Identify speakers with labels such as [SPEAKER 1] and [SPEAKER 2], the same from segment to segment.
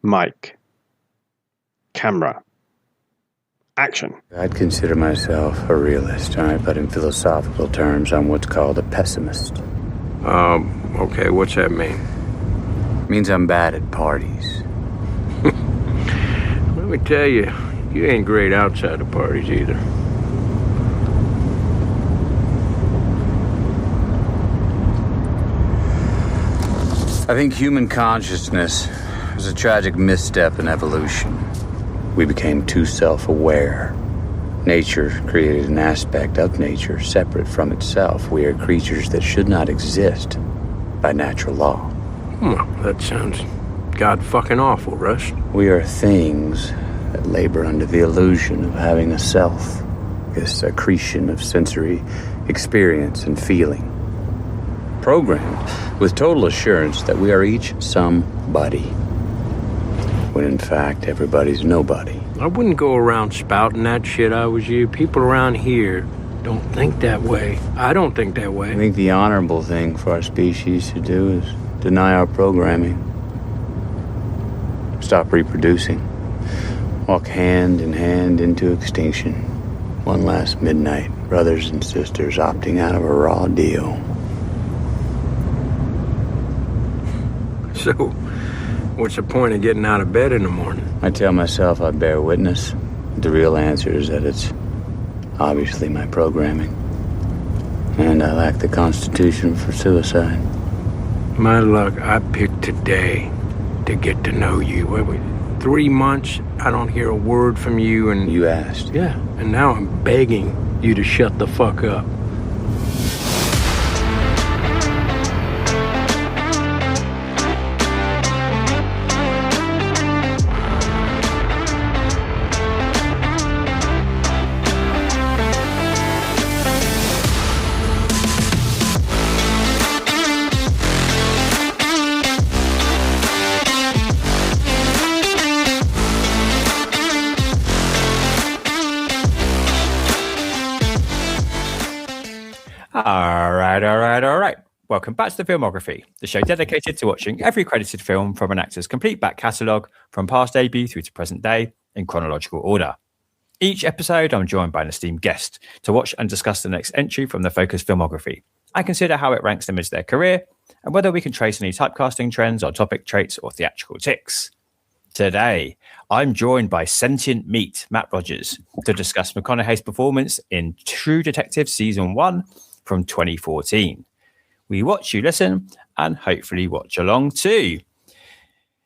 [SPEAKER 1] mic, camera, action.
[SPEAKER 2] I'd consider myself a realist, all right? But in philosophical terms, I'm what's called a pessimist.
[SPEAKER 3] Okay, what's that mean?
[SPEAKER 2] It means I'm bad at parties.
[SPEAKER 3] Let me tell you, you ain't great outside of parties either.
[SPEAKER 2] I think human consciousness was a tragic misstep in evolution. We became too self-aware. Nature created an aspect of nature separate from itself. We are creatures that should not exist by natural law.
[SPEAKER 3] Well, that sounds god-fucking awful, Russ.
[SPEAKER 2] We are things that labor under the illusion of having a self, this accretion of sensory experience and feeling. Programmed with total assurance that we are each somebody, when in fact everybody's nobody.
[SPEAKER 3] I wouldn't go around spouting that shit I was you. People around here don't think that way. I don't think that way.
[SPEAKER 2] I think the honorable thing for our species to do is deny our programming. Stop reproducing. Walk hand in hand into extinction. One last midnight, brothers and sisters opting out of a raw deal.
[SPEAKER 3] So, what's the point of getting out of bed in the morning?
[SPEAKER 2] I tell myself I bear witness. The real answer is that it's obviously my programming. And I lack the constitution for suicide.
[SPEAKER 3] My luck, I picked today to get to know you. 3 months, I don't hear a word from you, and...
[SPEAKER 2] You asked.
[SPEAKER 3] Yeah, and now I'm begging you to shut the fuck up.
[SPEAKER 4] All right. Welcome back to the Filmography, the show dedicated to watching every credited film from an actor's complete back catalogue from past debut through to present day in chronological order. Each episode, I'm joined by an esteemed guest to watch and discuss the next entry from the Focus Filmography and consider how it ranks them as their career and whether we can trace any typecasting trends or topic traits or theatrical tics. Today, I'm joined by sentient meat Matt Rodgers to discuss McConaughey's performance in True Detective Season 1 from 2014. We watch, you listen, and hopefully watch along too.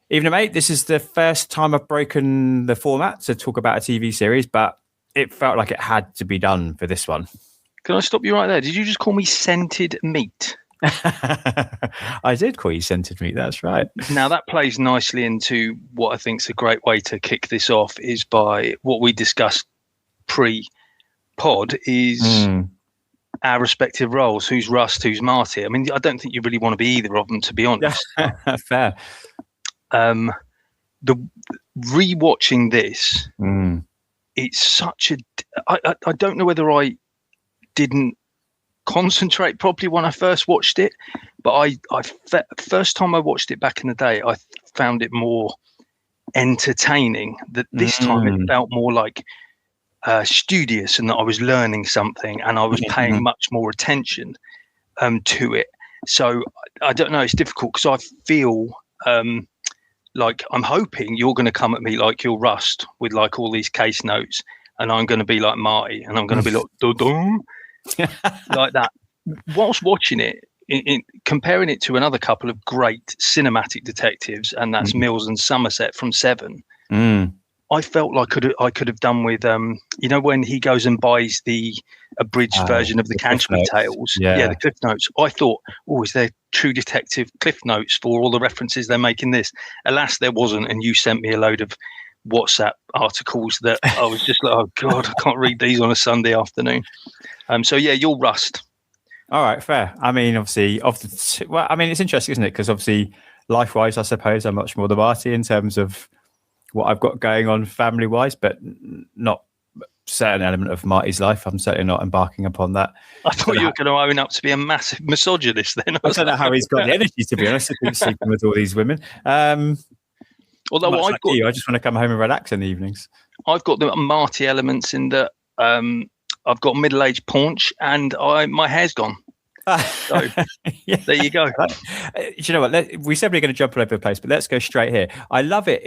[SPEAKER 4] Evening, mate. This is the first time I've broken the format to talk about a TV series, but it felt like it had to be done for this one.
[SPEAKER 5] Can I stop you right there? Did you just call me scented meat?
[SPEAKER 4] I did call you scented meat, that's right.
[SPEAKER 5] Now that plays nicely into what I think is a great way to kick this off, is by what we discussed pre-pod is our respective roles. Who's Rust, who's Marty? I mean, I don't think you really want to be either of them, to be honest.
[SPEAKER 4] Fair.
[SPEAKER 5] The rewatching this, it's such a... I don't know whether I didn't concentrate properly when I first watched it, but first time I watched it back in the day, I found it more entertaining. That this time it felt more like studious, and that I was learning something and I was paying much more attention to it. So I don't know, it's difficult because I feel like I'm hoping you're going to come at me like you're Rust with like all these case notes, and I'm going to be like Marty, and I'm going to be like dum like that. Whilst watching it, comparing it to another couple of great cinematic detectives, and that's Mills and Somerset from Seven, I felt like I could have done with when he goes and buys the abridged version of the Canterbury Tales, the Cliff Notes. I thought, is there True Detective Cliff Notes for all the references they're making this? Alas, there wasn't, and you sent me a load of WhatsApp articles that I was just like, oh god, I can't read these on a Sunday afternoon. So yeah, you're Rust.
[SPEAKER 4] All right, fair. I mean, obviously, it's interesting, isn't it? Because obviously, life-wise, I suppose I'm much more the Marty in terms of what I've got going on family-wise, but not a certain element of Marty's life. I'm certainly not embarking upon that.
[SPEAKER 5] I thought you were going to own up to be a massive misogynist then.
[SPEAKER 4] I don't know how he's got the energy, to be honest, to keep sleeping with all these women.
[SPEAKER 5] Although
[SPEAKER 4] Much like you, I just want to come home and relax in the evenings.
[SPEAKER 5] I've got the Marty elements in that I've got middle-aged paunch and my hair's gone. So
[SPEAKER 4] yeah.
[SPEAKER 5] There you go.
[SPEAKER 4] Do you know what? We said we're going to jump all over the place, but let's go straight here. I love it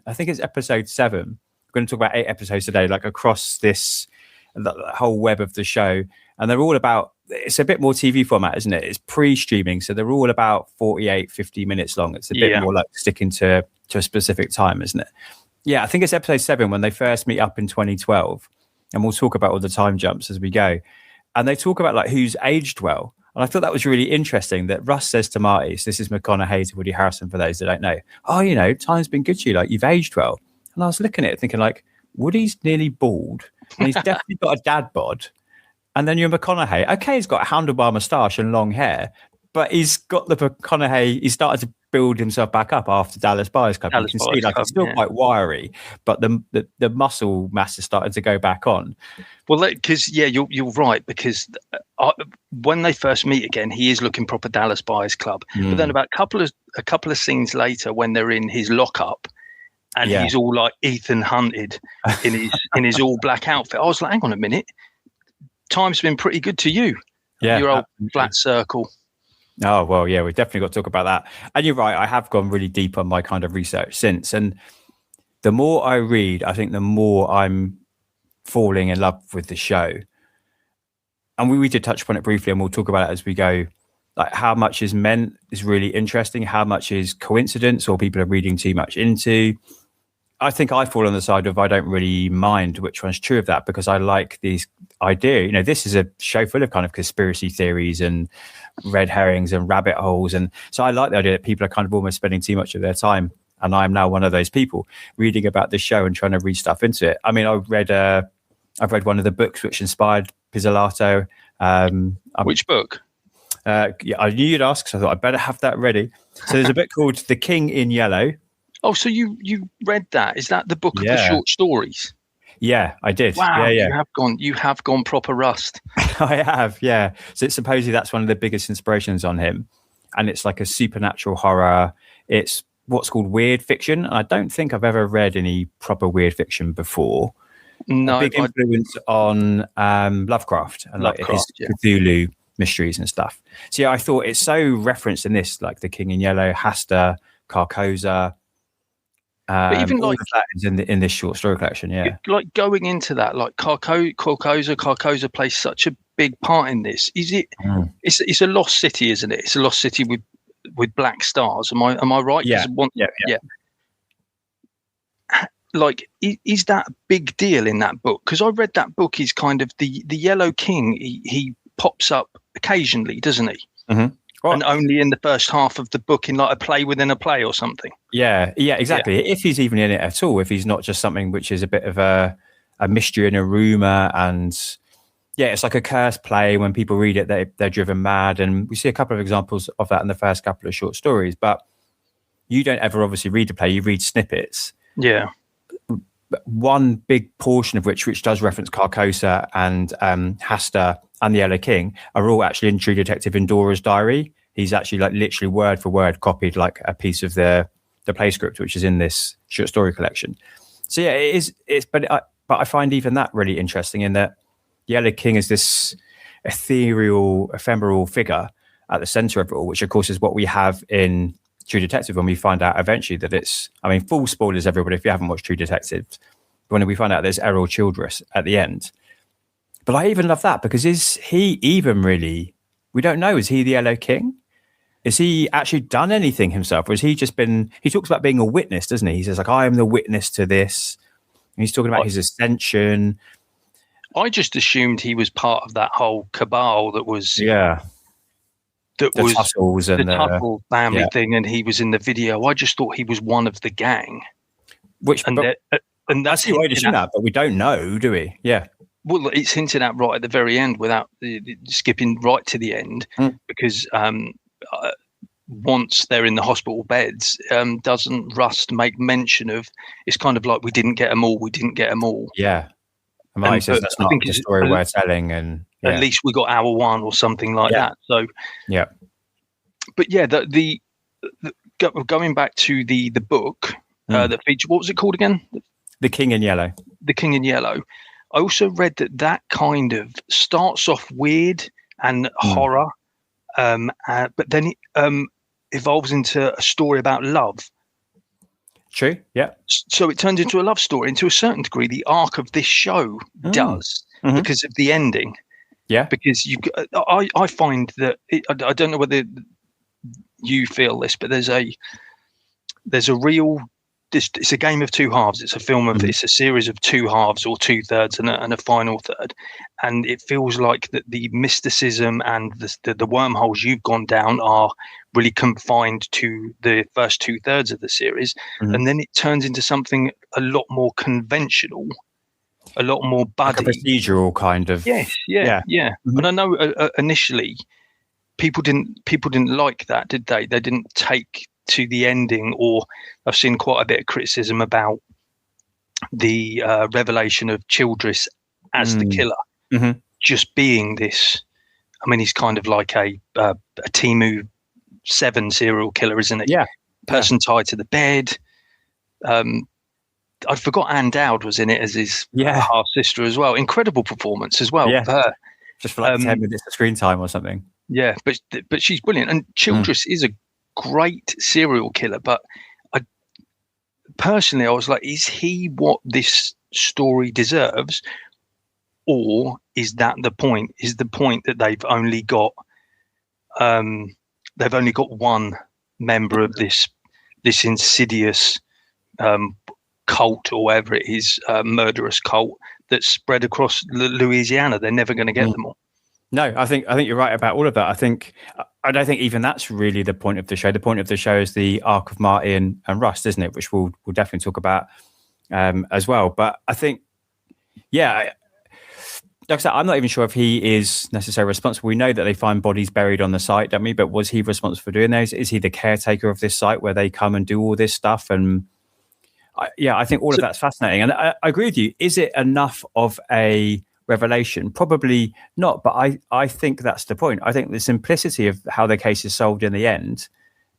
[SPEAKER 4] I think it's episode 7. We're going to talk about 8 episodes today, like across the whole web of the show. And they're all about, it's a bit more TV format, isn't it? It's pre-streaming. So they're all about 48, 50 minutes long. It's a bit more like sticking to a specific time, isn't it? Yeah, I think it's episode 7 when they first meet up in 2012. And we'll talk about all the time jumps as we go. And they talk about like who's aged well. And I thought that was really interesting that Russ says to Marty, so this is McConaughey to Woody Harrelson for those that don't know, oh, time's been good to you. Like you've aged well. And I was looking at it thinking like, Woody's nearly bald and he's definitely got a dad bod. And then you're McConaughey. Okay, he's got a handlebar moustache and long hair, but he's got the McConaughey. He started to build himself back up after Dallas Buyers Club. You can see like he's still quite wiry, but the muscle mass is starting to go back on.
[SPEAKER 5] Well, because you're right. Because when they first meet again, he is looking proper Dallas Buyers Club. But then about a couple of scenes later, when they're in his lockup, and he's all like Ethan Hunted in his all black outfit, I was like, hang on a minute, time's been pretty good to you.
[SPEAKER 4] Yeah,
[SPEAKER 5] your old flat circle.
[SPEAKER 4] Oh, well, yeah, we've definitely got to talk about that. And you're right, I have gone really deep on my kind of research since. And the more I read, I think the more I'm falling in love with the show. And we did touch upon it briefly, and we'll talk about it as we go. Like how much is meant is really interesting. How much is coincidence or people are reading too much into. I think I fall on the side of I don't really mind which one's true of that, because I like these idea. This is a show full of kind of conspiracy theories and red herrings and rabbit holes. And so I like the idea that people are kind of almost spending too much of their time. And I'm now one of those people reading about the show and trying to read stuff into it. I mean, I've read one of the books which inspired Pizzolatto.
[SPEAKER 5] Which book?
[SPEAKER 4] I knew you'd ask, so I thought I'd better have that ready. So there's a book called The King in Yellow.
[SPEAKER 5] Oh, so you read that? Is that the book of the short stories?
[SPEAKER 4] Yeah, I did.
[SPEAKER 5] Wow,
[SPEAKER 4] yeah.
[SPEAKER 5] You have gone proper Rust.
[SPEAKER 4] I have, yeah. So it's supposedly that's one of the biggest inspirations on him. And it's like a supernatural horror. It's what's called weird fiction. And I don't think I've ever read any proper weird fiction before.
[SPEAKER 5] No.
[SPEAKER 4] A big influence on Lovecraft and like his Cthulhu mysteries and stuff. So yeah, I thought it's so referenced in this, like The King in Yellow, Hasta, Carcosa. But even like that is in this short story collection,
[SPEAKER 5] like going into that, like Carcosa plays such a big part in this. Is it? It's a lost city, isn't it? It's a lost city with black stars. Am I right?
[SPEAKER 4] Yeah.
[SPEAKER 5] Like, is that a big deal in that book? Because I read that book is kind of the Yellow King. He pops up occasionally, doesn't he?
[SPEAKER 4] Mm-hmm.
[SPEAKER 5] And only in the first half of the book, in like a play within a play or something.
[SPEAKER 4] Yeah, exactly. Yeah. If he's even in it at all, if he's not just something which is a bit of a mystery and a rumor, and it's like a cursed play. When people read it, they're driven mad, and we see a couple of examples of that in the first couple of short stories. But you don't ever obviously read the play; you read snippets.
[SPEAKER 5] Yeah.
[SPEAKER 4] One big portion of which does reference Carcosa and Hasta and the Yellow King are all actually in True Detective Endora's diary. He's actually like literally word for word copied like a piece of the play script, which is in this short story collection. So yeah, it is. But I find even that really interesting in that Yellow King is this ethereal, ephemeral figure at the center of it all, which of course is what we have in True Detective when we find out eventually that it's, I mean, full spoilers, everybody, if you haven't watched True Detective, when we find out there's Errol Childress at the end. But I even love that, because is he even really, we don't know, is he the Yellow King? Is he actually done anything himself? Or has he just been, he talks about being a witness, doesn't he? He says like, I am the witness to this. And he's talking about his ascension.
[SPEAKER 5] I just assumed he was part of that whole cabal that was...
[SPEAKER 4] The Tussles and
[SPEAKER 5] the Tuttle family thing, and he was in the video. I just thought he was one of the gang.
[SPEAKER 4] And that's the way to see that, but we don't know, do we? Yeah.
[SPEAKER 5] Well, it's hinted at right at the very end, without skipping right to the end, because once they're in the hospital beds, doesn't Rust make mention of? It's kind of like we didn't get them all.
[SPEAKER 4] Yeah. And Mike says that's not the story we're telling, and
[SPEAKER 5] at least we got hour one or something like that. So
[SPEAKER 4] yeah,
[SPEAKER 5] but yeah, the going back to the book, that feature. What was it called again?
[SPEAKER 4] The King in Yellow.
[SPEAKER 5] The King in Yellow. I also read that kind of starts off weird and horror, but then it evolves into a story about love.
[SPEAKER 4] True. Yeah.
[SPEAKER 5] So it turns into a love story. And to a certain degree, the arc of this show does because of the ending.
[SPEAKER 4] Yeah.
[SPEAKER 5] Because I find that I don't know whether you feel this, but there's a real. It's a game of two halves. It's a film of it's a series of two halves or 2/3 and a final third, and it feels like that the mysticism and the wormholes you've gone down are really confined to the first 2/3 of the series, and then it turns into something a lot more conventional, a lot more buddy,
[SPEAKER 4] like a procedural kind of.
[SPEAKER 5] Yeah. And I know initially people didn't like that, did they? They didn't take to the ending, or I've seen quite a bit of criticism about the revelation of Childress as the killer, just being this. I mean, he's kind of like a Timu 7 serial killer, isn't he?
[SPEAKER 4] Yeah.
[SPEAKER 5] Person tied to the bed. I forgot Anne Dowd was in it as his half sister as well. Incredible performance as well.
[SPEAKER 4] Yeah. Just for like 10 minutes of screen time or something.
[SPEAKER 5] Yeah, but she's brilliant, and Childress is a great serial killer, but I was like, is he what this story deserves, or is that the point? Is the point that they've only got one member of this insidious cult, or whatever it is, murderous cult that's spread across Louisiana? They're never going to get them all.
[SPEAKER 4] No, I think you're right about all of that. I don't think even that's really the point of the show. The point of the show is the arc of Marty and Rust, isn't it? Which we'll definitely talk about as well. But I think, like I said, I'm not even sure if he is necessarily responsible. We know that they find bodies buried on the site, don't we? But was he responsible for doing those? Is he the caretaker of this site where they come and do all this stuff? And I think all of that's fascinating. And I agree with you. Is it enough of a revelation? Probably not, but I think that's the point. I think the simplicity of how the case is solved in the end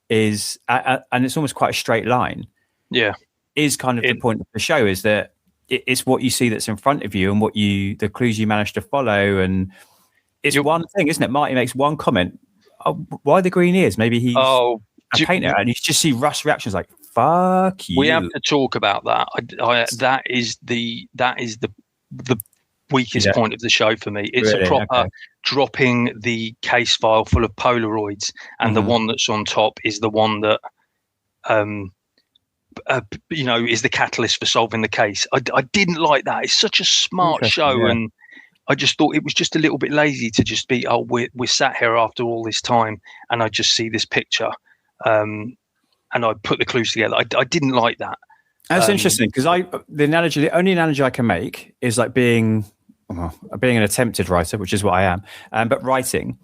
[SPEAKER 4] is, and it's almost quite a straight line, is kind of the point of the show, is that it's what you see that's in front of you and the clues you manage to follow. And it's one thing, isn't it? Marty makes one comment, why the green ears? Maybe he's a painter, and you just see Russ' reactions like, fuck you.
[SPEAKER 5] We have to talk about that. That is the weakest point of the show for me. It's a proper dropping the case file full of Polaroids, and the one that's on top is the one that is the catalyst for solving the case. I didn't like that. It's such a smart show, and I just thought it was just a little bit lazy to just be, we're sat here after all this time, and I just see this picture, and I put the clues together. I didn't like that.
[SPEAKER 4] That's interesting, because the only analogy I can make is like being an attempted writer, which is what I am, but writing,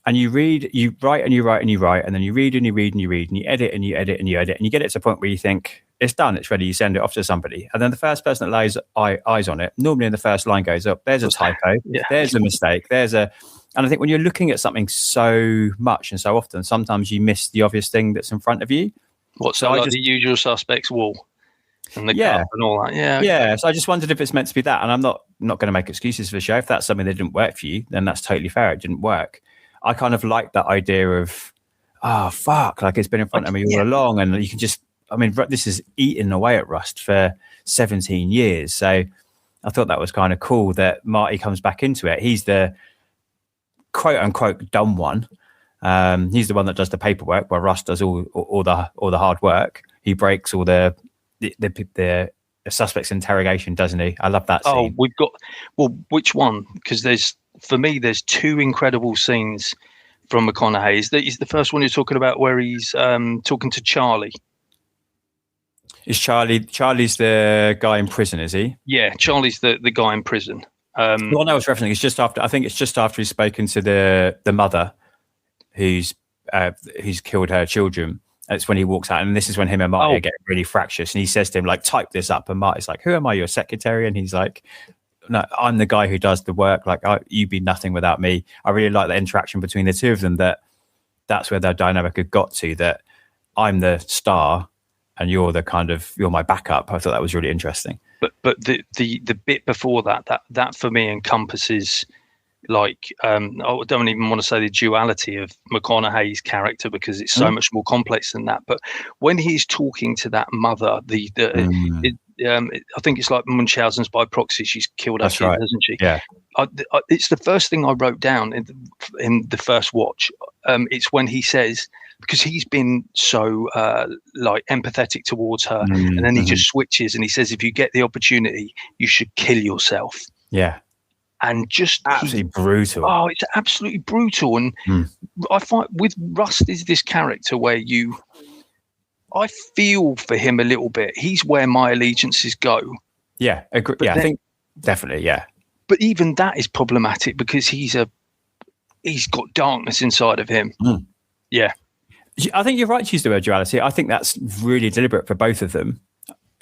[SPEAKER 4] and you write, and you write, and you write, and then you read, and you read, and you read, and you edit, and you edit, and you edit, and you get it to a point where you think it's done, it's ready, you send it off to somebody, and then the first person that lays eyes on it, normally in the first line goes up, there's a typo, there's a mistake, and I think when you're looking at something so much and so often, sometimes you miss the obvious thing that's in front of you.
[SPEAKER 5] The Usual Suspects wall and the cup and all that.
[SPEAKER 4] So I just wondered if it's meant to be that, and I'm not going to make excuses for the show. If that's something that didn't work for you, then that's totally fair. It didn't work. I kind of like that idea of, like it's been in front of me all along, and you can just, this is eating away at Rust for 17 years. So I thought that was kind of cool that Marty comes back into it. He's the quote unquote dumb one. He's the one that does the paperwork, where Rust does all the hard work. He breaks all the suspect's interrogation, doesn't he? I love that scene.
[SPEAKER 5] Which one? Because there's two incredible scenes from McConaughey. Is the first one you're talking about, where he's talking to Charlie?
[SPEAKER 4] Is Charlie's the guy in prison, is he?
[SPEAKER 5] Yeah, Charlie's the guy in prison.
[SPEAKER 4] The one I was referencing is just after he's spoken to the mother who's killed her children. It's when he walks out, and this is when him and Marty get really fractious, and he says to him, like, type this up, and Marty's like, who am I, your secretary? And he's like, no, I'm the guy who does the work, like, you'd be nothing without me. I really like the interaction between the two of them, that's where their dynamic had got to, that I'm the star and you're my backup. I thought that was really interesting.
[SPEAKER 5] But the bit before that for me encompasses, like, I don't even want to say the duality of McConaughey's character, because it's so much more complex than that. But when he's talking to that mother, I think it's like Munchausen's by proxy. She's killed her kid, hasn't she?
[SPEAKER 4] Yeah.
[SPEAKER 5] It's the first thing I wrote down in the first watch. It's when he says, because he's been so like empathetic towards her, and then he just switches and he says, if you get the opportunity, you should kill yourself.
[SPEAKER 4] Yeah.
[SPEAKER 5] And just
[SPEAKER 4] absolutely brutal.
[SPEAKER 5] Oh, it's absolutely brutal. And I find with Rust is this character where I feel for him a little bit. He's where my allegiances go.
[SPEAKER 4] Yeah, agree. Yeah, I think definitely. Yeah,
[SPEAKER 5] but even that is problematic because he's got darkness inside of him. Yeah,
[SPEAKER 4] I think you're right to use the word duality. I think that's really deliberate for both of them.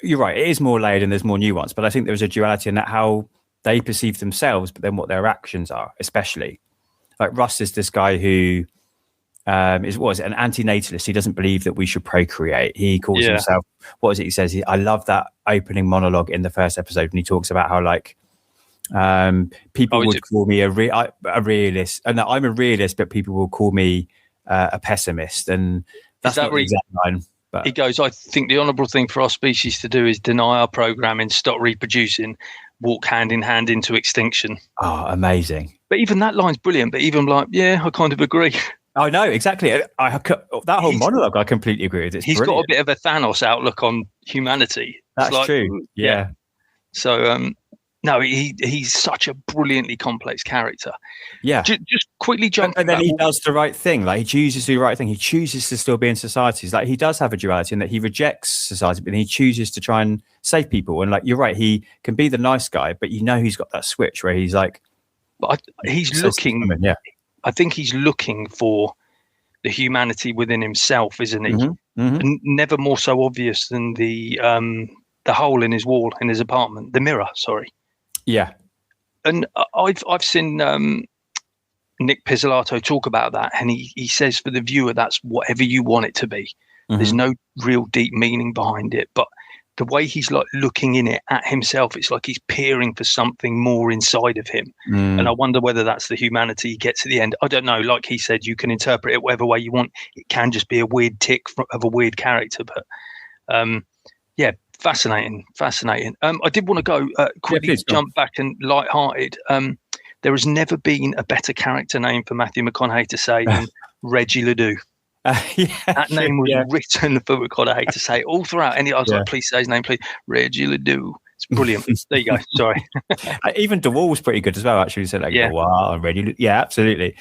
[SPEAKER 4] You're right. It is more layered and there's more nuance, but I think there's a duality in that how they perceive themselves, but then what their actions are, especially. Like Russ is this guy who is an antinatalist. He doesn't believe that we should procreate. He calls himself, what is it he says? I love that opening monologue in the first episode when he talks about how like people would call me a realist, and I'm a realist, but people will call me a pessimist. And that's not the exact line. But
[SPEAKER 5] he goes, I think the honourable thing for our species to do is deny our programming, stop reproducing, walk hand in hand into extinction.
[SPEAKER 4] Oh, amazing.
[SPEAKER 5] But even that line's brilliant. But even like, yeah, I kind of agree.
[SPEAKER 4] I know, exactly. That whole monologue, I completely agree with.
[SPEAKER 5] He's got a bit of a Thanos outlook on humanity.
[SPEAKER 4] That's true. Yeah.
[SPEAKER 5] So, no, he's such a brilliantly complex character.
[SPEAKER 4] Yeah.
[SPEAKER 5] Just quickly jump.
[SPEAKER 4] And then he does the right thing. Like he chooses to do the right thing. He chooses to still be in societies. Like he does have a duality in that he rejects society, but he chooses to try and save people. And like, you're right, he can be the nice guy, but he's got that switch where he's like,
[SPEAKER 5] but he's looking. I think he's looking for the humanity within himself, isn't he? And never more so obvious than the hole in his wall in his apartment, the mirror. Sorry.
[SPEAKER 4] Yeah.
[SPEAKER 5] And I've seen Nick Pizzolatto talk about that, and he says for the viewer that's whatever you want it to be. There's no real deep meaning behind it, but the way he's like looking in it at himself, it's like he's peering for something more inside of him. And I wonder whether that's the humanity he gets at the end. I don't know. Like he said, you can interpret it whatever way you want. It can just be a weird tic of a weird character. But yeah, fascinating. I did want to go quickly jump back and lighthearted. There has never been a better character name for Matthew McConaughey to say than Reggie Ledoux. That name was written for McConaughey to say all throughout. And I was like, please say his name, please. Reggie Ledoux. It's brilliant. There you go. Sorry.
[SPEAKER 4] Even DeWall was pretty good as well, actually. He said like, wow, Reggie. Yeah, absolutely.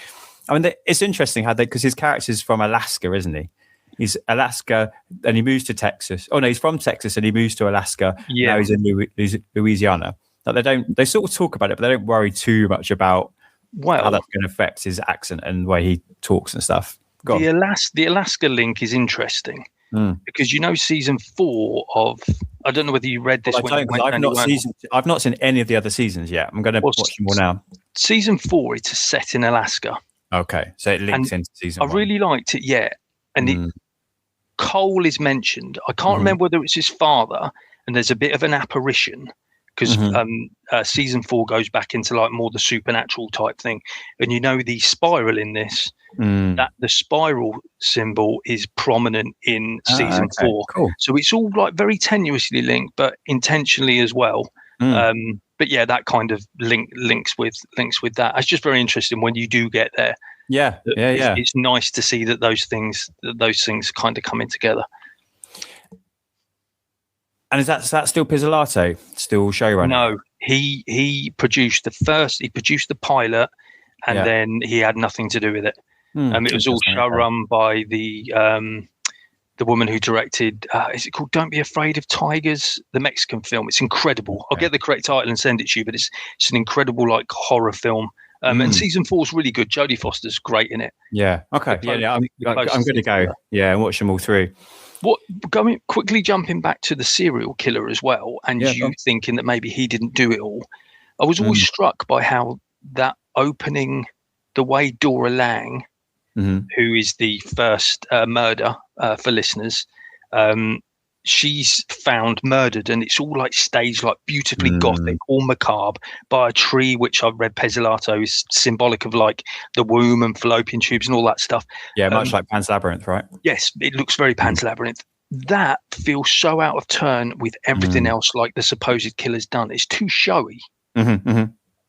[SPEAKER 4] I mean, it's interesting how because his character's from Alaska, isn't he? He's Alaska and he moves to Texas. Oh no, he's from Texas and he moves to Alaska. Yeah. Now he's in Louisiana. Like they sort of talk about it, but they don't worry too much about how that's going to affect his accent and the way he talks and stuff.
[SPEAKER 5] The Alaska link is interesting because season 4 of I don't know whether you read this.
[SPEAKER 4] I've not seen any of the other seasons yet. I'm going to watch them all now.
[SPEAKER 5] Season 4 it's set in Alaska.
[SPEAKER 4] Okay, so it links into season 1.
[SPEAKER 5] I really liked it. Yeah, and Cole is mentioned. I can't remember whether it's his father, and there's a bit of an apparition. Because season 4 goes back into like more the supernatural type thing, and the spiral in this, that the spiral symbol is prominent in season 4. Cool. So it's all like very tenuously linked, but intentionally as well. But yeah, that kind of links with that. It's just very interesting when you do get there.
[SPEAKER 4] Yeah.
[SPEAKER 5] It's nice to see that those things kind of coming together.
[SPEAKER 4] And is that still Pizzolatto, still showrunner?
[SPEAKER 5] No, he produced the pilot, and then he had nothing to do with it. It was all showrun by the woman who directed. Is it called "Don't Be Afraid of Tigers"? The Mexican film. It's incredible. I'll get the correct title and send it to you. But it's an incredible like horror film. And season 4 is really good. Jodie Foster's great in it.
[SPEAKER 4] Yeah. Okay. I'm going to go. Yeah, and watch them all through.
[SPEAKER 5] Quickly jumping back to the serial killer as well, and thinking that maybe he didn't do it all. I was always struck by how that opening, the way Dora Lang, who is the first murder for listeners, she's found murdered, and it's all like staged, like beautifully gothic, all macabre, by a tree, which I've read Pezzolatto is symbolic of like the womb and fallopian tubes and all that stuff.
[SPEAKER 4] Yeah, much like Pan's Labyrinth, right?
[SPEAKER 5] Yes, it looks very Pan's Labyrinth. That feels so out of turn with everything else, like the supposed killer's done. It's too showy.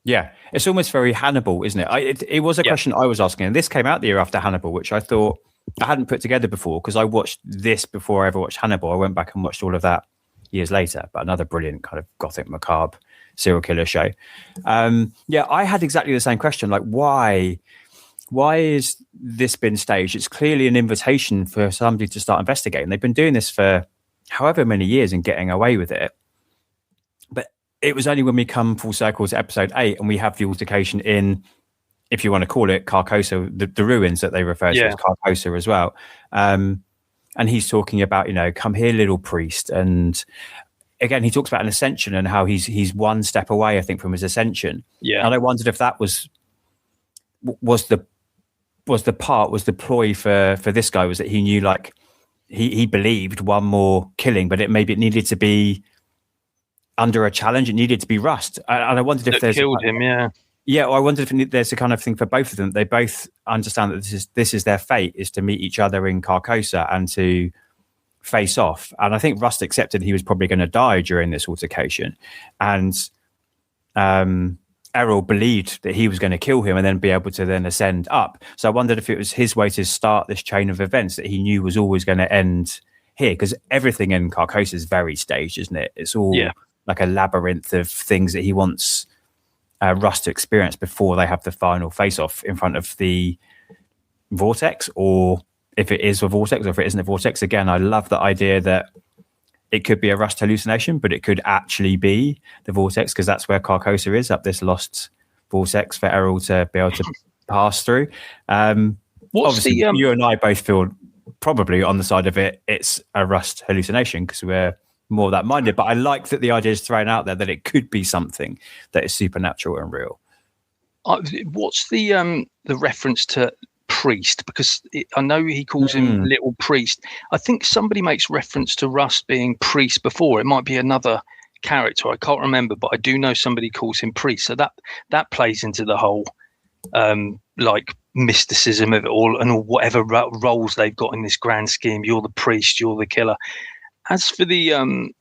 [SPEAKER 4] Yeah, it's almost very Hannibal, isn't it? It was a question I was asking, and this came out the year after Hannibal, which I thought I hadn't put together before, because I watched this before I ever watched Hannibal. I went back and watched all of that years later, but another brilliant kind of gothic macabre serial killer show. I had exactly the same question, like why is this been staged? It's clearly an invitation for somebody to start investigating. They've been doing this for however many years and getting away with it. It was only when we come full circle to episode 8 and we have the altercation in, if you want to call it, Carcosa, the ruins that they refer to as Carcosa as well. And he's talking about, come here, little priest. And again, he talks about an ascension and how he's one step away, I think, from his ascension. Yeah. And I wondered if that was the ploy for this guy, was that he knew, like, he believed one more killing, but it needed to be under a challenge. It needed to be Rust, and I wondered if there's
[SPEAKER 5] killed him.
[SPEAKER 4] I wondered if there's a kind of thing for both of them. They both understand that this is their fate, is to meet each other in Carcosa and to face off. And I think Rust accepted he was probably going to die during this altercation, and Errol believed that he was going to kill him and then be able to then ascend up. So I wondered if it was his way to start this chain of events that he knew was always going to end here, because everything in Carcosa is very staged, isn't it? It's all like a labyrinth of things that he wants Rust to experience before they have the final face-off in front of the vortex, or if it is a vortex or if it isn't a vortex. Again, I love the idea that it could be a Rust hallucination, but it could actually be the vortex, because that's where Carcosa is, up this lost vortex for Errol to be able to pass through. Obviously, you and I both feel probably on the side of it's a Rust hallucination, because we're more that minded, but I like that the idea is thrown out there that it could be something that is supernatural and real.
[SPEAKER 5] What's the reference to priest? Because I know he calls him little priest. I think somebody makes reference to Rust being priest before. It might be another character, I can't remember, but I do know somebody calls him priest. So that plays into the whole like mysticism of it all, and all whatever roles they've got in this grand scheme. You're the priest, you're the killer. As for when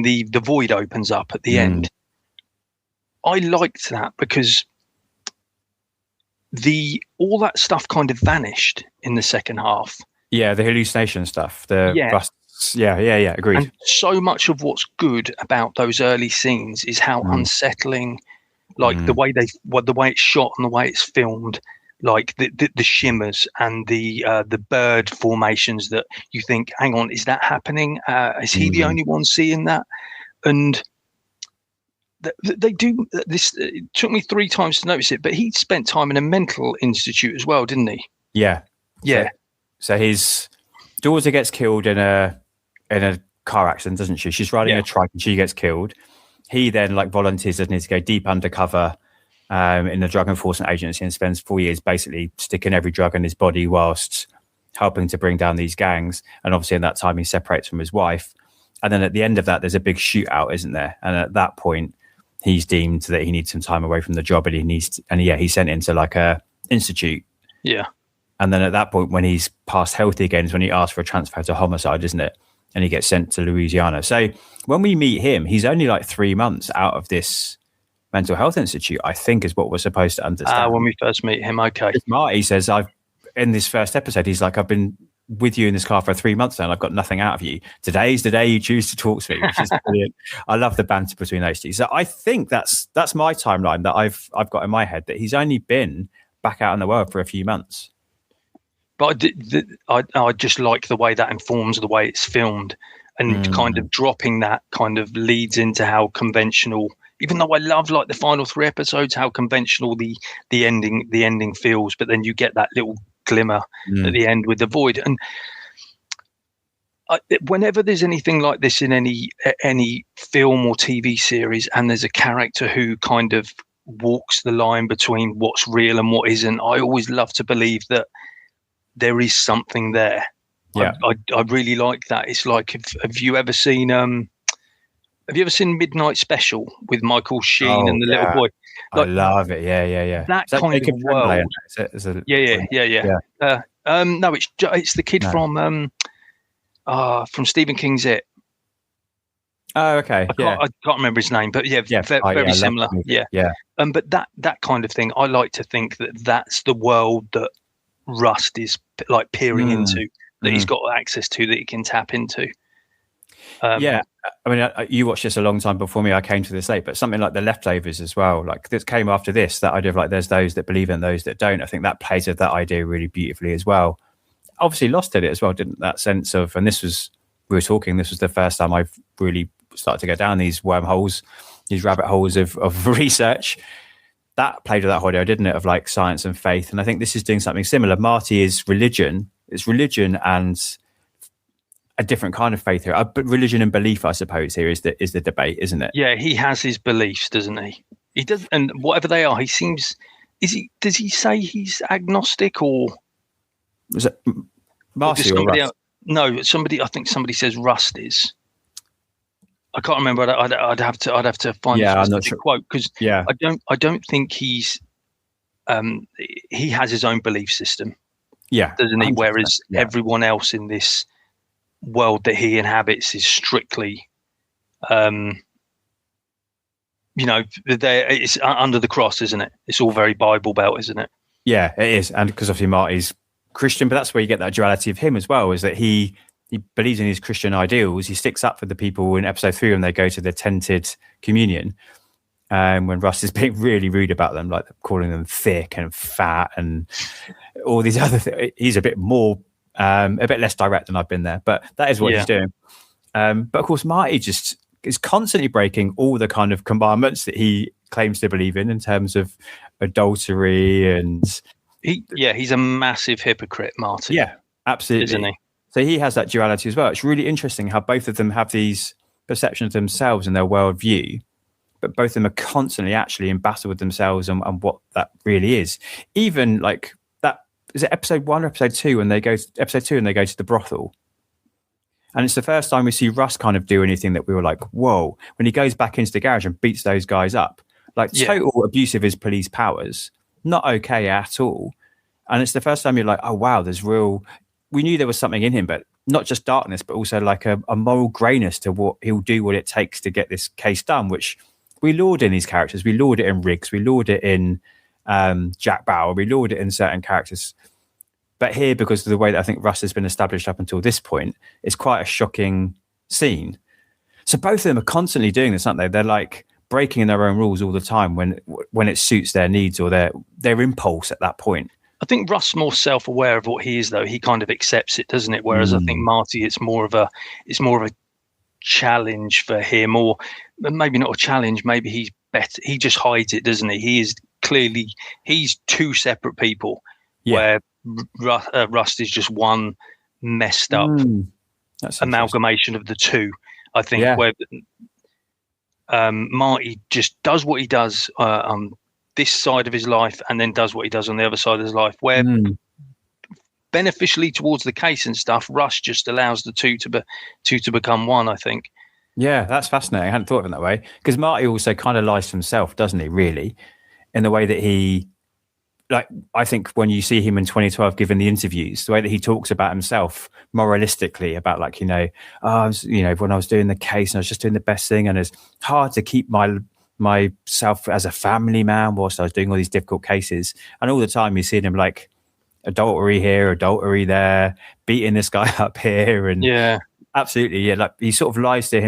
[SPEAKER 5] the void opens up at the end, I liked that, because all that stuff kind of vanished in the second half. Yeah,
[SPEAKER 4] the hallucination stuff. Rusts. Yeah, agreed.
[SPEAKER 5] And so much of what's good about those early scenes is how unsettling, like the way it's shot and the way it's filmed. Like the shimmers and the bird formations that you think, hang on, is that happening? Is he the only one seeing that? And they do this. It took me 3 times to notice it, but he spent time in a mental institute as well, didn't he?
[SPEAKER 4] Yeah. So his daughter gets killed in a car accident, doesn't she? She's riding a trike and she gets killed. He then volunteers, doesn't he, to go deep undercover in the drug enforcement agency, and spends 4 years basically sticking every drug in his body whilst helping to bring down these gangs. And obviously in that time he separates from his wife. And then at the end of that, there's a big shootout, isn't there? And at that point, he's deemed that he needs some time away from the job, and he's sent into like a institute.
[SPEAKER 5] Yeah.
[SPEAKER 4] And then at that point, when he's past healthy again, is when he asks for a transfer to homicide, isn't it? And he gets sent to Louisiana. So when we meet him, he's only like 3 months out of this mental health institute, I think, is what we're supposed to understand.
[SPEAKER 5] When we first meet him, okay.
[SPEAKER 4] Marty says, in this first episode, he's like, I've been with you in this car for 3 months now, and I've got nothing out of you. Today's the day you choose to talk to me, which is brilliant. I love the banter between those two. So I think that's my timeline that I've got in my head, that he's only been back out in the world for a few months.
[SPEAKER 5] But I just like the way that informs the way it's filmed, and kind of dropping that kind of leads into how conventional, even though I love like the final 3 episodes, how conventional the ending feels, but then you get that little glimmer at the end with the void. And whenever there's anything like this in any film or TV series, and there's a character who kind of walks the line between what's real and what isn't, I always love to believe that there is something there.
[SPEAKER 4] Yeah.
[SPEAKER 5] I really like that. It's like, have you ever seen Midnight Special with Michael Sheen and the little boy?
[SPEAKER 4] Like, I love it. Yeah.
[SPEAKER 5] That kind of world. Yeah. No, it's the kid from Stephen King's It.
[SPEAKER 4] Oh, okay.
[SPEAKER 5] I can't remember his name, but very similar. Yeah. But that kind of thing, I like to think that's the world that Rust is like peering into, that he's got access to, that he can tap into.
[SPEAKER 4] I mean, you watched this a long time before me. I came to this late, but something like The Leftovers as well, like this came after this. That idea of like there's those that believe and those that don't. I think that plays with that idea really beautifully as well. Obviously, Lost did it as well, didn't that sense of? And this was the first time I've really started to go down these wormholes, these rabbit holes of research. That played with that whole idea, didn't it, of like science and faith? And I think this is doing something similar. Marty is religion. It's religion and a different kind of faith here. But religion and belief, I suppose, here is the debate, isn't it?
[SPEAKER 5] Yeah, he has his beliefs, doesn't he? He does, and whatever they are, he seems. Does he say he's agnostic, or
[SPEAKER 4] was it Marty or Rust?
[SPEAKER 5] No, somebody. I think somebody says Rust is. I can't remember. I'd have to find
[SPEAKER 4] I'm not sure.
[SPEAKER 5] Quote, because I don't think he's. He has his own belief system.
[SPEAKER 4] Yeah,
[SPEAKER 5] doesn't he? Whereas everyone else in this world that he inhabits is strictly, it's under the cross, isn't it? It's all very Bible Belt, isn't it?
[SPEAKER 4] Yeah, it is, and because obviously Marty's Christian, but that's where you get that duality of him as well. Is that he believes in his Christian ideals. He sticks up for the people in episode 3 when they go to the tented communion. When Russ is being really rude about them, like calling them thick and fat and all these other things. He's a bit more, a bit less direct than I've been there, but that is what he's doing. But of course, Marty just is constantly breaking all the kind of commandments that he claims to believe in terms of adultery and...
[SPEAKER 5] He's a massive hypocrite, Marty.
[SPEAKER 4] Yeah, absolutely.
[SPEAKER 5] Isn't he?
[SPEAKER 4] So he has that duality as well. It's really interesting how both of them have these perceptions of themselves and their worldview, but both of them are constantly actually in battle with themselves and what that really is. Even like that, is it episode 1 or episode 2 when they go to the brothel? And it's the first time we see Russ kind of do anything that we were like, whoa, when he goes back into the garage and beats those guys up, like total abuse of his police powers, not okay at all. And it's the first time you're like, oh wow, we knew there was something in him, but not just darkness, but also like a moral greyness to what he'll do, what it takes to get this case done, which we laud in these characters. We laud it in Riggs. We laud it in Jack Bauer. We laud it in certain characters. But here, because of the way that I think Russ has been established up until this point, it's quite a shocking scene. So both of them are constantly doing this, aren't they? They're like breaking their own rules all the time when it suits their needs or their impulse at that point.
[SPEAKER 5] I think Russ more self-aware of what he is, though. He kind of accepts it, doesn't it? Whereas I think Marty, it's more of a challenge for him, or maybe not a challenge. Maybe he's better. He just hides it, doesn't he? He's two separate people, where Rust is just one messed up amalgamation of the two. I think where Marty just does what he does on this side of his life, and then does what he does on the other side of his life, where beneficially towards the case and stuff, Russ just allows the two to become one, I think.
[SPEAKER 4] Yeah, that's fascinating. I hadn't thought of it that way, because Marty also kind of lies to himself, doesn't he, really, in the way that he, like, I think when you see him in 2012 giving the interviews, the way that he talks about himself moralistically, about like, when I was doing the case and I was just doing the best thing, and it's hard to keep myself as a family man whilst I was doing all these difficult cases, and all the time you see him like adultery here, adultery there, beating this guy up here, and absolutely, like he sort of lies to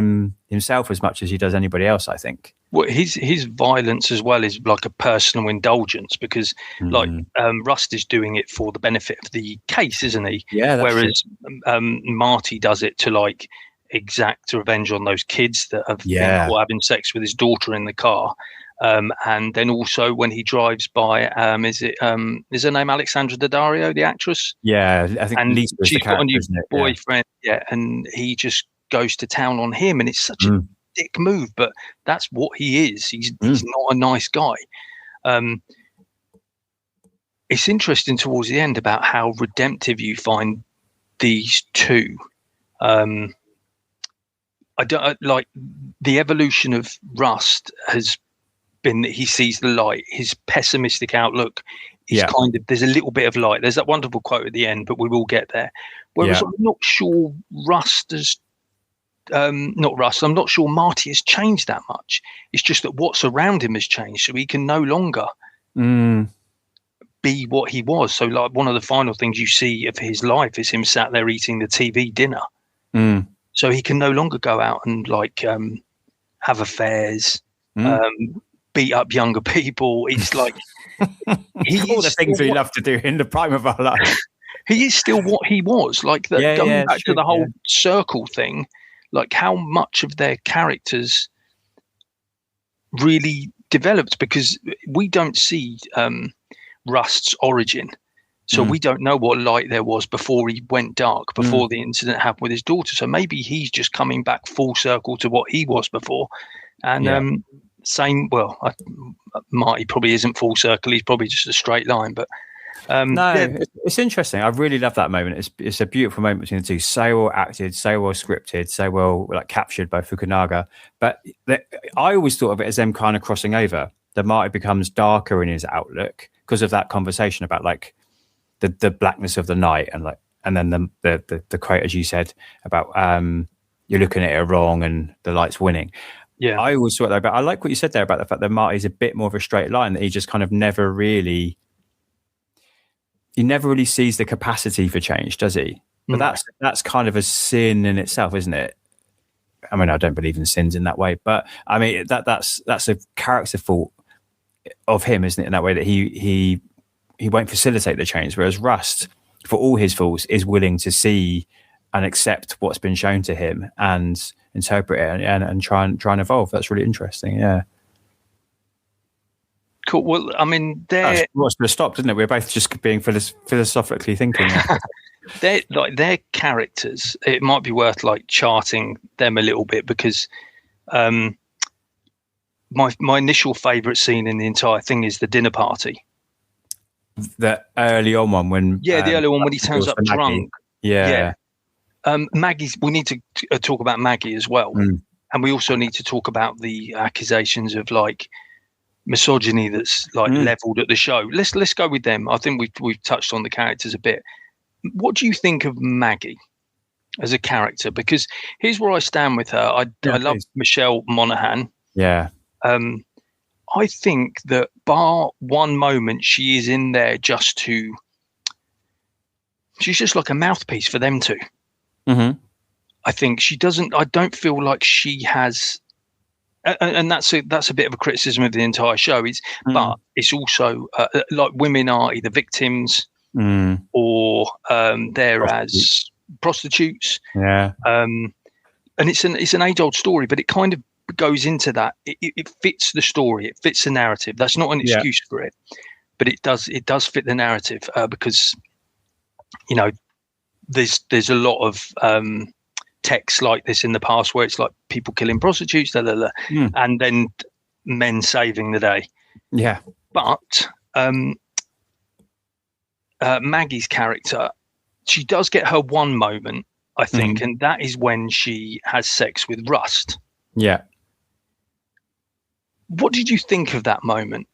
[SPEAKER 4] himself as much as he does anybody else, I think.
[SPEAKER 5] Well, his violence as well is like a personal indulgence, because like Rust is doing it for the benefit of the case, isn't he?
[SPEAKER 4] Yeah.
[SPEAKER 5] Whereas Marty does it to like exact revenge on those kids that have been caught having sex with his daughter in the car. And then also when he drives by, is her name Alexandra Daddario, the actress?
[SPEAKER 4] Yeah, I think.
[SPEAKER 5] And
[SPEAKER 4] Lisa
[SPEAKER 5] she's got a new boyfriend, and he just goes to town on him, and it's such a dick move, but that's what he is. He's not a nice guy. It's interesting towards the end about how redemptive you find these two. I don't like the evolution of Rust has been that he sees the light. His pessimistic outlook is kind of, there's a little bit of light. There's that wonderful quote at the end, but we will get there. Whereas I'm not sure I'm not sure Marty has changed that much. It's just that what's around him has changed, so he can no longer be what he was. So like one of the final things you see of his life is him sat there eating the TV dinner. So he can no longer go out and like have affairs, beat up younger people. It's like
[SPEAKER 4] all the things we love to do in the prime of our life.
[SPEAKER 5] He is still what he was. Like going back to the whole circle thing, like how much of their characters really developed, because we don't see Rust's origin. So we don't know what light there was before he went dark, before the incident happened with his daughter. So maybe he's just coming back full circle to what he was before. And Marty probably isn't full circle. He's probably just a straight line. But
[SPEAKER 4] it's interesting. I really love that moment. It's a beautiful moment between the two. So well acted, so well scripted, so well like captured by Fukunaga. But I always thought of it as them kind of crossing over. That Marty becomes darker in his outlook because of that conversation about like the blackness of the night, and then the quote, as you said, about you're looking at it wrong and the light's winning. Yeah, I always thought that, but I like what you said there about the fact that Marty's a bit more of a straight line, that he just kind of never really sees the capacity for change, does he? But that's kind of a sin in itself, isn't it? I mean, I don't believe in sins in that way, but I mean that's a character fault of him, isn't it? In that way that he won't facilitate the change, whereas Rust, for all his faults, is willing to see and accept what's been shown to him and interpret it and try and evolve. That's really interesting. Yeah.
[SPEAKER 5] Cool. Well, I mean,
[SPEAKER 4] they're stopped, didn't it? We're both just being philosophically thinking.
[SPEAKER 5] Their characters. It might be worth like charting them a little bit, because my initial favourite scene in the entire thing is the dinner party.
[SPEAKER 4] The early on one when
[SPEAKER 5] the early one when he turns up drunk.
[SPEAKER 4] Yeah.
[SPEAKER 5] Maggie's. We need to talk about Maggie as well, and we also need to talk about the accusations of like misogyny that's like leveled at the show. Let's go with them. I think we've touched on the characters a bit. What do you think of Maggie as a character? Because here's where I stand with her. I love Michelle Monaghan.
[SPEAKER 4] Yeah.
[SPEAKER 5] I think that bar one moment she is in there she's just like a mouthpiece for them two. I think I don't feel like she has, and that's a bit of a criticism of the entire show. But it's also like women are either victims or they're as prostitutes.
[SPEAKER 4] Yeah.
[SPEAKER 5] And it's an age-old story, but it kind of goes into that. It fits the story. It fits the narrative. That's not an excuse for it, but it does fit the narrative, because you know there's a lot of texts like this in the past where it's like people killing prostitutes, and then men saving the day.
[SPEAKER 4] Yeah.
[SPEAKER 5] But Maggie's character, she does get her one moment, I think, and that is when she has sex with Rust.
[SPEAKER 4] Yeah.
[SPEAKER 5] What did you think of that moment?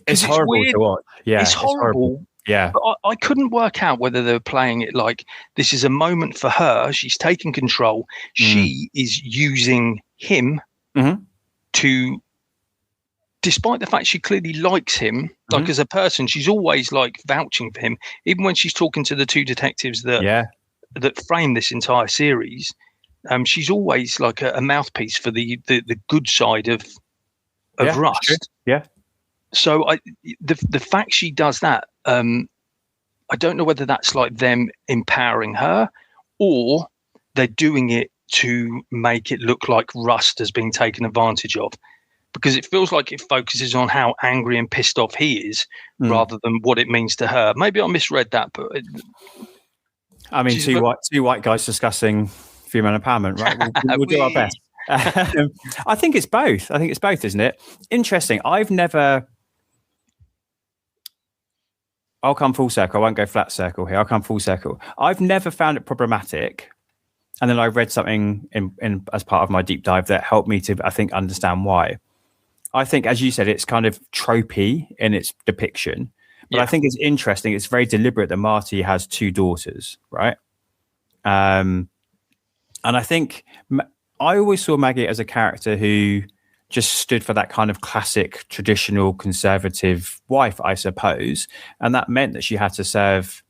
[SPEAKER 4] It's horrible
[SPEAKER 5] weird.
[SPEAKER 4] To watch. Yeah,
[SPEAKER 5] it's horrible.
[SPEAKER 4] Yeah.
[SPEAKER 5] But I couldn't work out whether they were playing it like this is a moment for her. She's taking control. She is using him to, despite the fact she clearly likes him, like as a person, she's always like vouching for him. Even when she's talking to the two detectives that frame this entire series, she's always like a mouthpiece for the good side of Rust.
[SPEAKER 4] Yeah.
[SPEAKER 5] So the fact she does that, I don't know whether that's like them empowering her or they're doing it to make it look like Rust has been taken advantage of, because it feels like it focuses on how angry and pissed off he is rather than what it means to her. Maybe I misread that, but
[SPEAKER 4] I mean, two white guys discussing female empowerment, right? We'll do our best. I think it's both. Isn't it? Interesting. I've never I'll come full circle. I won't go flat circle here. I'll come full circle. I've never found it problematic. And then I read something in as part of my deep dive that helped me to, I think, understand why. I think, as you said, it's kind of tropey in its depiction. But I think it's interesting. It's very deliberate that Marty has 2 daughters, right? And I think I always saw Maggie as a character who just stood for that kind of classic, traditional, conservative wife, I suppose. And that meant that she had to serve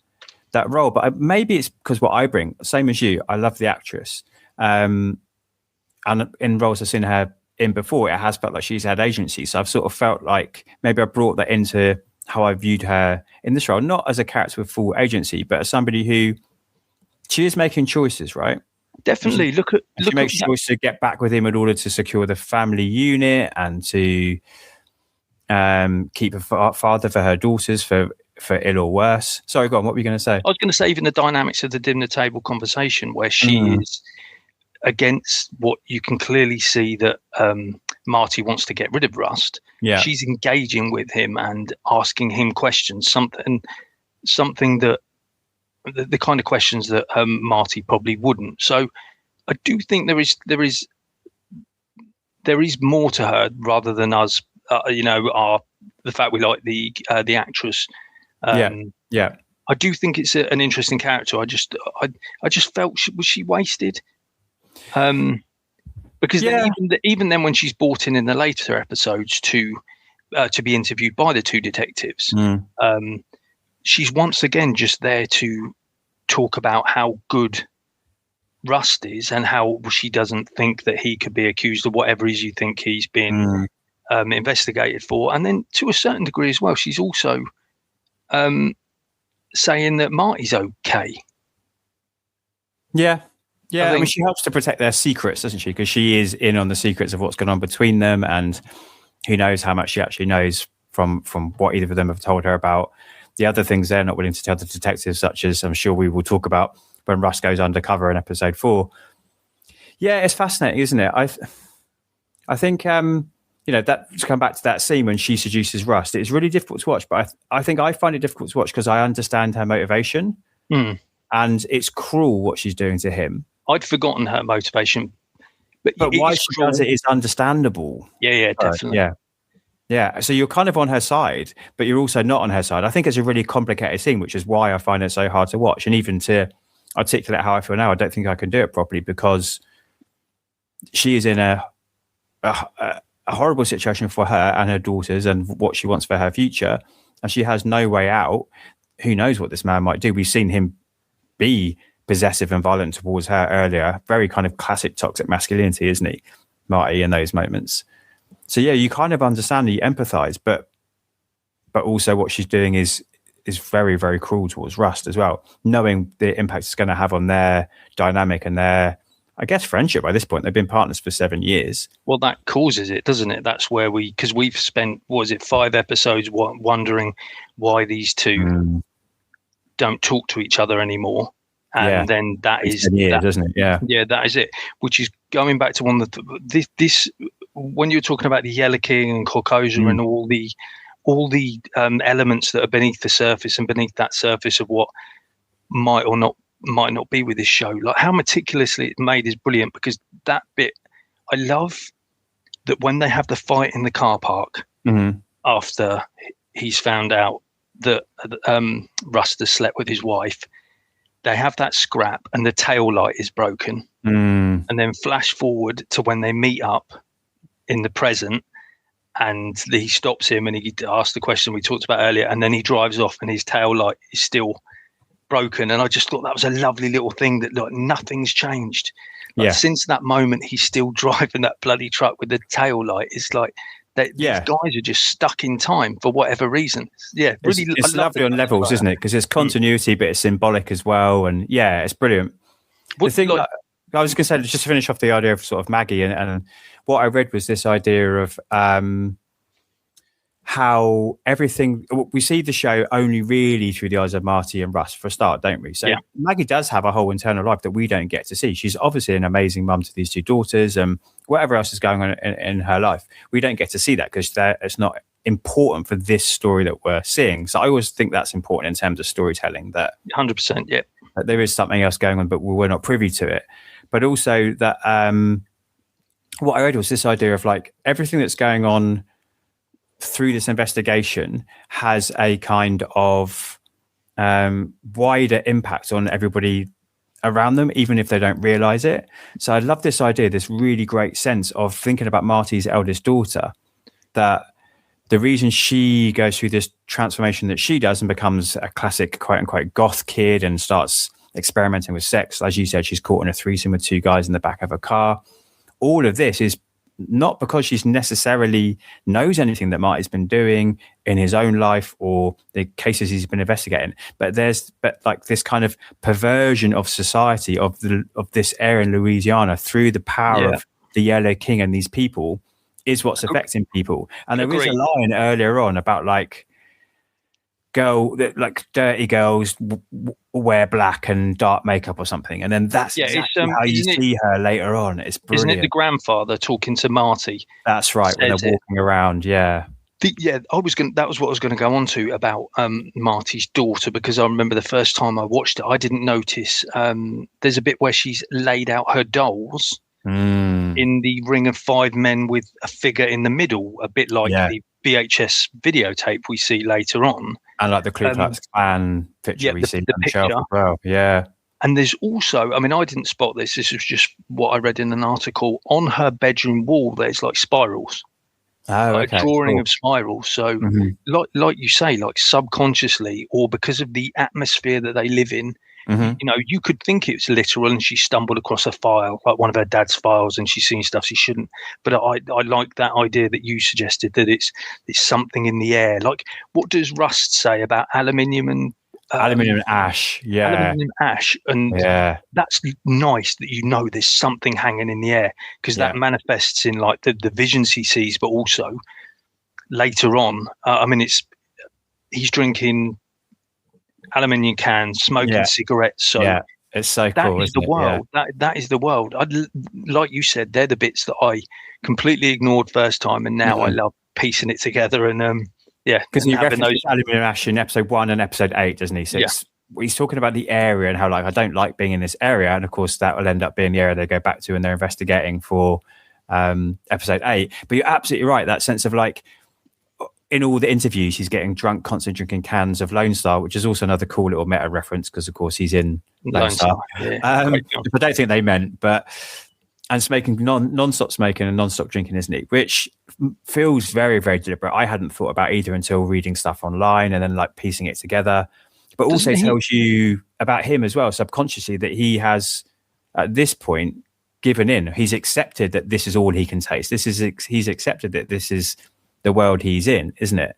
[SPEAKER 4] that role. But maybe it's because what I bring, same as you, I love the actress. And in roles I've seen her in before, it has felt like she's had agency. So I've sort of felt like maybe I brought that into how I viewed her in this role, not as a character with full agency, but as somebody who she is making choices, right?
[SPEAKER 5] Definitely.
[SPEAKER 4] She makes choice to get back with him in order to secure the family unit and to keep a father for her daughters for ill or worse. Sorry, go on. What were you going to say?
[SPEAKER 5] I was going to say even the dynamics of the dinner table conversation where she is against what you can clearly see that Marty wants to get rid of Rust.
[SPEAKER 4] Yeah.
[SPEAKER 5] She's engaging with him and asking him questions, something that the kind of questions that Marty probably wouldn't. So I do think there is more to her rather than us, the fact we like the actress.
[SPEAKER 4] Yeah.
[SPEAKER 5] I do think it's an interesting character. I just felt was she wasted? Because even then when she's brought in the later episodes to be interviewed by the 2 detectives, she's once again just there to talk about how good Rust is and how she doesn't think that he could be accused of whatever it is you think he's been investigated for. And then to a certain degree as well, she's also saying that Marty's okay.
[SPEAKER 4] Yeah. I mean, she helps to protect their secrets, doesn't she? Because she is in on the secrets of what's going on between them, and who knows how much she actually knows from what either of them have told her about the other things they're not willing to tell the detectives, such as I'm sure we will talk about when Russ goes undercover in episode 4. Yeah, it's fascinating, isn't it? I think that to come back to that scene when she seduces Rust, it's really difficult to watch. But I think I find it difficult to watch because I understand her motivation, and it's cruel what she's doing to him.
[SPEAKER 5] I'd forgotten her motivation, but
[SPEAKER 4] why she does it is understandable.
[SPEAKER 5] Yeah, definitely.
[SPEAKER 4] Yeah. So you're kind of on her side, but you're also not on her side. I think it's a really complicated scene, which is why I find it so hard to watch. And even to articulate how I feel now, I don't think I can do it properly because she is in a horrible situation for her and her daughters and what she wants for her future. And she has no way out. Who knows what this man might do? We've seen him be possessive and violent towards her earlier. Very kind of classic toxic masculinity, isn't he, Marty, in those moments? So yeah, you kind of understand, you empathize, but also what she's doing is very, very cruel towards Rust as well, knowing the impact it's going to have on their dynamic and their, I guess, friendship. By this point, they've been partners for 7 years.
[SPEAKER 5] Well, that causes it, doesn't it? That's where because we've spent, 5 episodes wondering why these two don't talk to each other anymore. And then that is
[SPEAKER 4] doesn't it? Yeah,
[SPEAKER 5] that is it. Which is going back to one of this when you're talking about the Yellow King and Corcosa and all the elements that are beneath the surface and beneath that surface of what might not be with this show. Like how meticulously it's made is brilliant, because that bit I love that when they have the fight in the car park after he's found out that Rust has slept with his wife. They have that scrap and the tail light is broken. And then flash forward to when they meet up in the present, and he stops him and he asks the question we talked about earlier, and then he drives off and his tail light is still broken. And I just thought that was a lovely little thing, that like nothing's changed. Like, since that moment, he's still driving that bloody truck with the tail light. It's like these guys are just stuck in time for whatever reason. Yeah, really,
[SPEAKER 4] it's lovely on levels, isn't it? Because there's continuity, but it's symbolic as well. And yeah, it's brilliant. I was going to say, just to finish off the idea of sort of Maggie, and what I read was this idea of how everything, we see the show only really through the eyes of Marty and Russ for a start, don't we? So Maggie does have a whole internal life that we don't get to see. She's obviously an amazing mum to these 2 daughters, and whatever else is going on in her life, we don't get to see that because it's not important for this story that we're seeing. So I always think that's important in terms of storytelling, that
[SPEAKER 5] 100%, yeah,
[SPEAKER 4] that there is something else going on, but we're not privy to it. But also that what I read was this idea of like everything that's going on through this investigation has a kind of wider impact on everybody around them, even if they don't realize it. So I love this idea, this really great sense of thinking about Marty's eldest daughter, that the reason she goes through this transformation that she does and becomes a classic quote unquote goth kid and starts experimenting with sex, as you said, she's caught in a threesome with 2 guys in the back of a car. All of this is not because she's necessarily knows anything that Marty's been doing in his own life or the cases he's been investigating, but like this kind of perversion of society of this area in Louisiana through the power of the Yellow King and these people is what's affecting people. And there is a line earlier on about like dirty girls wear black and dark makeup or something, and then that's exactly how you see her later on. It's brilliant.
[SPEAKER 5] Isn't it the grandfather talking to Marty?
[SPEAKER 4] That's right, when they're walking around. That was what I was going to go on to about Marty's daughter, because I remember the first time I watched it, I didn't notice there's a bit where she's laid out her dolls in the ring of 5 men with a figure in the middle, a bit like the VHS videotape we see later on. And like the Ku Klux Klan picture we see on the shelf as well. Yeah.
[SPEAKER 5] And there's also, I mean, I didn't spot this. This was just what I read in an article. On her bedroom wall, there's like spirals.
[SPEAKER 4] Oh, okay.
[SPEAKER 5] A drawing of spirals. So like you say, like subconsciously, or because of the atmosphere that they live in, you know, you could think it's literal and she stumbled across a file, like one of her dad's files, and she's seen stuff she shouldn't. But I like that idea that you suggested, that it's something in the air. Like, what does Rust say about aluminium and
[SPEAKER 4] aluminium ash?
[SPEAKER 5] Aluminium ash. And that's nice that you know there's something hanging in the air, because that manifests in like the visions he sees, but also later on, I mean, he's drinking aluminium cans, smoking cigarettes. So
[SPEAKER 4] it's so cool.
[SPEAKER 5] That is the world. That is the world. Like you said, they're the bits that I completely ignored first time, and now I love piecing it together. And
[SPEAKER 4] because he references aluminium ash in episode 1 and episode 8, doesn't he? So he's talking about the area and how like I don't like being in this area, and of course that will end up being the area they go back to and they're investigating for episode 8. But you're absolutely right. That sense of like, in all the interviews, he's getting drunk, constantly drinking cans of Lone Star, which is also another cool little meta reference, because of course he's in Lone Star. I don't think they meant, and smoking, non-stop smoking and non-stop drinking, isn't he? Which feels very, very deliberate. I hadn't thought about either until reading stuff online and then like piecing it together. But also tells you about him as well, subconsciously, that he has at this point given in. He's accepted that this is all he can taste. He's accepted that this is the world he's in, isn't it?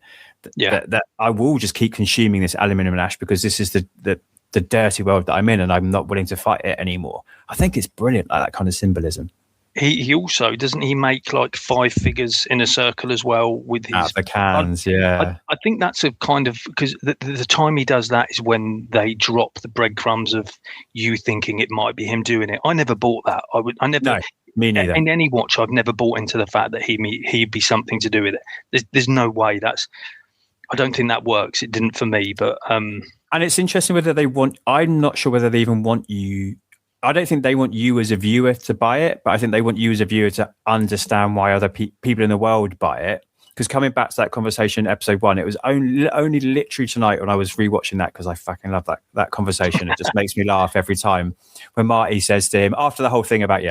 [SPEAKER 4] That I will just keep consuming this aluminium and ash because this is the dirty world that I'm in, and I'm not willing to fight it anymore. I think it's brilliant, like that kind of symbolism.
[SPEAKER 5] He also doesn't he make like 5 figures in a circle as well with his
[SPEAKER 4] the cans.
[SPEAKER 5] I think that's a kind of, because the time he does that is when they drop the breadcrumbs of you thinking it might be him doing it. I never bought that.
[SPEAKER 4] No, me neither.
[SPEAKER 5] In any watch, I've never bought into the fact that he'd be something to do with it. There's no way. I don't think that works. It didn't for me, but
[SPEAKER 4] and it's interesting whether they want. I'm not sure whether they even want you. I don't think they want you as a viewer to buy it, but I think they want you as a viewer to understand why other people in the world buy it. Because coming back to that conversation, episode 1, it was only literally tonight when I was rewatching that, because I fucking love that conversation. It just makes me laugh every time when Marty says to him after the whole thing about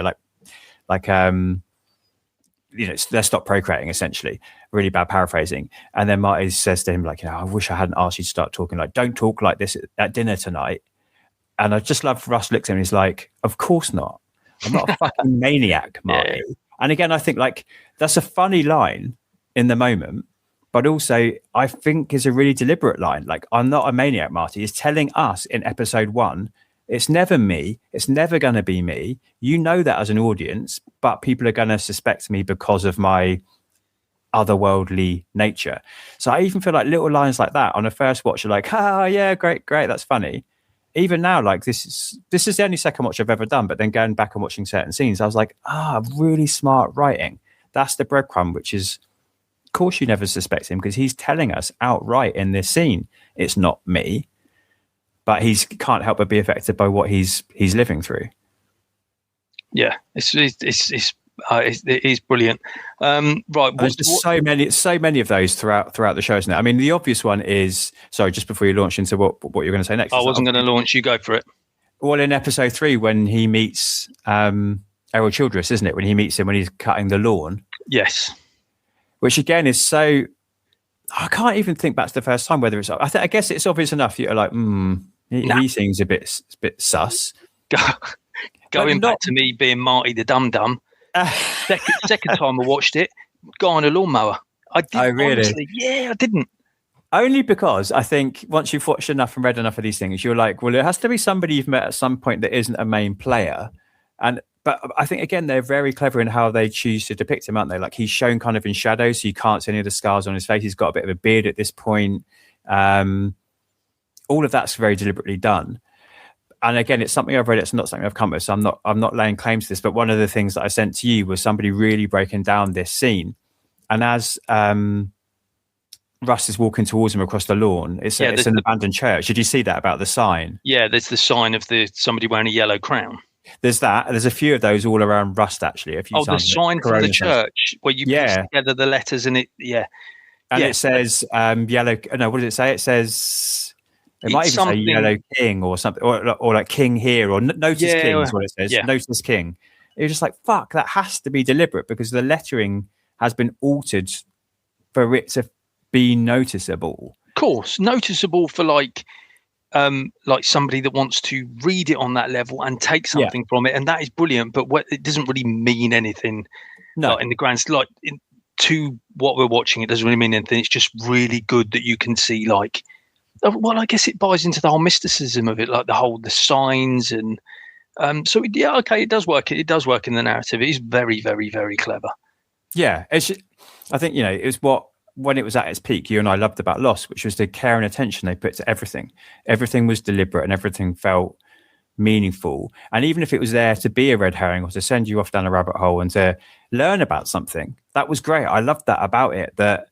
[SPEAKER 4] let's stop procreating, essentially. Really bad paraphrasing. And then Marty says to him, like, I wish I hadn't asked you to start talking. Like, don't talk like this at dinner tonight. And I just love Russ looks at him and he's like, of course not. I'm not a fucking maniac, Marty. Yeah. And again, I think like that's a funny line in the moment, but also I think is a really deliberate line. Like, I'm not a maniac, Marty. He's telling us in episode 1, it's never me. It's never going to be me. You know that as an audience, but people are going to suspect me because of my otherworldly nature. So I even feel like little lines like that on a first watch are like, yeah, great, that's funny. Even now, like this is the only second watch I've ever done, but then going back and watching certain scenes, I was like, really smart writing. That's the breadcrumb, which is course you never suspect him because he's telling us outright in this scene, it's not me. But he can't help but be affected by what he's living through. Yeah,
[SPEAKER 5] it is brilliant. Right,
[SPEAKER 4] there's so many of those throughout the show, isn't it? I mean, the obvious one is just before you launch into what you're going to say next.
[SPEAKER 5] I wasn't going to launch. You go for it.
[SPEAKER 4] Well, in episode 3, when he meets Errol Childress, isn't it? When he meets him when he's cutting the lawn.
[SPEAKER 5] Yes. Which
[SPEAKER 4] again is so. I can't even think back to the first time whether it's. I guess it's obvious enough. You're like, he seems a bit sus.
[SPEAKER 5] Going back to me being Marty the Dum Dum. Second time I watched it, guy on a lawnmower. I didn't. Oh, really? Honestly, yeah, I didn't.
[SPEAKER 4] Only because I think once you've watched enough and read enough of these things, you're like, well, it has to be somebody you've met at some point that isn't a main player. But I think, again, they're very clever in how they choose to depict him, aren't they? Like, he's shown kind of in shadow, so you can't see any of the scars on his face. He's got a bit of a beard at this point. All of that's very deliberately done. And again, it's something I've read. It's not something I've come with, so I'm not laying claim to this. But one of the things that I sent to you was somebody really breaking down this scene. And as Russ is walking towards him across the lawn, it's an abandoned church. Did you see that about the sign?
[SPEAKER 5] Yeah, there's the sign of somebody wearing a yellow crown.
[SPEAKER 4] There's that. There's a few of those all around Rust, actually.
[SPEAKER 5] The sign for the church where you put together the letters and it,
[SPEAKER 4] it says yellow. No, what does it say? It says. It might even say Yellow King or something, or like King here, or Notice King is what it says. Yeah. Notice King. You're just like, fuck, that has to be deliberate because the lettering has been altered for it to be noticeable.
[SPEAKER 5] Of course, noticeable for like somebody that wants to read it on that level and take something from it, and that is brilliant. But it doesn't really mean anything. No, like in the grand to what we're watching, it doesn't really mean anything. It's just really good that you can see like. Well, I guess it buys into the whole mysticism of it, like the signs and it does work. It does work in the narrative. It is very, very, very clever.
[SPEAKER 4] Yeah, I think it was when it was at its peak, you and I loved about Lost, which was the care and attention they put to everything. Everything was deliberate and everything felt meaningful. And even if it was there to be a red herring or to send you off down a rabbit hole and to learn about something, that was great. I loved that about it. That.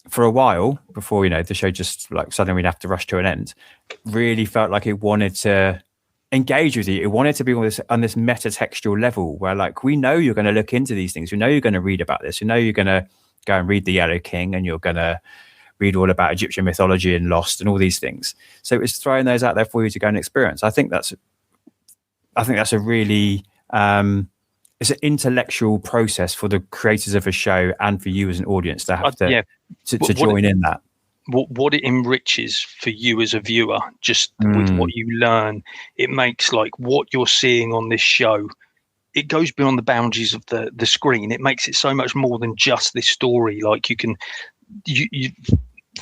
[SPEAKER 4] For a while before, the show just like suddenly we'd have to rush to an end, really felt like it wanted to engage with you. It wanted to be on this meta-textual level where like, we know you're going to look into these things. We know you're going to read about this. We know you're going to go and read the Yellow King and you're going to read all about Egyptian mythology and Lost and all these things. So it was throwing those out there for you to go and experience. I think that's a really, it's an intellectual process for the creators of a show and for you as an audience to have to join in that.
[SPEAKER 5] What it enriches for you as a viewer, just with what you learn, it makes like what you're seeing on this show, it goes beyond the boundaries of the screen. It makes it so much more than just this story. Like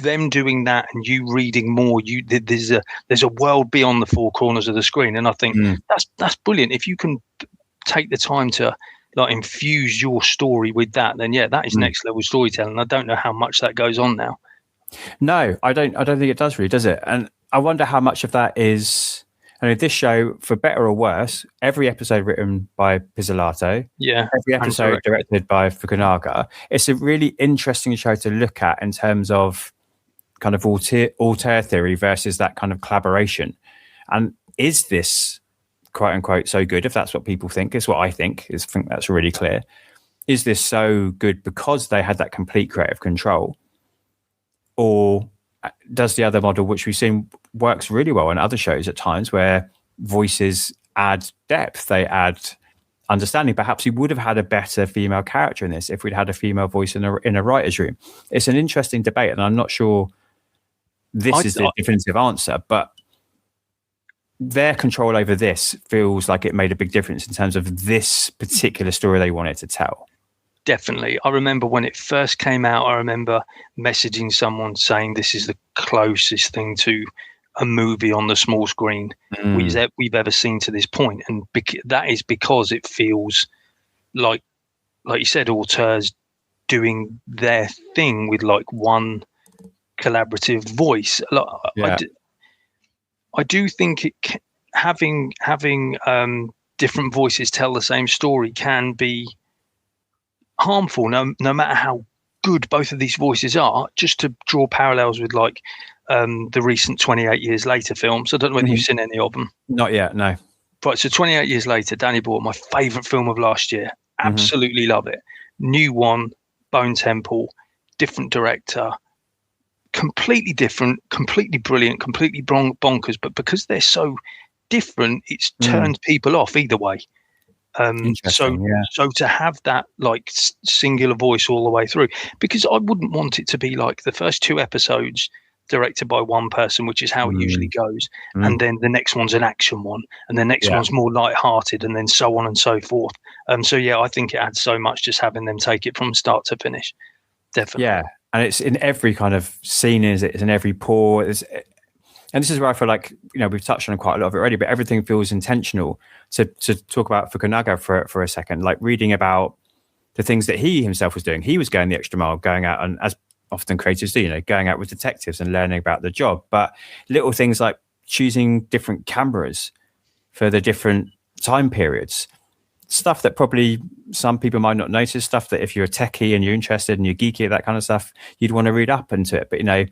[SPEAKER 5] them doing that and you reading more, there's a world beyond the four corners of the screen. And I think that's brilliant. If you can take the time to like infuse your story with that, then that is next level storytelling. I don't know how much that goes on now.
[SPEAKER 4] No, I don't think it does really, does it? And I wonder how much of that is. I mean, this show, for better or worse, every episode written by Pizzolatto, every episode directed by Fukunaga. It's a really interesting show to look at in terms of kind of auteur theory versus that kind of collaboration. And is this quote unquote so good, if that's what people think, is what I think that's really clear. Is this so good because they had that complete creative control, or does the other model, which we've seen works really well in other shows at times, where voices add depth, they add understanding? Perhaps we would have had a better female character in this if we'd had a female voice in a writer's room. It's an interesting debate, and I'm not sure this is the definitive answer, but their control over this feels like it made a big difference in terms of this particular story they wanted to tell.
[SPEAKER 5] Definitely. I remember when it first came out, I remember messaging someone saying this is the closest thing to a movie on the small screen we've ever seen to this point. And that is because it feels like you said, auteurs doing their thing with like one collaborative voice. I do think having different voices tell the same story can be harmful, no matter how good both of these voices are, just to draw parallels with like the recent 28 Years Later films. I don't know whether you've seen any of them.
[SPEAKER 4] Not yet, no.
[SPEAKER 5] Right, so 28 Years Later, Danny Boyle, my favourite film of last year. Absolutely love it. New one, Bone Temple, different director, completely different, completely brilliant, completely bonkers. But because they're so different, it's turned people off either way. So to have that like singular voice all the way through, because I wouldn't want it to be like the first 2 episodes directed by one person, which is how it usually goes, and then the next one's an action one, and the next one's more light-hearted, and then so on and so forth. So yeah, I think it adds so much just having them take it from start to finish. Definitely.
[SPEAKER 4] Yeah, and it's in every kind of scene, it's in every pore. And this is where I feel like, you know, we've touched on quite a lot of it already, but everything feels intentional. To talk about Fukunaga for a second, like reading about the things that he himself was doing. He was going the extra mile, going out, and as often creators do, you know, going out with detectives and learning about the job. But little things like choosing different cameras for the different time periods, stuff that probably some people might not notice, stuff that if you're a techie and you're interested and you're geeky at that kind of stuff, you'd want to read up into it. But, you know,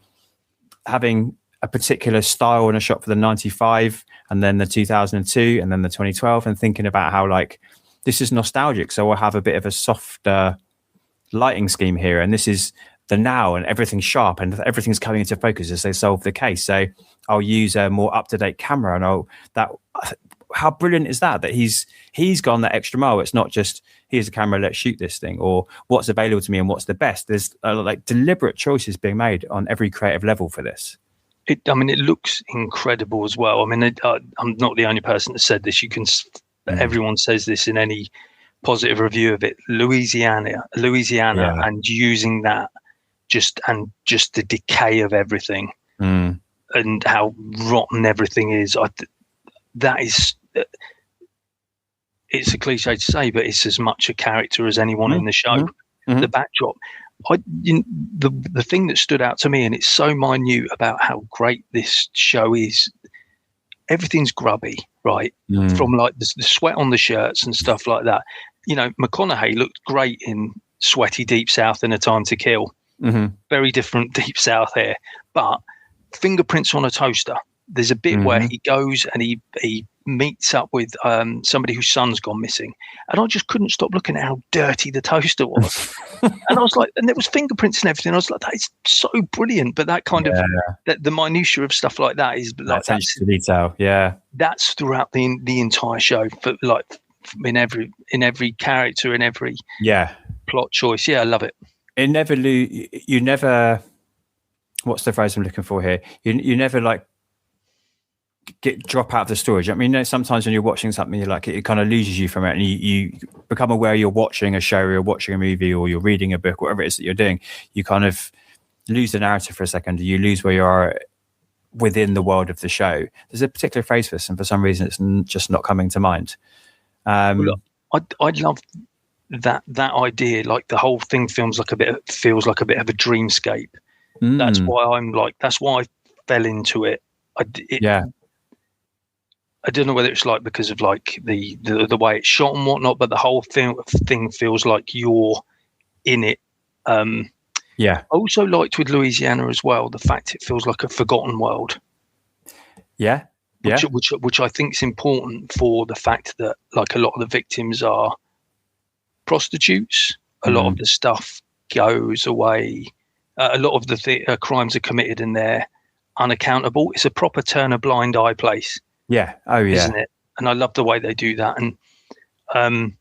[SPEAKER 4] having a particular style in a shot for the 95 and then the 2002 and then the 2012, and thinking about how like this is nostalgic, so we'll have a bit of a softer lighting scheme here, and this is the now, and everything's sharp and everything's coming into focus as they solve the case. So I'll use a more up-to-date camera, and how brilliant is that he's gone that extra mile. It's not just here's a camera, let's shoot this thing, or what's available to me and what's the best. There's like deliberate choices being made on every creative level for this.
[SPEAKER 5] It looks incredible as well. I mean, I'm not the only person that said this. Everyone says this in any positive review of it. Louisiana, and using that just the decay of everything and how rotten everything is. That is, it's a cliche to say, but it's as much a character as anyone in the show. The backdrop. The thing that stood out to me, and it's so minute about how great this show is, everything's grubby, right? From like the sweat on the shirts and stuff like that. You know, McConaughey looked great in sweaty Deep South and A Time to Kill. Very different Deep South here, but fingerprints on a toaster. There's a bit where he goes and he meets up with somebody whose son's gone missing, and I just couldn't stop looking at how dirty the toaster was. And I was like, and there was fingerprints and everything. I was like, that is so brilliant. But that kind of the minutiae of stuff like that is like that's
[SPEAKER 4] the detail. Yeah, that's
[SPEAKER 5] throughout the entire show, for like in every character, in every plot choice. Yeah, I love it.
[SPEAKER 4] It never you never. What's the phrase I'm looking for here? You never like drop out of the story. I mean, you know, sometimes when you're watching something, you're like, it kind of loses you from it, and you become aware you're watching a show, or you're watching a movie, or you're reading a book, whatever it is that you're doing. You kind of lose the narrative for a second. You lose where you are within the world of the show. There's a particular phrase for this, and for some reason, it's just not coming to mind. I
[SPEAKER 5] love that idea. Like the whole thing feels like a bit of a dreamscape. That's why I fell into it. I don't know whether it's like because of like the way it's shot and whatnot, but the whole thing feels like you're in it. I also liked with Louisiana as well the fact it feels like a forgotten world. Which I think is important for the fact that like a lot of the victims are prostitutes. A lot of the stuff goes away. A lot of the crimes are committed and they're unaccountable. It's a proper turn a blind eye place. Isn't it? And I love the way they do that. And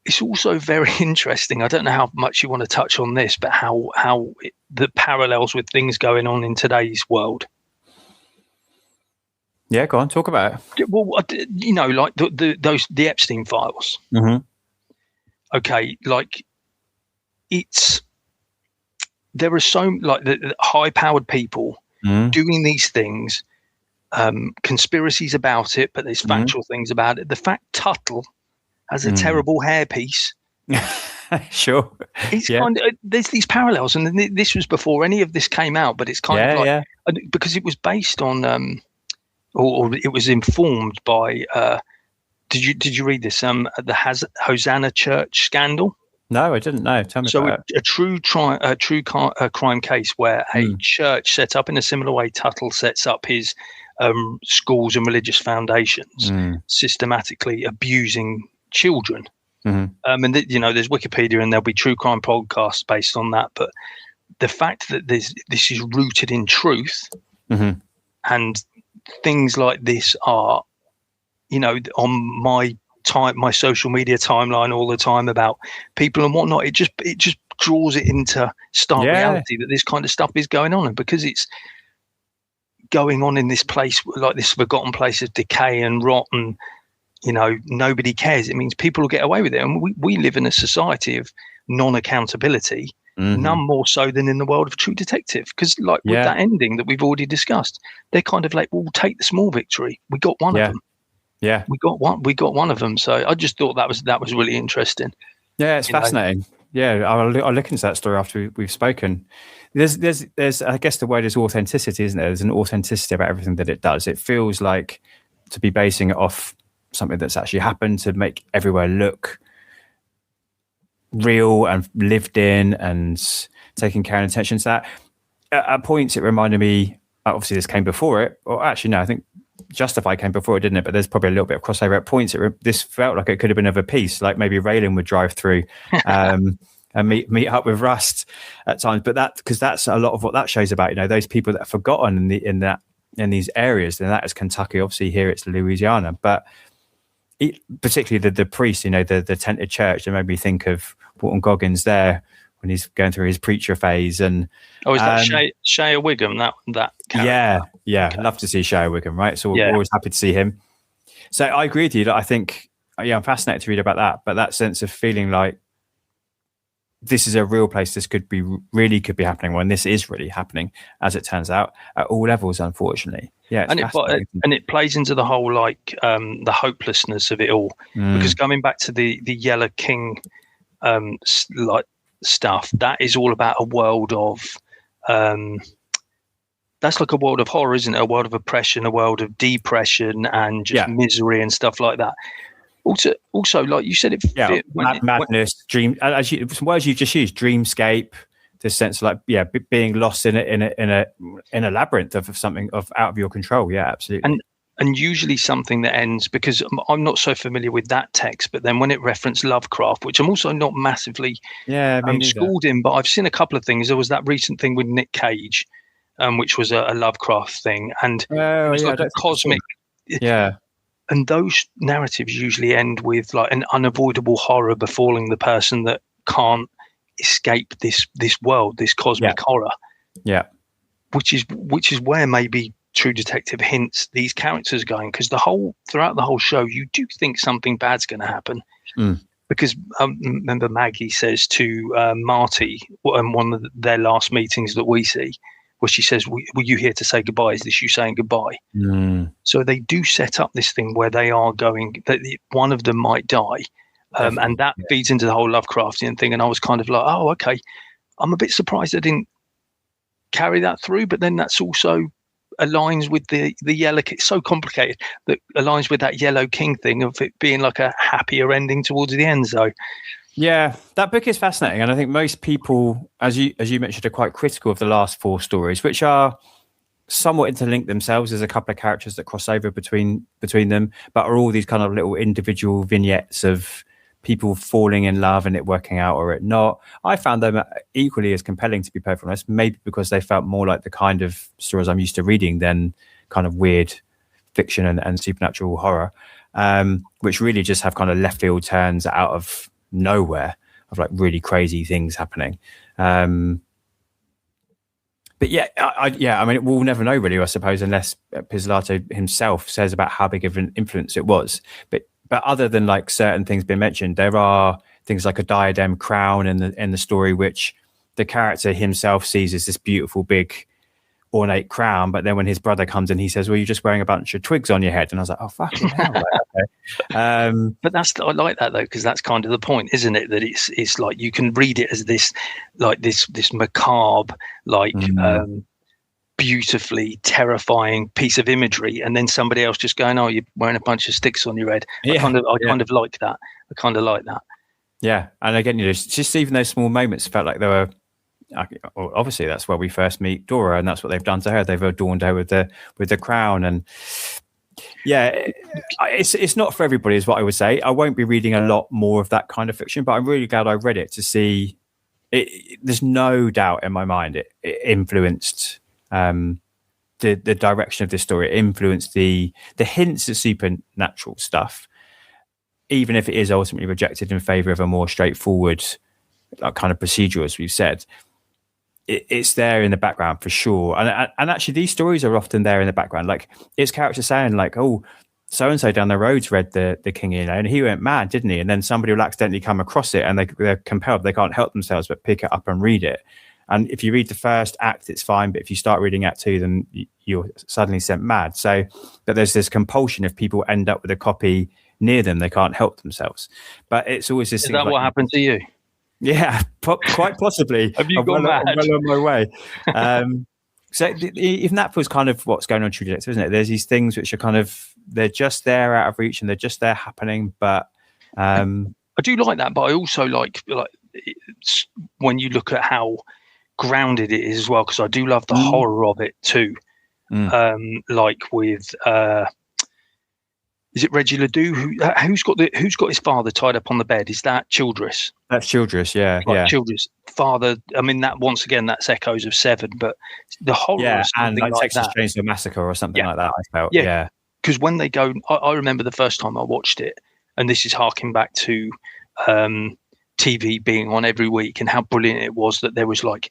[SPEAKER 5] it's also very interesting. I don't know how much you want to touch on this, but the parallels with things going on in today's world.
[SPEAKER 4] Yeah, go on, talk about it.
[SPEAKER 5] Well, you know, like the Epstein files. Okay, like there are so like the high-powered people doing these things. Conspiracies about it, but there's factual things about it. The fact Tuttle has a terrible hairpiece.
[SPEAKER 4] Sure.
[SPEAKER 5] It's kind of, there's these parallels, and this was before any of this came out, but it's kind of like because it was based on or it was informed by Did you read this? The Hosanna Church scandal.
[SPEAKER 4] No, I didn't know. Tell me about it.
[SPEAKER 5] A true crime case where a church set up in a similar way Tuttle sets up his schools and religious foundations, systematically abusing children. And there's Wikipedia, and there'll be true crime podcasts based on that. But the fact that this is rooted in truth, and things like this are, on my social media timeline all the time about people and whatnot, it just draws it into stark reality that this kind of stuff is going on. And because it's going on in this place, like this forgotten place of decay and rot, and nobody cares, it means people will get away with it. And we live in a society of non-accountability, none more so than in the world of True Detective, because with that ending that we've already discussed, they're kind of like, we'll take the small victory, we got one of them. Yeah, we got one of them. So I just thought that was really interesting.
[SPEAKER 4] Yeah, it's fascinating. Yeah, I'll look into that story after we've spoken. There's I guess the word is authenticity, isn't there? There's an authenticity about everything that it does. It feels like to be basing it off something that's actually happened, to make everywhere look real and lived in and taking care and attention to that. At points, it reminded me, obviously this came before it, or actually no, I think Justify came before it, didn't it? But there's probably a little bit of crossover at points. This felt like it could have been of a piece, like maybe Raylan would drive through and meet up with Rust at times. But because that's a lot of what that show's about. Those people that are forgotten in these areas. And that is Kentucky. Obviously, here it's Louisiana. But particularly the priest, the tented church, that made me think of Walton Goggins there when he's going through his preacher phase. And
[SPEAKER 5] is that Shea Wiggum? That character?
[SPEAKER 4] Yeah. Okay. Love to see Shea Wiggum, right? So we're always happy to see him. So I agree with you that I think, I'm fascinated to read about that. But that sense of feeling like this is a real place, this could be happening, when this is really happening, as it turns out, at all levels, unfortunately. Yeah,
[SPEAKER 5] and it plays into the whole the hopelessness of it all, because coming back to the Yellow King stuff, that is all about a world of that's like a world of horror, isn't it? A world of oppression, a world of depression and just misery and stuff like that. Also, like you said,
[SPEAKER 4] madness, dream. Some words you've just used: dreamscape. This sense of being lost in a labyrinth of something out of your control. Yeah, absolutely.
[SPEAKER 5] And usually something that ends, because I'm not so familiar with that text, but then when it referenced Lovecraft, which I'm also not massively schooled in, but I've seen a couple of things. There was that recent thing with Nick Cage, which was a Lovecraft thing, and it was like a cosmic.
[SPEAKER 4] Yeah.
[SPEAKER 5] And those narratives usually end with like an unavoidable horror befalling the person that can't escape this world, this cosmic horror.
[SPEAKER 4] Yeah.
[SPEAKER 5] Which is where maybe True Detective hints these characters going, because throughout the whole show you do think something bad's going to happen, because remember Maggie says to Marty in one of their last meetings that we see, where she says, were you here to say goodbye? Is this you saying goodbye? So they do set up this thing where they are going, that one of them might die, and that feeds into the whole Lovecraftian thing. And I was kind of like, oh, okay, I'm a bit surprised they didn't carry that through, but then that's also aligns with the Yellow King. It's so complicated, that aligns with that Yellow King thing of it being like a happier ending towards the end. So
[SPEAKER 4] yeah, that book is fascinating, and I think most people, as you mentioned, are quite critical of the last 4 stories, which are somewhat interlinked themselves. There's a couple of characters that cross over between them, but are all these kind of little individual vignettes of people falling in love and it working out or it not. I found them equally as compelling, to be perfectly honest, maybe because they felt more like the kind of stories I'm used to reading than kind of weird fiction and supernatural horror, which really just have kind of left field turns out of nowhere, of like really crazy things happening. But I mean, we'll never know really, I suppose, unless Pizzolatto himself says about how big of an influence it was. But other than like certain things being mentioned, there are things like a diadem crown in the story, which the character himself sees as this beautiful, big, ornate crown. But then when his brother comes in, he says, well, you're just wearing a bunch of twigs on your head. And I was like, oh, fucking hell. Okay.
[SPEAKER 5] But I like that, though, because that's kind of the point, isn't it? That it's like you can read it as this, like this macabre, like beautifully terrifying piece of imagery, and then somebody else just going, "Oh, you're wearing a bunch of sticks on your head." I kind of like that. I kind of like that.
[SPEAKER 4] Yeah, and again, just even those small moments felt like they were. Obviously, that's where we first meet Dora, and that's what they've done to her. They've adorned her with the crown, and it's not for everybody, is what I would say. I won't be reading a lot more of that kind of fiction, but I'm really glad I read it to see. There's no doubt in my mind it influenced the direction of this story. It influenced the hints of supernatural stuff, even if it is ultimately rejected in favor of a more straightforward kind of procedural, as we've said. It's there in the background for sure, and actually these stories are often there in the background. Like it's characters saying like, "Oh, so and so down the road's read the King, and he went mad, didn't he?" And then somebody will accidentally come across it, and they're compelled. They can't help themselves but pick it up and read it. And if you read the first act, it's fine, but if you start reading Act 2, then you're suddenly sent mad. So that there's this compulsion. If people end up with a copy near them, they can't help themselves. But it's always this.
[SPEAKER 5] Is that what happened to you?
[SPEAKER 4] Yeah, quite possibly.
[SPEAKER 5] Have you gone mad?
[SPEAKER 4] I'm well on my way. So even that was kind of what's going on True Detective, isn't it? There's these things which are kind of, they're just there out of reach and they're just there happening. But
[SPEAKER 5] I do like that, but I also like when you look at how grounded it is as well, because I do love the horror of it too. Like with is it Reggie Ledoux who's got his father tied up on the bed? Is that Childress?
[SPEAKER 4] That's Childress, yeah.
[SPEAKER 5] Childress' father. I mean, that once again, that's echoes of Seven, but the horror,
[SPEAKER 4] and like Texas Chainsaw Massacre or something like that. I felt,
[SPEAKER 5] because when they go, I remember the first time I watched it, and this is harking back to TV being on every week and how brilliant it was that there was like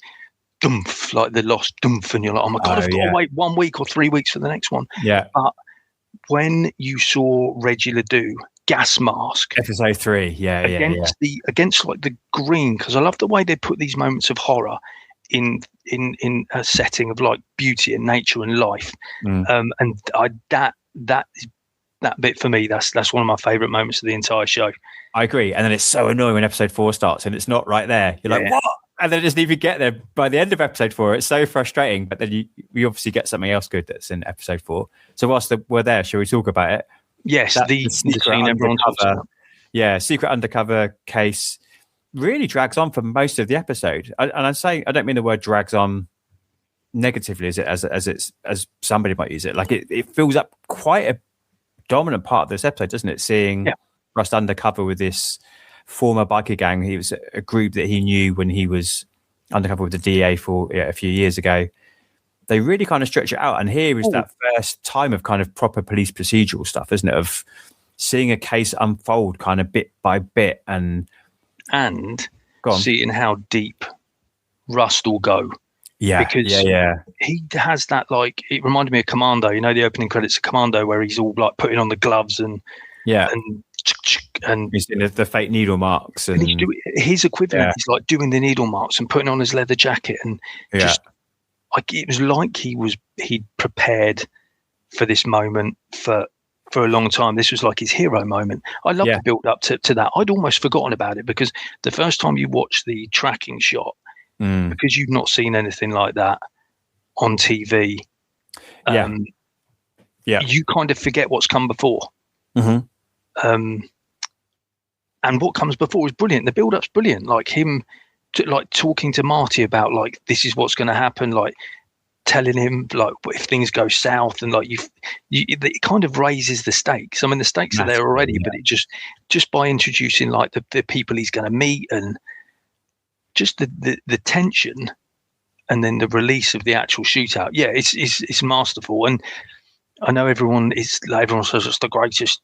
[SPEAKER 5] dumph, like the lost dumph, and you're like, oh my god, I've got to wait 1 week or 3 weeks for the next one.
[SPEAKER 4] Yeah.
[SPEAKER 5] But when you saw Reggie Ledoux gas mask,
[SPEAKER 4] episode 3,
[SPEAKER 5] against like the green, because I love the way they put these moments of horror in a setting of like beauty and nature and life, and that bit for me, that's one of my favorite moments of the entire show.
[SPEAKER 4] I agree, and then it's so annoying when episode 4 starts and it's not right there. You're like, what? And then it doesn't even get there by the end of episode 4. It's so frustrating, but then you obviously get something else good that's in episode 4. So whilst we're there, shall we talk about it?
[SPEAKER 5] Yes, the scene everyone talks about.
[SPEAKER 4] Yeah, secret undercover case really drags on for most of the episode. And I'm saying, I don't mean the word drags on negatively as somebody might use it. Like it fills up quite a dominant part of this episode, doesn't it? Seeing Rust undercover with this former biker gang. He was a group that he knew when he was undercover with the DA for a few years ago. They really kind of stretch it out, and here is that first time of kind of proper police procedural stuff, isn't it? Of seeing a case unfold kind of bit by bit, and seeing how deep Rust will go. Yeah,
[SPEAKER 5] because he has that, like, it reminded me of Commando. You know, the opening credits of Commando where he's all like putting on the gloves and
[SPEAKER 4] he's doing the fake needle marks, and
[SPEAKER 5] his equivalent is like doing the needle marks and putting on his leather jacket, and just like it was like he'd prepared for this moment for a long time. This was like his hero moment. I love the build up to that. I'd almost forgotten about it, because the first time you watch the tracking shot, because you've not seen anything like that on TV, you kind of forget what's come before. And what comes before is brilliant. The build-up's brilliant. Like him, like talking to Marty about like this is what's going to happen. Like telling him like if things go south, and like it kind of raises the stakes. I mean, the stakes are there already, but it just by introducing like the people he's going to meet, and just the tension, and then the release of the actual shootout. Yeah, it's masterful. And I know everyone says it's the greatest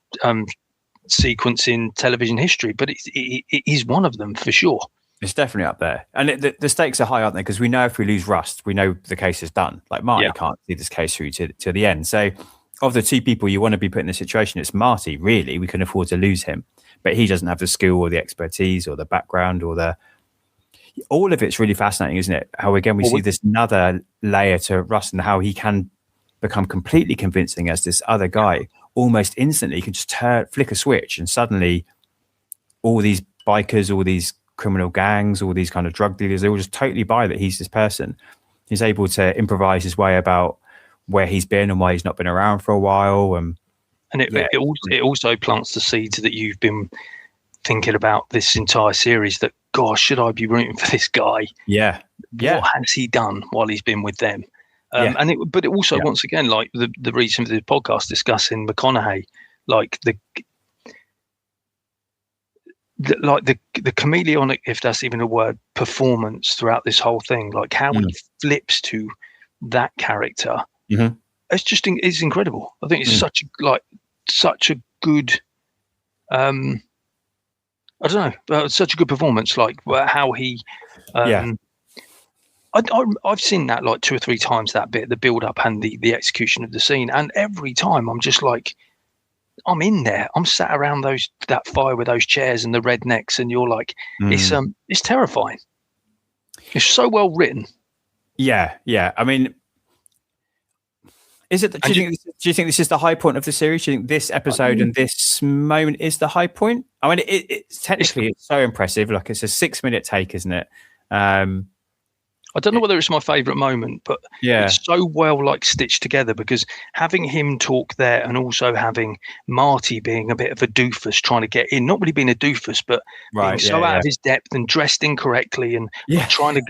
[SPEAKER 5] sequence in television history, but it is one of them for sure.
[SPEAKER 4] It's definitely up there, and the stakes are high, aren't they? Because we know if we lose Rust, we know the case is done. Like Marty can't see this case through to the end. So of the two people you want to be put in this situation, it's Marty. Really, we can afford to lose him, but he doesn't have the skill or the expertise or the background or all of it's really fascinating, isn't it? How again we see this another layer to Rust, and how he can become completely convincing as this other guy. Almost instantly, you can just flick a switch, and suddenly all these bikers, all these criminal gangs, all these kind of drug dealers, they will just totally buy that he's this person. He's able to improvise his way about where he's been and why he's not been around for a while. And
[SPEAKER 5] it also plants the seeds that you've been thinking about this entire series, that, gosh, should I be rooting for this guy?
[SPEAKER 4] Yeah.
[SPEAKER 5] What has he done while he's been with them? But it also, once again, like the reason for the podcast discussing McConaughey, like the chameleonic, if that's even a word, performance throughout this whole thing, like how he flips to that character. It's incredible. I think it's such a good I don't know, such a good performance, like how he I've seen that like 2 or 3 times, that bit, the build up and the execution of the scene, and every time I'm just like, I'm in there, I'm sat around that fire with those chairs and the rednecks, and you're like, it's terrifying. It's so well written.
[SPEAKER 4] Yeah. I mean, is it? Do you think this is the high point of the series? Do you think this episode and this moment is the high point? I mean, it's technically it's so impressive. Like, it's a 6-minute take, isn't it?
[SPEAKER 5] I don't know whether it's my favourite moment, but it's so well like stitched together, because having him talk there and also having Marty being a bit of a doofus trying to get in, not really being a doofus, but being so out of his depth and dressed incorrectly and trying to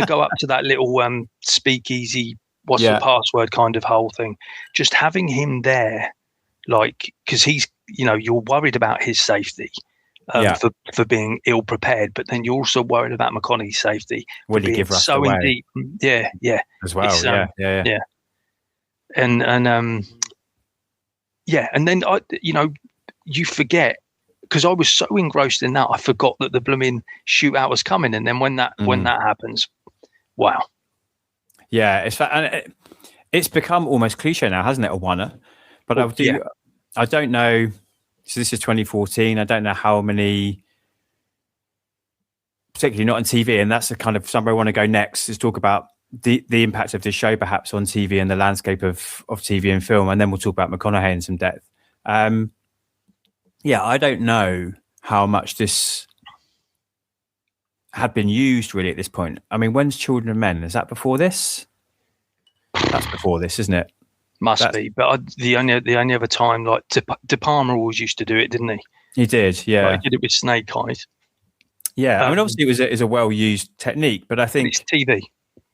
[SPEAKER 5] go up to that little speakeasy, what's the password kind of whole thing. Just having him there, like, because he's, you're worried about his safety. For being ill prepared, but then you're also worried about McConaughey's safety.
[SPEAKER 4] Will he give Rust away?
[SPEAKER 5] Deep. Yeah.
[SPEAKER 4] As well, yeah.
[SPEAKER 5] And then you forget, because I was so engrossed in that, I forgot that the blooming shootout was coming, and then when that happens, wow.
[SPEAKER 4] Yeah, it's become almost cliche now, hasn't it? A oneer, but I don't know. So this is 2014. I don't know how many, particularly not on TV, and that's the kind of somewhere I want to go next, is talk about the impact of this show perhaps on TV and the landscape of TV and film, and then we'll talk about McConaughey in some depth. I don't know how much this had been used really at this point. I mean, when's Children of Men? Is that before this? That's before this, isn't it?
[SPEAKER 5] Must be, but the only other time, like De Palma always used to do it, didn't he?
[SPEAKER 4] He did, yeah.
[SPEAKER 5] He did it with Snake Eyes.
[SPEAKER 4] Yeah, I mean, obviously it was a well-used technique, but I think
[SPEAKER 5] it's TV.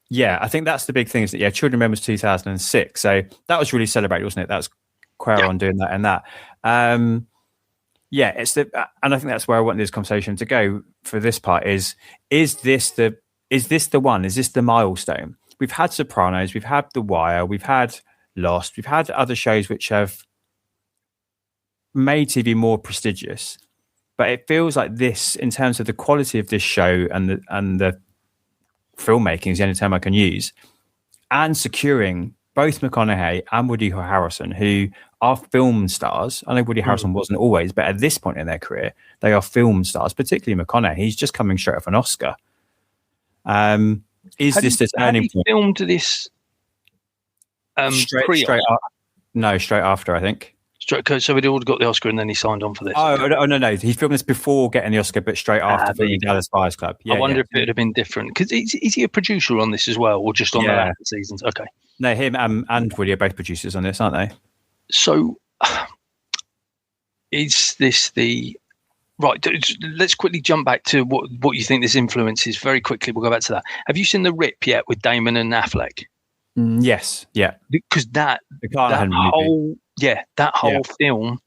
[SPEAKER 4] Yeah, I think that's the big thing. Is that Children of Men was 2006, so that was really celebrated, wasn't it? That was Cuarón doing that and that. And I think that's where I want this conversation to go for this part. Is this the one? Is this the milestone? We've had Sopranos, we've had The Wire, we've had Lost, we've had other shows which have made TV more prestigious, but it feels like this, in terms of the quality of this show and the filmmaking, is the only term I can use, and securing both McConaughey and Woody Harrelson, who are film stars. I know Woody Harrelson wasn't always, but at this point in their career, they are film stars, particularly McConaughey. He's just coming straight off an Oscar. Is this the turning point?
[SPEAKER 5] Filmed this
[SPEAKER 4] straight after, I think.
[SPEAKER 5] So he'd already got the Oscar and then he signed on for this.
[SPEAKER 4] Oh no! He filmed this before getting the Oscar, but straight after filming Dallas Buyers Club.
[SPEAKER 5] I wonder if it would have been different, because is he a producer on this as well, or just on the latter seasons? Okay.
[SPEAKER 4] No, him and Woody are both producers on this, aren't they?
[SPEAKER 5] So, is this the right? Let's quickly jump back to what you think this influence is. Very quickly, we'll go back to that. Have you seen The Rip yet with Damon and Affleck?
[SPEAKER 4] Yes, yeah.
[SPEAKER 5] Because that whole film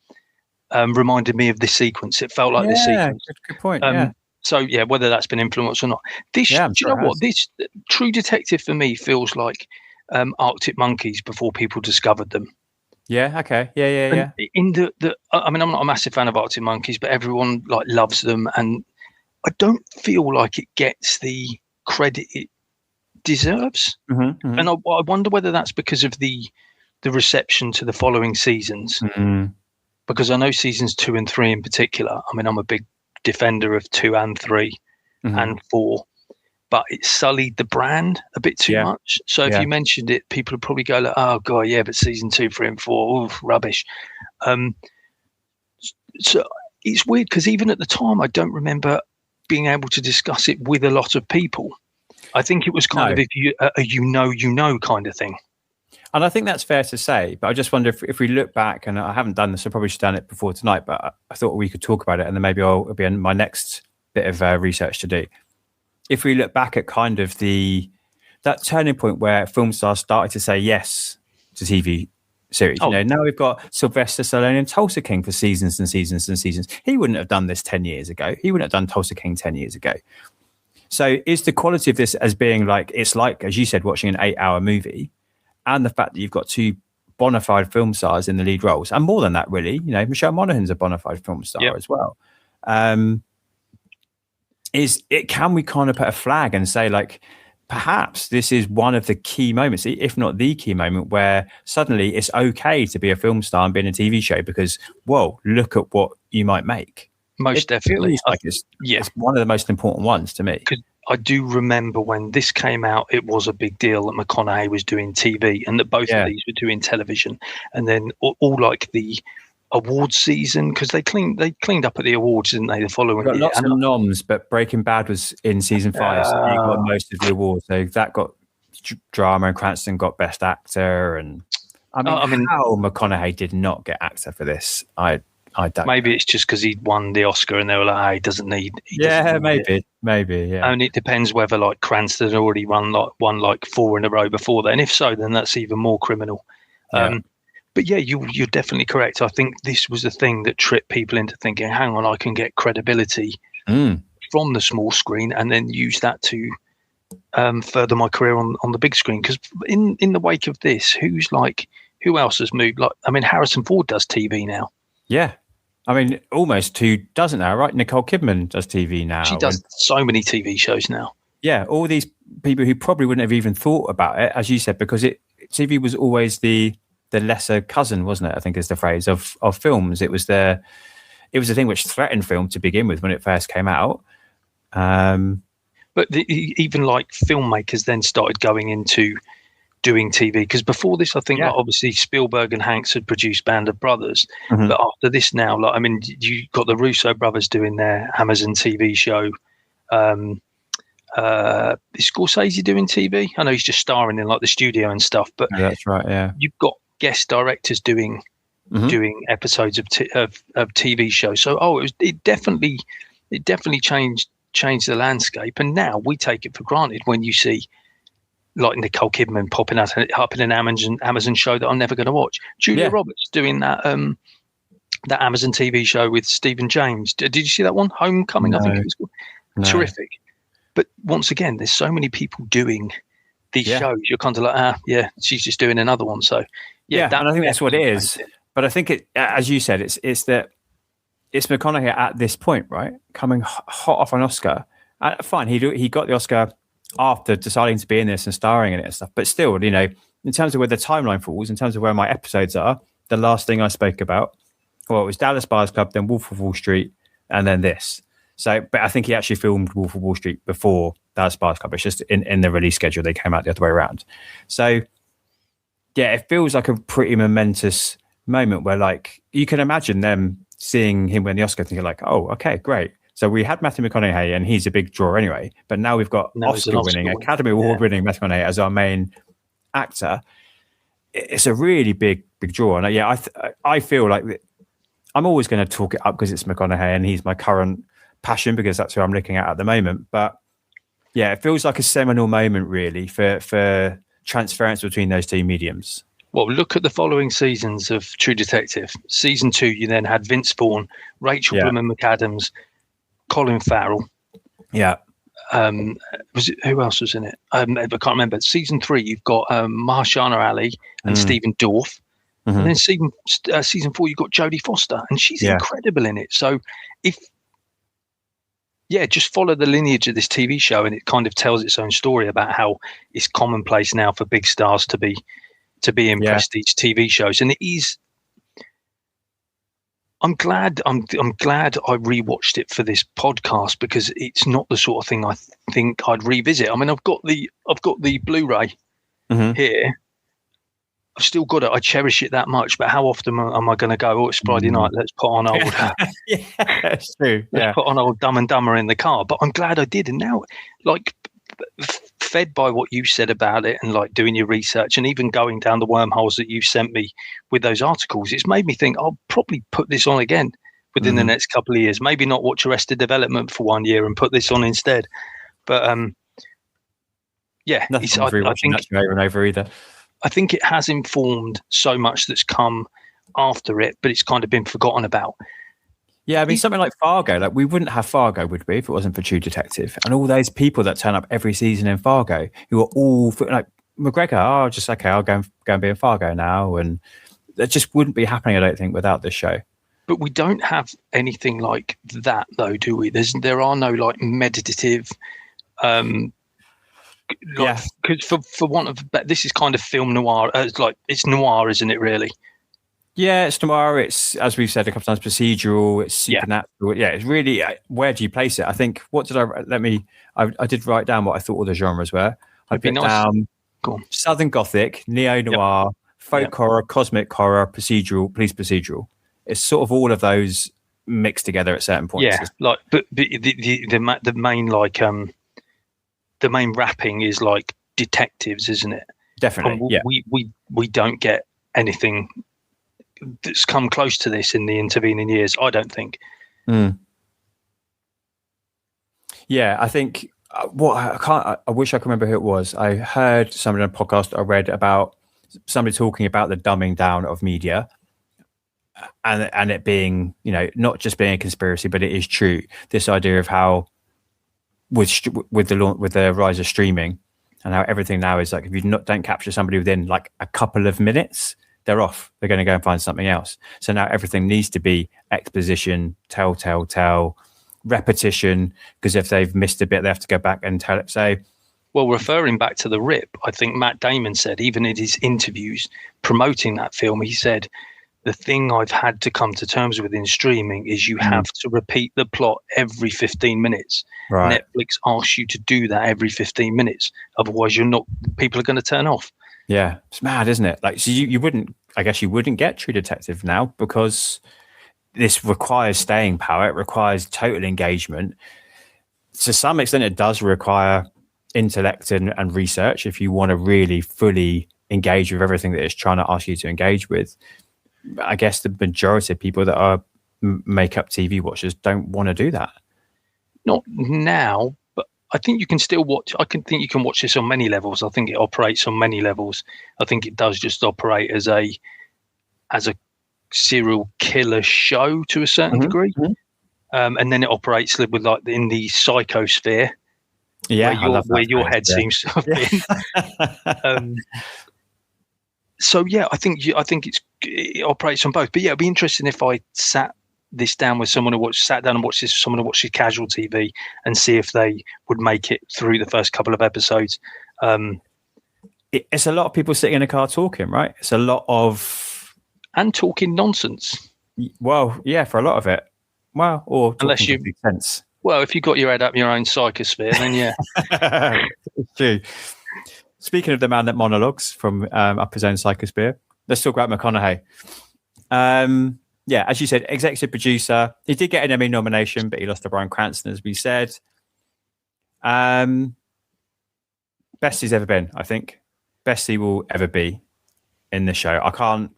[SPEAKER 5] reminded me of this sequence. It felt like this sequence.
[SPEAKER 4] Good point.
[SPEAKER 5] So whether that's been influenced or not, this do you know what? This True Detective for me feels like Arctic Monkeys before people discovered them.
[SPEAKER 4] Yeah. Okay. Yeah.
[SPEAKER 5] In I mean, I'm not a massive fan of Arctic Monkeys, but everyone like loves them, and I don't feel like it gets the credit it deserves. And I wonder whether that's because of the reception to the following seasons, because I know seasons 2 and 3 in particular, I mean, I'm a big defender of 2 and 3 and 4, but it sullied the brand a bit too much. So if you mentioned it, people would probably go like, oh god, yeah, but season 2, 3 and 4, rubbish. So it's weird, because even at the time I don't remember being able to discuss it with a lot of people. I think it was kind of if you kind of thing.
[SPEAKER 4] And I think that's fair to say, but I just wonder if we look back, and I haven't done this, I probably should have done it before tonight, but I thought we could talk about it, and then maybe it'll be my next bit of research to do. If we look back at kind of that turning point where film stars started to say yes to TV series. Now we've got Sylvester Stallone and Tulsa King for seasons and seasons and seasons. He wouldn't have done this 10 years ago. He wouldn't have done Tulsa King 10 years ago. So is the quality of this as being like, it's like, as you said, watching an 8-hour movie, and the fact that you've got two bona fide film stars in the lead roles, and more than that, really, Michelle Monaghan's a bona fide film star as well. Can we kind of put a flag and say, like, perhaps this is one of the key moments, if not the key moment, where suddenly it's okay to be a film star and be in a TV show because, whoa, look at what you might make.
[SPEAKER 5] Most definitely.
[SPEAKER 4] It's one of the most important ones to me.
[SPEAKER 5] I do remember when this came out, it was a big deal that McConaughey was doing TV and that both of these were doing television. And then all like the awards season, because they cleaned up at the awards, didn't they, the following year?
[SPEAKER 4] Lots of noms, but Breaking Bad was in season 5, so you got most of the awards. So that got drama, and Cranston got Best Actor. And I mean, how McConaughey did not get actor for this, I don't. Maybe
[SPEAKER 5] it's just because he'd won the Oscar and they were like, he doesn't need.
[SPEAKER 4] Maybe.
[SPEAKER 5] And it depends whether like Cranston had already won like 4 in a row before then. If so, then that's even more criminal. But yeah, you're definitely correct. I think this was the thing that tripped people into thinking, hang on, I can get credibility from the small screen and then use that to further my career on the big screen. Because in the wake of this, who else has moved? Like, I mean, Harrison Ford does TV now.
[SPEAKER 4] Yeah. I mean, almost 2 dozen now, right? Nicole Kidman does TV now.
[SPEAKER 5] She does so many TV shows now.
[SPEAKER 4] Yeah, all these people who probably wouldn't have even thought about it, as you said, because TV was always the lesser cousin, wasn't it? I think is the phrase of films. It was the thing which threatened film to begin with when it first came out.
[SPEAKER 5] But even like filmmakers then started going into doing TV, because before this, I think like, obviously Spielberg and Hanks had produced Band of Brothers, but after this now, like, I mean, you got the Russo brothers doing their Amazon TV show. Is Scorsese doing TV? I know he's just starring in like the studio and stuff, but
[SPEAKER 4] that's right. Yeah,
[SPEAKER 5] you've got guest directors doing episodes of TV shows. So it definitely changed the landscape, and now we take it for granted when you see like Nicole Kidman popping up in an Amazon show that I'm never going to watch. Julia Roberts doing that Amazon TV show with Stephen James. Did you see that one? Homecoming, I think it was called. Terrific. But once again, there's so many people doing these shows. You're kind of like, she's just doing another one. So
[SPEAKER 4] and I think that's what it is. But I think it, as you said, it's McConaughey at this point, right? Coming hot off an Oscar. Fine, he got the Oscar after deciding to be in this and starring in it and stuff. But still, in terms of where the timeline falls, in terms of where my episodes are, the last thing I spoke about, well, it was Dallas Buyers Club, then Wolf of Wall Street, and then this. So, but I think he actually filmed Wolf of Wall Street before Dallas Buyers Club. It's just in the release schedule, they came out the other way around. So, yeah, it feels like a pretty momentous moment where, like, you can imagine them seeing him win the Oscar, thinking like, oh, okay, great. So we had Matthew McConaughey, and he's a big draw anyway. But now we've got Oscar-winning, Academy Award-winning Matthew McConaughey as our main actor. It's a really big draw. And I feel like I'm always going to talk it up because it's McConaughey and he's my current passion because that's who I'm looking at the moment. But yeah, it feels like a seminal moment really for transference between those two mediums.
[SPEAKER 5] Well, look at the following seasons of True Detective. Season 2, you then had Vince Vaughn, Rachel Bloom McAdams, Colin Farrell.
[SPEAKER 4] Yeah.
[SPEAKER 5] Who else was in it? I can't remember. Season 3, you've got Mahershala Ali and Stephen Dorff. And then season 4, you've got Jodie Foster, and she's incredible in it. So just follow the lineage of this TV show, and it kind of tells its own story about how it's commonplace now for big stars to be in prestige TV shows. And it is. I'm glad I rewatched it for this podcast because it's not the sort of thing I think I'd revisit. I mean, I've got the Blu-ray here. I've still got it. I cherish it that much. But how often am I going to go? Oh, it's Friday night. Let's put on old.
[SPEAKER 4] It's true.
[SPEAKER 5] Let's put on old Dumb and Dumber in the car. But I'm glad I did. And now, like fed by what you said about it and like doing your research and even going down the wormholes that you sent me with those articles, it's made me think I'll probably put this on again within the next couple of years. Maybe not watch Arrested Development for 1 year and put this on instead. But yeah,
[SPEAKER 4] Nothing I think over and over either.
[SPEAKER 5] I think it has informed so much that's come after it, but it's kind of been forgotten about.
[SPEAKER 4] Yeah, I mean, something like Fargo, like we wouldn't have Fargo, would we, if it wasn't for True Detective? And all those people that turn up every season in Fargo, who are all like McGregor, I'll go and be in Fargo now. And that just wouldn't be happening, I don't think, without this show.
[SPEAKER 5] But we don't have anything like that, though, do we? There are no like meditative, because for want of, this is kind of film noir. It's noir, isn't it? Really? Yeah,
[SPEAKER 4] it's noir. It's, as we've said a couple of times, procedural. It's supernatural. Yeah, it's really. Where do you place it? I think. I did write down what I thought all the genres were. I put down Southern Gothic, neo noir, folk horror, cosmic horror, procedural, police procedural. It's sort of all of those mixed together at certain points.
[SPEAKER 5] Yeah, like but the main like the main wrapping is like detectives, isn't it?
[SPEAKER 4] Definitely.
[SPEAKER 5] We don't get anything that's come close to this in the intervening years, I don't think.
[SPEAKER 4] Yeah, I think I wish I could remember who it was. I heard somebody on a podcast I read about somebody talking about the dumbing down of media and it being, not just being a conspiracy, but it is true. This idea of how with the rise of streaming and how everything now is like, if you don't capture somebody within like a couple of minutes, they're off. They're going to go and find something else. So now everything needs to be exposition, tell, repetition, because if they've missed a bit, they have to go back and tell it. So,
[SPEAKER 5] well, referring back to The Rip, I think Matt Damon said, even in his interviews promoting that film, he said, the thing I've had to come to terms with in streaming is you have to repeat the plot every 15 minutes. Right. Netflix asks you to do that every 15 minutes. Otherwise, people are going to turn off.
[SPEAKER 4] Yeah, it's mad, isn't it? Like, so you wouldn't get True Detective now because this requires staying power. It requires total engagement. To some extent, it does require intellect and research if you want to really fully engage with everything that it's trying to ask you to engage with. I guess the majority of people that are make-up TV watchers don't want to do that.
[SPEAKER 5] Not now, but I think you can still watch. I think you can watch this on many levels. I think it operates on many levels. I think it does just operate as a serial killer show to a certain degree, and then it operates with like in the psychosphere.
[SPEAKER 4] Yeah,
[SPEAKER 5] where your head seems to have been. So yeah, I think it operates on both. But yeah, it'd be interesting if I sat down with someone who watched casual TV and see if they would make it through the first couple of episodes.
[SPEAKER 4] It's a lot of people sitting in a car talking, right? It's a lot of
[SPEAKER 5] talking nonsense.
[SPEAKER 4] Well, yeah, for a lot of it. Well, or
[SPEAKER 5] unless you
[SPEAKER 4] make sense.
[SPEAKER 5] Well, if you got your head up your own psychosphere, then yeah,
[SPEAKER 4] it's true. Speaking of the man that monologues from up his own psychosphere, let's talk about McConaughey. Yeah, as you said, executive producer. He did get an Emmy nomination, but he lost to Bryan Cranston, as we said. Best he's ever been, I think. Best he will ever be in the show. I can't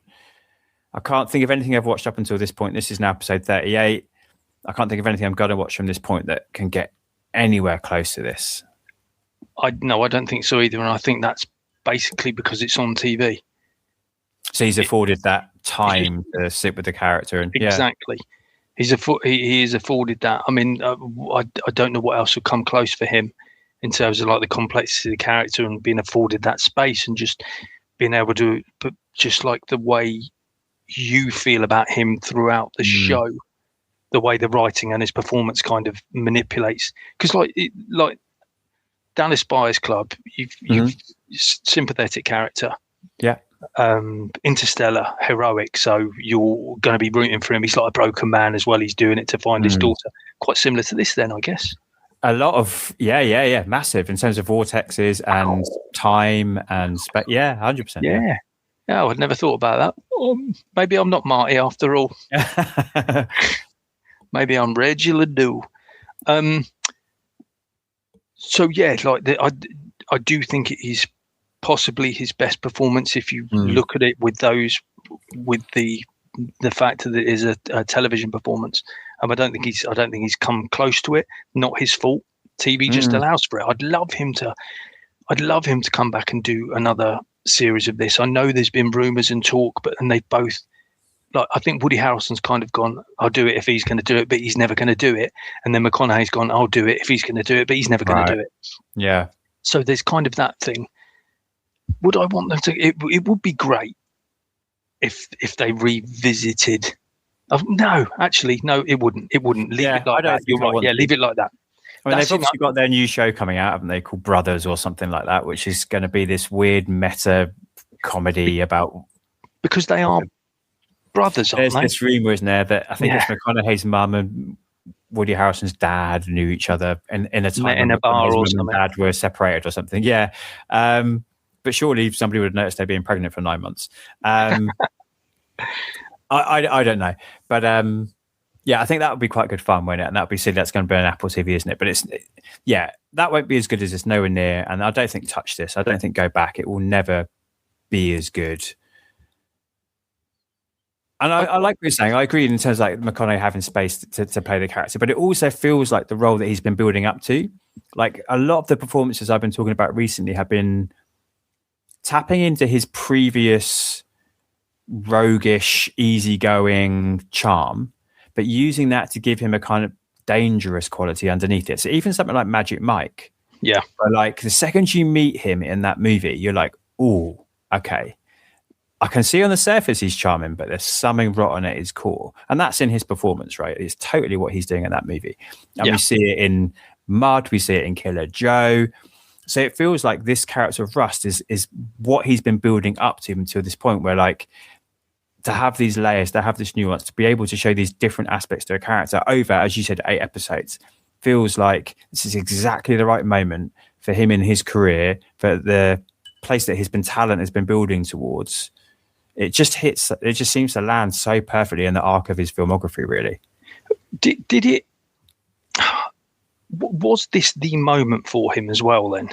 [SPEAKER 4] think of anything I've watched up until this point. This is now episode 38. I can't think of anything I'm going to watch from this point that can get anywhere close to this.
[SPEAKER 5] I don't think so either, and I think that's basically because it's on TV.
[SPEAKER 4] So he's afforded that time to sit with the character, and
[SPEAKER 5] exactly, he is afforded that. I mean, I don't know what else would come close for him in terms of like the complexity of the character and being afforded that space and just being able to, but just like the way you feel about him throughout the show, the way the writing and his performance kind of manipulates, because like Dallas Buyers Club, you've sympathetic character.
[SPEAKER 4] Yeah.
[SPEAKER 5] Interstellar, heroic. So you're going to be rooting for him. He's like a broken man as well. He's doing it to find his daughter. Quite similar to this then, I guess.
[SPEAKER 4] A lot of, yeah. Massive in terms of vortexes and time and 100%.
[SPEAKER 5] Yeah. Yeah, I'd never thought about that. Maybe I'm not Marty after all. Maybe I'm Reggie Ledoux. So yeah, like I do think it is possibly his best performance if you look at it with the fact that it is a television performance. I don't think he's come close to it. Not his fault. TV just allows for it. I'd love him to come back and do another series of this. I know there's been rumours and talk, and they both, like, I think Woody Harrelson's kind of gone, I'll do it if he's going to do it, but he's never going to do it. And then McConaughey's gone, I'll do it if he's going to do it, but he's never going to do it.
[SPEAKER 4] Yeah.
[SPEAKER 5] So there's kind of that thing. Would I want them to? It would be great if they revisited. No, actually, no, it wouldn't. It wouldn't. Leave it like that. You're right. Yeah, leave it like that.
[SPEAKER 4] I mean, they've obviously got their new show coming out, haven't they, called Brothers or something like that, which is going to be this weird meta comedy about...
[SPEAKER 5] Because they are brothers, aren't they?
[SPEAKER 4] There's this rumour, isn't there, that I think it's McConaughey's mum and Woody Harrelson's dad knew each other in a time
[SPEAKER 5] in a bar or something.
[SPEAKER 4] Dad were separated or something. Yeah. But surely somebody would have noticed they're being pregnant for 9 months. I don't know. But yeah, I think that would be quite good fun, won't it? And that would be silly. That's going to be on Apple TV, isn't it? But that won't be as good as it's nowhere near. And I don't think touch this. I don't think go back. It will never be as good. And I like what you're saying. I agree in terms of like McConaughey having space to play the character, but it also feels like the role that he's been building up to. Like a lot of the performances I've been talking about recently have been tapping into his previous roguish, easygoing charm, but using that to give him a kind of dangerous quality underneath it. So even something like Magic Mike.
[SPEAKER 5] Yeah.
[SPEAKER 4] Where like the second you meet him in that movie, you're like, oh, okay. I can see on the surface he's charming, but there's something rotten at his core. And that's in his performance, right? It's totally what he's doing in that movie. And we see it in Mud, we see it in Killer Joe. So it feels like this character of Rust is what he's been building up to until this point where, like, to have these layers, to have this nuance, to be able to show these different aspects to a character over, as you said, 8 episodes, feels like this is exactly the right moment for him in his career, for the place that his talent has been building towards. It just seems to land so perfectly in the arc of his filmography, really.
[SPEAKER 5] Did it... Was this the moment for him as well then?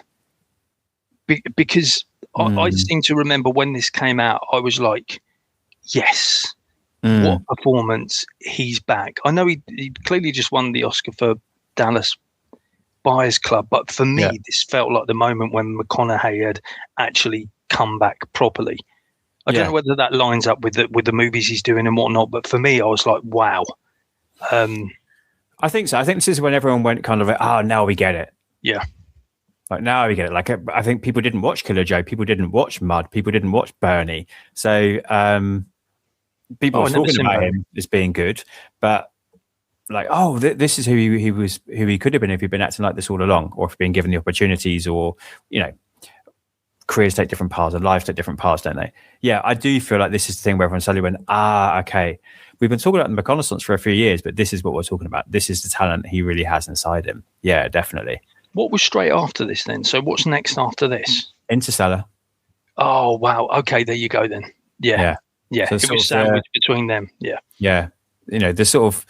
[SPEAKER 5] Because I seem to remember when this came out, I was like, yes, what performance, he's back. I know he clearly just won the Oscar for Dallas Buyers Club, but for me, this felt like the moment when McConaughey had actually come back properly. I don't know whether that lines up with the movies he's doing and whatnot, but for me, I was like, wow.
[SPEAKER 4] I think so. I think this is when everyone went kind of like, now we get it.
[SPEAKER 5] Yeah.
[SPEAKER 4] Like, now we get it. Like, I think people didn't watch Killer Joe. People didn't watch Mud. People didn't watch Bernie. So people were talking about him as being good, but like, this is who he could have been if he'd been acting like this all along, or if he'd been given the opportunities, or, you know, careers take different paths and lives take different paths, don't they? Yeah, I do feel like this is the thing where everyone suddenly went, okay, we've been talking about the reconnaissance for a few years, but this is what we're talking about. This is the talent he really has inside him. Yeah, definitely. What
[SPEAKER 5] was straight after this then? So what's next after this?
[SPEAKER 4] Interstellar.
[SPEAKER 5] Oh, wow. Okay, there you go then. Yeah. So it was sandwiched between them. Yeah.
[SPEAKER 4] Yeah. You know, the sort of,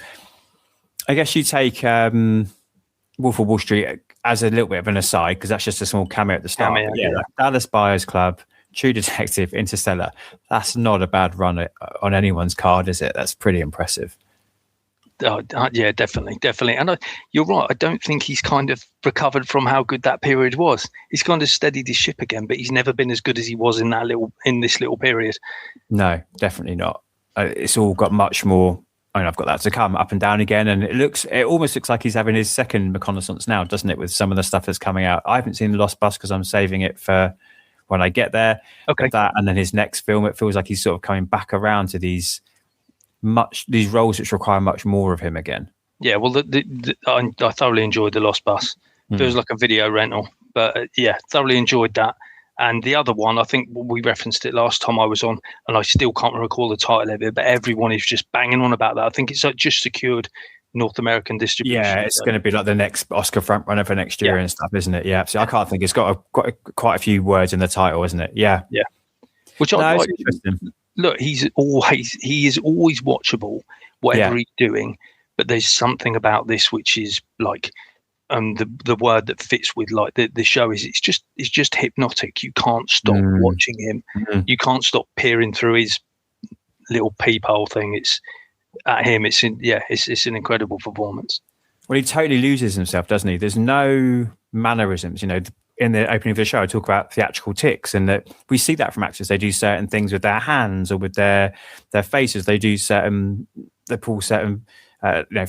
[SPEAKER 4] I guess you take Wolf of Wall Street as a little bit of an aside, because that's just a small cameo at the start. Like Dallas Buyers Club, True Detective, Interstellar. That's not a bad run on anyone's card, is it? That's pretty impressive.
[SPEAKER 5] Yeah, definitely. And you're right. I don't think he's kind of recovered from how good that period was. He's kind of steadied his ship again, but he's never been as good as he was in this little period.
[SPEAKER 4] No, definitely not. It's all got much more. I mean, I've got that to come, up and down again, and it almost looks like he's having his second reconnaissance now, doesn't it? With some of the stuff that's coming out. I haven't seen The Lost Bus because I'm saving it for when I get there.
[SPEAKER 5] Okay.
[SPEAKER 4] That, and then his next film, it feels like he's sort of coming back around to these roles which require much more of him again.
[SPEAKER 5] Yeah, well, I thoroughly enjoyed The Lost Bus. Feels like a video rental, but thoroughly enjoyed that. And the other one, I think we referenced it last time I was on, and I still can't recall the title of it, but everyone is just banging on about that. I think it's just secured North American distribution.
[SPEAKER 4] Yeah, it's going to be like the next Oscar frontrunner for next year and stuff, isn't it? Yeah, so I can't think. It's got quite a few words in the title, isn't it? Yeah.
[SPEAKER 5] Which I like. Interesting. Look, he is always watchable, whatever he's doing. But there's something about this which is like the word that fits with like the show is it's just hypnotic. You can't stop watching him. You can't stop peering through his little peephole thing. It's at him. It's an incredible performance.
[SPEAKER 4] Well, he totally loses himself, doesn't he? There's no mannerisms. You know, in the opening of the show, I talk about theatrical tics, and that we see that from actors. They do certain things with their hands or with their faces. They do they pull certain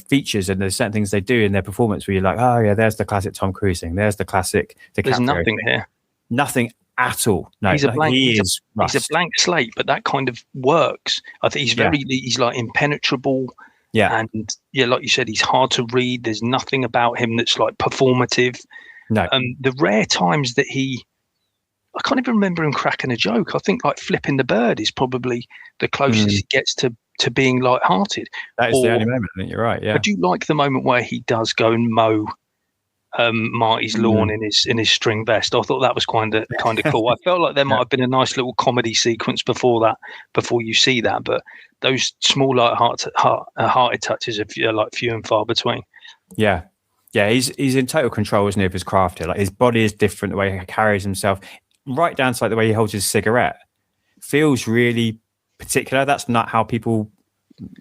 [SPEAKER 4] features, and there's certain things they do in their performance where you're like, oh yeah, there's the classic Tom Cruise thing. There's the classic DiCaprio.
[SPEAKER 5] There's nothing here.
[SPEAKER 4] Nothing at all. No,
[SPEAKER 5] he's a blank slate, but that kind of works. I think he's like impenetrable.
[SPEAKER 4] Yeah.
[SPEAKER 5] And like you said, he's hard to read. There's nothing about him that's like performative.
[SPEAKER 4] No.
[SPEAKER 5] The rare times that I can't even remember him cracking a joke. I think like flipping the bird is probably the closest he gets to being light-hearted.
[SPEAKER 4] That is the only moment. I think you're right. Yeah.
[SPEAKER 5] I do like the moment where he does go and mow Marty's lawn in his string vest. I thought that was kind of cool. I felt like there might have been a nice little comedy sequence before you see that, but those small light-hearted touches are like few and far between.
[SPEAKER 4] Yeah, he's in total control, isn't he, of his craft here? Like his body is different, the way he carries himself, right down to like the way he holds his cigarette. Feels really particular. That's not how people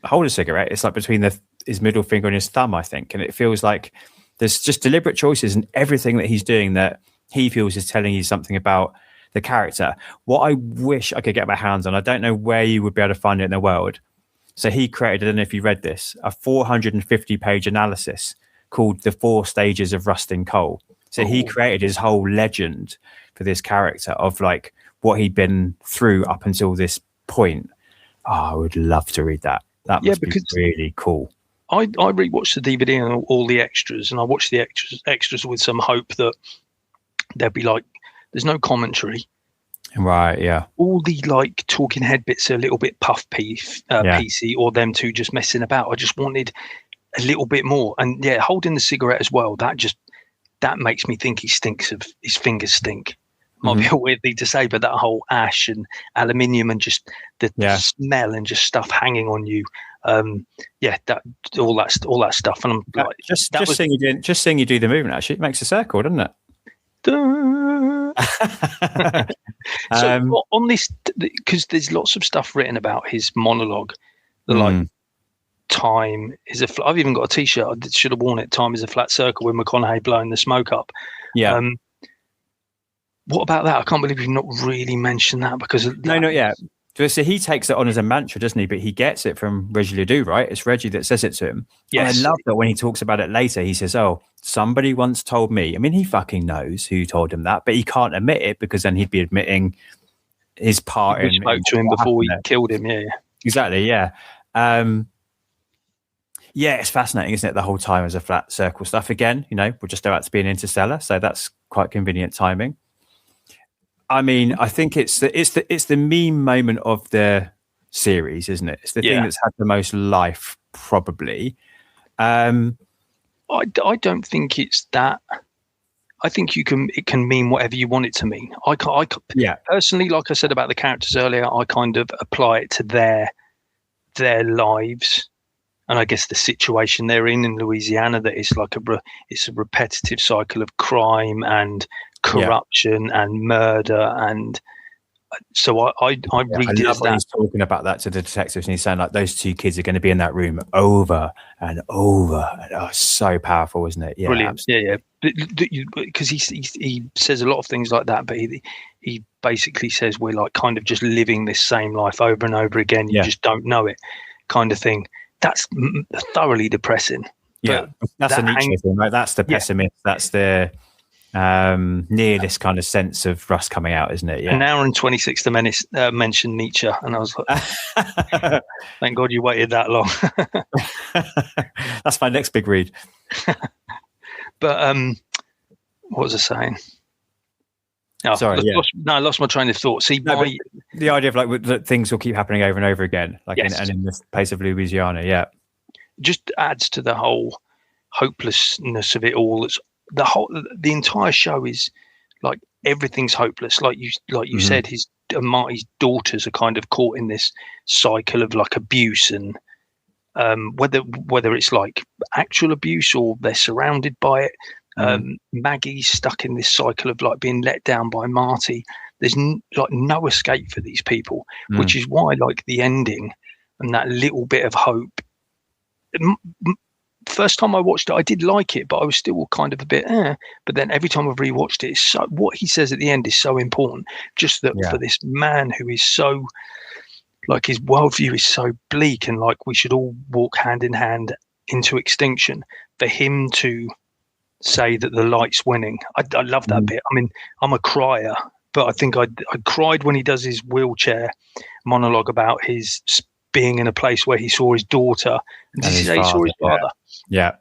[SPEAKER 4] hold a cigarette. It's like between his middle finger and his thumb, I think, and it feels like there's just deliberate choices in everything that he's doing that he feels is telling you something about the character. What I wish I could get my hands on, I don't know where you would be able to find it in the world. So he created, I don't know if you read this, a 450-page analysis called The 4 Stages of Rusting Coal. So he created his whole legend for this character of like what he'd been through up until this point. Oh, I would love to read that. That must be really cool.
[SPEAKER 5] I rewatched the DVD and all the extras, and I watched the extras with some hope that there'd be like, there's no commentary.
[SPEAKER 4] Right, yeah.
[SPEAKER 5] All the like talking head bits are a little bit PC, or them two just messing about. I just wanted a little bit more. And yeah, holding the cigarette as well, that makes me think his fingers stink. Might be a weird thing to say, but that whole ash and aluminium and just the smell and just stuff hanging on you. That all that stuff. And I'm like,
[SPEAKER 4] just seeing you do the movement actually, it makes a circle, doesn't it?
[SPEAKER 5] So on this, because there's lots of stuff written about his monologue, like time is I've even got a t-shirt, I should have worn it, time is a flat circle with McConaughey blowing the smoke up. What about that? I can't believe you've not really mentioned that, because
[SPEAKER 4] not yet. So he takes it on as a mantra, doesn't he? But he gets it from Reggie Ledoux, right? It's Reggie that says it to him. Yes. And I love that when he talks about it later, he says, oh, somebody once told me. I mean, he fucking knows who told him that, but he can't admit it because then he'd be admitting his part in.
[SPEAKER 5] Spoke to him before we killed him, yeah.
[SPEAKER 4] Exactly, yeah. It's fascinating, isn't it? The whole time as a flat circle stuff. Again, we're just about to be an Interstellar, so that's quite convenient timing. I mean, I think it's the meme moment of the series, isn't it? It's the thing that's had the most life, probably. I
[SPEAKER 5] don't think it's that. I think it can mean whatever you want it to mean. Personally, like I said about the characters earlier, I kind of apply it to their lives, and I guess the situation they're in Louisiana, that it's like it's a repetitive cycle of crime and corruption and murder, and so I read it as that.
[SPEAKER 4] He's talking about that to the detectives, and he's saying like those two kids are going to be in that room over and over. Oh, so powerful, isn't it? Yeah,
[SPEAKER 5] brilliant. Because he says a lot of things like that, but he basically says we're like kind of just living this same life over and over again. You just don't know it, kind of thing. That's thoroughly depressing.
[SPEAKER 4] Yeah, that's a Nietzsche thing, right? That's the pessimist. That's the nihilist kind of sense of rust coming out, isn't it? Yeah.
[SPEAKER 5] An hour and 26 to mention Nietzsche, and I was like, thank God you waited that long.
[SPEAKER 4] That's my next big read.
[SPEAKER 5] But what was I saying? Oh,
[SPEAKER 4] sorry,
[SPEAKER 5] I lost my train of thought. See,
[SPEAKER 4] the idea of like that things will keep happening over and over again, like in this place of Louisiana,
[SPEAKER 5] just adds to the whole hopelessness of it all. It's the entire show is like everything's hopeless. Like you said, his Marty's daughters are kind of caught in this cycle of like abuse, and whether it's like actual abuse or they're surrounded by it, Maggie's stuck in this cycle of like being let down by Marty. There's like no escape for these people, which is why like the ending and that little bit of hope. First time I watched it, I did like it, but I was still kind of a bit, But then every time I've rewatched it, it's so, what he says at the end is so important. Just that for this man who is so, like, his worldview is so bleak and like we should all walk hand in hand into extinction, for him to say that the light's winning. I love that bit. I mean, I'm a crier, but I think I cried when he does his wheelchair monologue about his being in a place where he saw his daughter and did he say he saw his father?
[SPEAKER 4] Yeah.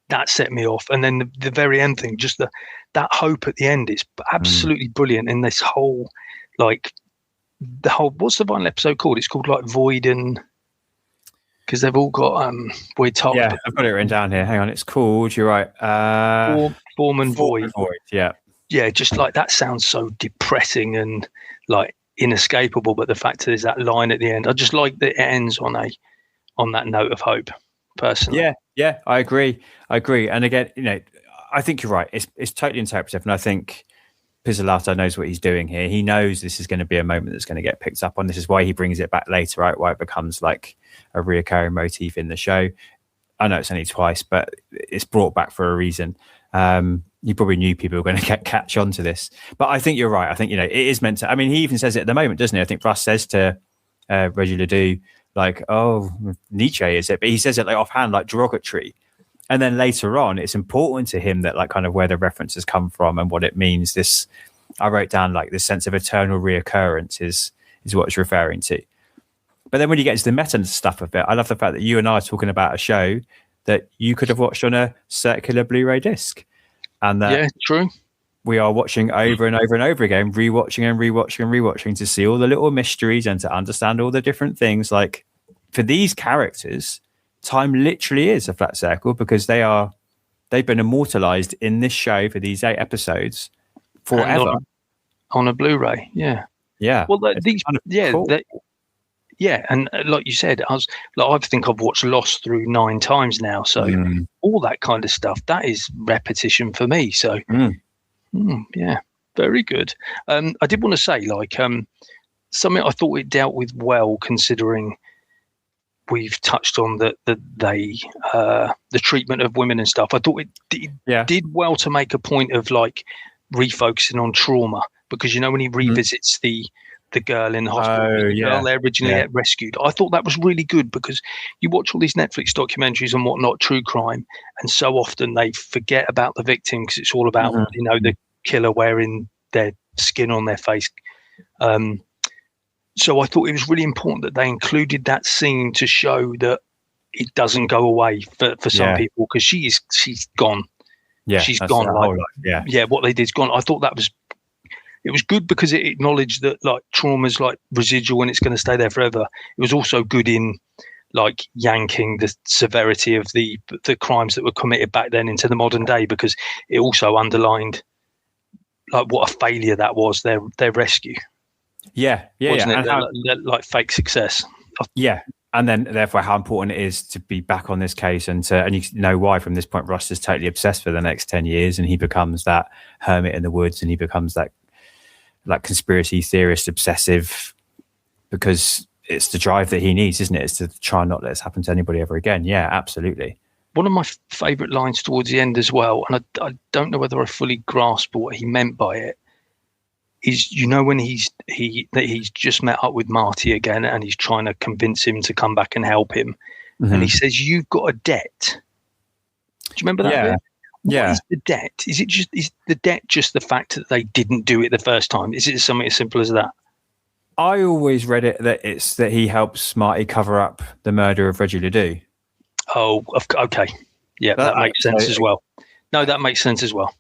[SPEAKER 5] That set me off. And then the very end thing, just that hope at the end is absolutely brilliant in this whole, like, the whole, what's the final episode called? It's called like Void and, because they've all got weird titles.
[SPEAKER 4] Yeah, I've got it written down here. Hang on, it's called, you're right.
[SPEAKER 5] Form and Void.
[SPEAKER 4] Yeah.
[SPEAKER 5] Yeah, just like that sounds so depressing and like inescapable, but the fact there's that line at the end, I just like that it ends on that note of hope, personally.
[SPEAKER 4] Yeah, I agree. And again, you know, I think you're right. It's totally interpretive, and I think Pizzolatto knows what he's doing here. He knows this is going to be a moment that's going to get picked up on. This is why he brings it back later, right? Why it becomes like a reoccurring motif in the show. I know it's only twice, but it's brought back for a reason. You probably knew people were going to catch on to this, but I think you're right. I think, you know, it is meant to, I mean, he even says it at the moment, doesn't he? I think Russ says to Reggie Ledoux, like, oh, Nietzsche is it? But he says it like offhand, like derogatory. And then later on, it's important to him that like kind of where the references come from and what it means. This, I wrote down like this sense of eternal reoccurrence is what it's referring to. But then when you get into the meta stuff of it, I love the fact that you and I are talking about a show that you could have watched on a circular Blu-ray disc. And that
[SPEAKER 5] true.
[SPEAKER 4] We are watching over and over and over again, rewatching to see all the little mysteries and to understand all the different things. Like for these characters, time literally is a flat circle because they've been immortalized in this show for these 8 episodes forever
[SPEAKER 5] on a Blu-ray. Yeah. Well, and like you said, I think I've watched Lost through 9 times now. So all that kind of stuff, that is repetition for me. So yeah, very good. I did want to say, like, something I thought it dealt with well, considering we've touched on the treatment of women and stuff. I thought it did well to make a point of like refocusing on trauma, because you know when he revisits the girl in the hospital, the girl they originally rescued. I thought that was really good, because you watch all these Netflix documentaries and whatnot, true crime, and so often they forget about the victim because it's all about you know, the killer wearing their skin on their face. So I thought it was really important that they included that scene to show that it doesn't go away for some people, because she's gone. Yeah, she's gone. Like, what they did's gone. I thought it was good because it acknowledged that like trauma's like residual and it's going to stay there forever. It was also good in like yanking the severity of the crimes that were committed back then into the modern day, because it also underlined like what a failure that was, their rescue. Wasn't it? Like fake success.
[SPEAKER 4] And then therefore how important it is to be back on this case, and you know why from this point Russ is totally obsessed for the next 10 years, and he becomes that hermit in the woods, and he becomes that like conspiracy theorist obsessive, because it's the drive that he needs, isn't it? It's to try and not let this happen to anybody ever again. Yeah, absolutely.
[SPEAKER 5] One of my favorite lines towards the end as well, and I don't know whether I fully grasp what he meant by it, is, you know, when he's just met up with Marty again and he's trying to convince him to come back and help him, and he says, "You've got a debt." Do you remember that bit? What is the debt? Is the debt just the fact that they didn't do it the first time? Is it something as simple as that?
[SPEAKER 4] I always read it that it's that he helps Marty cover up the murder of Reggie Ledoux.
[SPEAKER 5] Oh, okay. Yeah, that makes sense as well. No, that makes sense as well.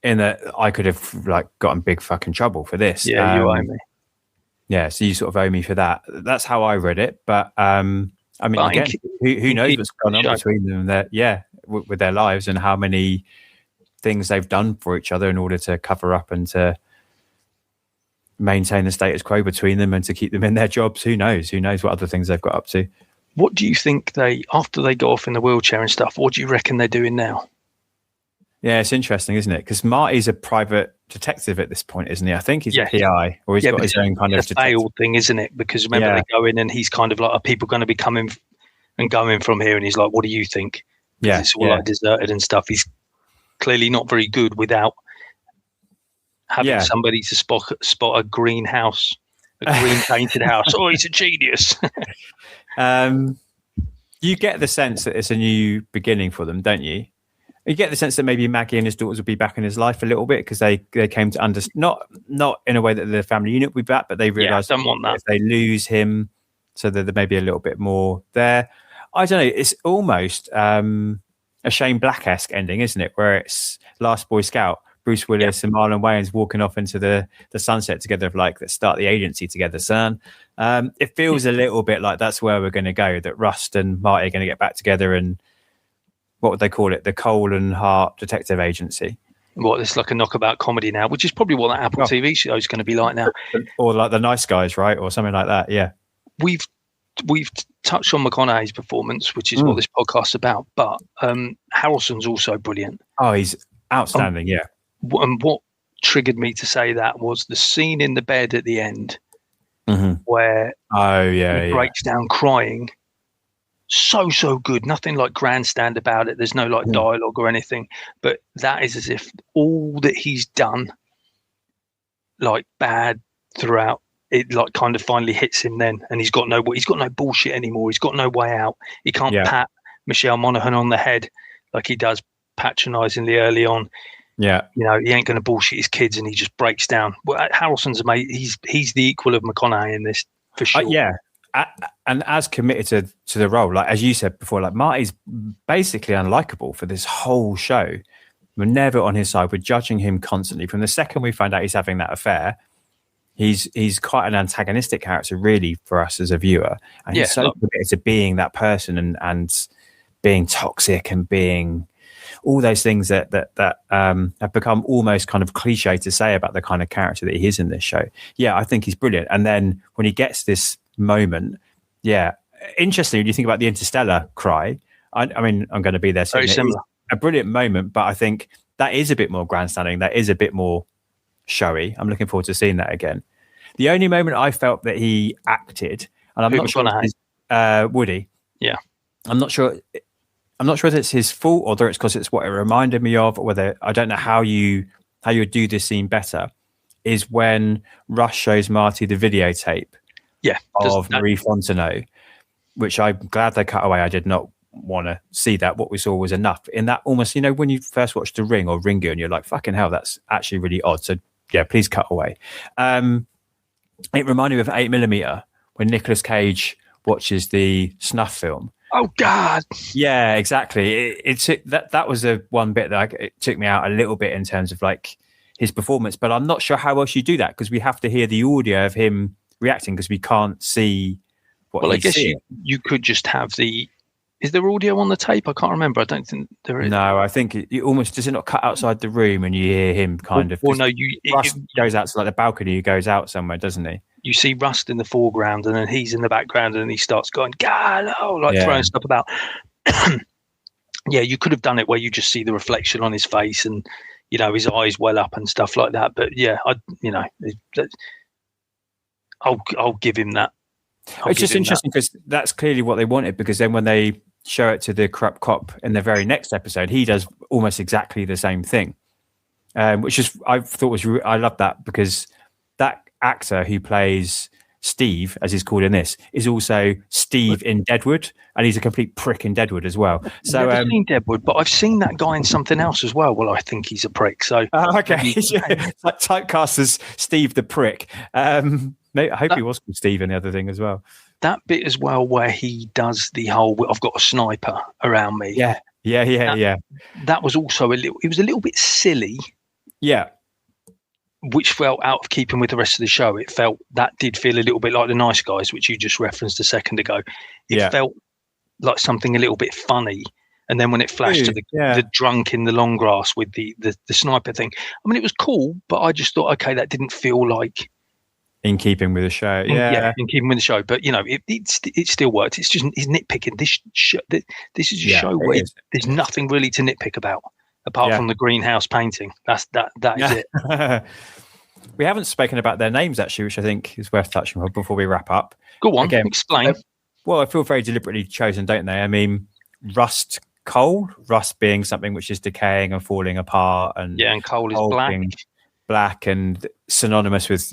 [SPEAKER 4] In that I could have like gotten big fucking trouble for this.
[SPEAKER 5] Yeah, you owe me.
[SPEAKER 4] Yeah, so you sort of owe me for that. That's how I read it. But I mean, again, who knows what's going on between them? With their lives and how many things they've done for each other in order to cover up and to maintain the status quo between them and to keep them in their jobs. Who knows what other things they've got up to.
[SPEAKER 5] What do you think after they go off in the wheelchair and stuff, what do you reckon they're doing now?
[SPEAKER 4] Yeah, it's interesting, isn't it? Because Marty's a private detective at this point, isn't he? I think he's a PI, or he's got his own kind of
[SPEAKER 5] detective. Failed thing, isn't it? Because remember they go in and he's kind of like, are people going to be coming and going from here? And he's like, what do you think? Yeah, it's all like deserted and stuff. He's clearly not very good without having somebody to spot a green house, a green painted house. Oh, he's a genius.
[SPEAKER 4] You get the sense that it's a new beginning for them, don't you? You get the sense that maybe Maggie and his daughters will be back in his life a little bit because they came to understand, not in a way that the family unit will be back, but they realised
[SPEAKER 5] don't want that.
[SPEAKER 4] If they lose him, so that there may be a little bit more there. I don't know. It's almost a Shane Black-esque ending, isn't it? Where it's Last Boy Scout, Bruce Willis and Marlon Wayans walking off into the sunset together, like, let's start the agency together, son. It feels a little bit like that's where we're going to go, that Rust and Marty are going to get back together and what would they call it? The Cole and Hart Detective Agency.
[SPEAKER 5] What, it's like a knockabout comedy now, which is probably what that Apple TV show is going to be like now.
[SPEAKER 4] Or like The Nice Guys, right? Or something like that, yeah.
[SPEAKER 5] We've touched on McConaughey's performance, which is what this podcast's about, but Harrelson's also brilliant.
[SPEAKER 4] Oh, he's outstanding, yeah.
[SPEAKER 5] And what triggered me to say that was the scene in the bed at the end where he breaks down crying. So good. Nothing like grandstand about it. There's no like dialogue or anything, but that is as if all that he's done, like bad throughout, it like kind of finally hits him then, and he's got no bullshit anymore. He's got no way out. He can't pat Michelle Monaghan on the head like he does patronizingly early on. Yeah, you know, he ain't going to bullshit his kids, and he just breaks down. Well, Harrelson's amazing. He's the equal of McConaughey in this for sure.
[SPEAKER 4] And as committed to the role, like as you said before, like Marty's basically unlikable for this whole show. We're never on his side. We're judging him constantly. From the second we find out he's having that affair, he's quite an antagonistic character, really, for us as a viewer. And he's so committed to being that person and being toxic and being all those things that have become almost kind of cliche to say about the kind of character that he is in this show. Yeah, I think he's brilliant. And then when he gets this moment, interestingly, when you think about the Interstellar cry, I mean, I'm going to be there soon.
[SPEAKER 5] Very similar.
[SPEAKER 4] A brilliant moment, but I think that is a bit more grandstanding. That is a bit more showy. I'm looking forward to seeing that again. The only moment I felt that he acted, and I'm not sure, Woody.
[SPEAKER 5] Yeah,
[SPEAKER 4] I'm not sure whether it's his fault or whether it's because it's what it reminded me of, or whether I don't know how you would do this scene better. Is when Rush shows Marty the videotape. Of Marie Fontenot, which I'm glad they cut away. I did not want to see that. What we saw was enough. In that almost, you know, when you first watched The Ring or Ringo and you're like, fucking hell, that's actually really odd. So yeah, please cut away. It reminded me of 8mm when Nicolas Cage watches the snuff film.
[SPEAKER 5] Oh God!
[SPEAKER 4] Yeah, exactly. It took that was the one bit that it took me out a little bit in terms of like his performance. But I'm not sure how else you do that because we have to hear the audio of him reacting because we can't see what he's seeing.
[SPEAKER 5] I guess you could just have is there audio on the tape? I can't remember. I don't think there is.
[SPEAKER 4] No, I think it almost, does it not cut outside the room and you hear him kind of...
[SPEAKER 5] Well, no,
[SPEAKER 4] Rust goes out to like the balcony, he goes out somewhere, doesn't he?
[SPEAKER 5] You see Rust in the foreground and then he's in the background and he starts going, "Gallo," like throwing stuff about. Yeah, you could have done it where you just see the reflection on his face and, you know, his eyes well up and stuff like that. But yeah, I'll give him that.
[SPEAKER 4] It's just interesting because that's clearly what they wanted, because then when they show it to the corrupt cop in the very next episode, he does almost exactly the same thing, which is, I thought was, I love that because that actor who plays Steve, as he's called in this, is also Steve in Deadwood, and he's a complete prick in Deadwood as well. So
[SPEAKER 5] I've never seen Deadwood, but I've seen that guy in something else as well. Well, I think he's a prick. So
[SPEAKER 4] okay, it's like typecast as Steve the prick. I hope he was called Steve in the other thing as well.
[SPEAKER 5] That bit as well, where he does the whole "I've got a sniper around me."
[SPEAKER 4] Yeah.
[SPEAKER 5] That was also it was a little bit silly.
[SPEAKER 4] Yeah.
[SPEAKER 5] Which felt out of keeping with the rest of the show. That did feel a little bit like The Nice Guys, which you just referenced a second ago. It felt like something a little bit funny. And then when it flashed to the drunk in the long grass with the sniper thing, I mean, it was cool, but I just thought, okay, that didn't feel like
[SPEAKER 4] in keeping with the show. Yeah,
[SPEAKER 5] in keeping with the show. But you know, it still worked. It's just he's nitpicking. This is a show where there's nothing really to nitpick about. apart from the greenhouse painting. That is it.
[SPEAKER 4] We haven't spoken about their names, actually, which I think is worth touching on before we wrap up.
[SPEAKER 5] Go on, explain.
[SPEAKER 4] Well, I feel very deliberately chosen, don't they? I mean, rust coal, rust being something which is decaying and falling apart, and
[SPEAKER 5] and coal is
[SPEAKER 4] black and synonymous with,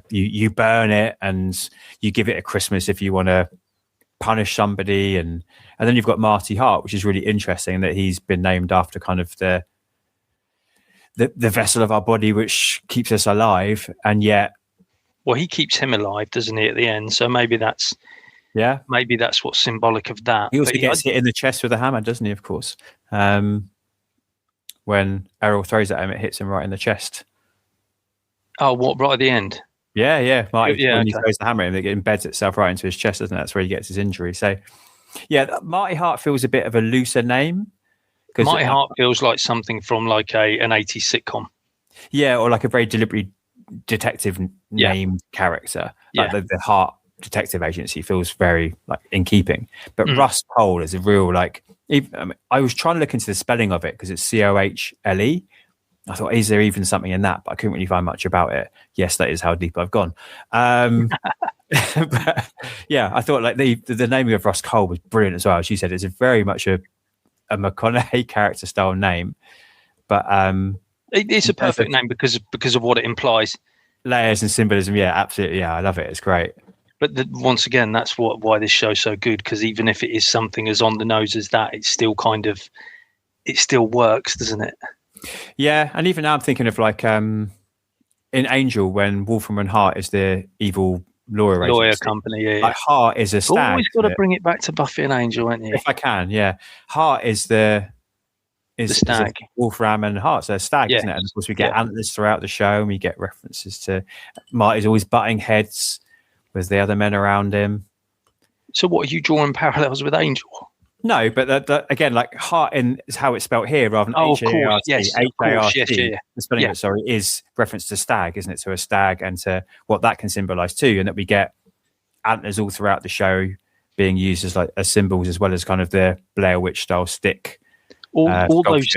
[SPEAKER 4] you burn it and you give it at Christmas if you want to punish somebody, and then you've got Marty Hart, which is really interesting that he's been named after kind of the vessel of our body which keeps us alive, and yet
[SPEAKER 5] he keeps him alive, doesn't he, at the end? So maybe that's what's symbolic of that.
[SPEAKER 4] He also gets hit in the chest with a hammer, doesn't he? Of course, when Errol throws at him, it hits him right in the chest.
[SPEAKER 5] Oh, what, right at the end?
[SPEAKER 4] Yeah. When he throws the hammer at him, it embeds itself right into his chest, doesn't it? That's where he gets his injury. So, Marty Hart feels a bit of a looser name.
[SPEAKER 5] Marty Hart feels like something from like an 80s sitcom. Yeah,
[SPEAKER 4] or like a very deliberately detective named character. Like the Hart Detective Agency feels very like in keeping. But Rust Cole is a real I was trying to look into the spelling of it because it's Cohle. I thought, is there even something in that? But I couldn't really find much about it. Yes, that is how deep I've gone. But I thought like the naming of Rust Cole was brilliant as well. As you said, it's very much a McConaughey character style name, but
[SPEAKER 5] it's a perfect name because of what it implies.
[SPEAKER 4] Layers and symbolism. Yeah, absolutely. Yeah, I love it. It's great.
[SPEAKER 5] But once again, that's why this show's so good, because even if it is something as on the nose as that, it's still it still works, doesn't it?
[SPEAKER 4] Yeah, and even now I'm thinking of like in Angel, when Wolfram and Hart is the evil lawyer
[SPEAKER 5] company. Yeah.
[SPEAKER 4] Like Hart is a stag.
[SPEAKER 5] Always got to bring it back to Buffy and Angel, ain't you?
[SPEAKER 4] If I can, yeah. Hart is the stag. Wolfram and Hart, so stag, isn't it? And of course we get antlers throughout the show, and we get references to Marty's always butting heads with the other men around him.
[SPEAKER 5] So what, are you drawing parallels with Angel?
[SPEAKER 4] No, but again, like Hart is how it's spelt here rather than H-A-R-T. H-A-R-T. The spelling of it, is reference to stag, isn't it? So a stag, and to what that can symbolise too, and that we get antlers all throughout the show being used as symbols, as well as kind of the Blair Witch style stick.
[SPEAKER 5] All those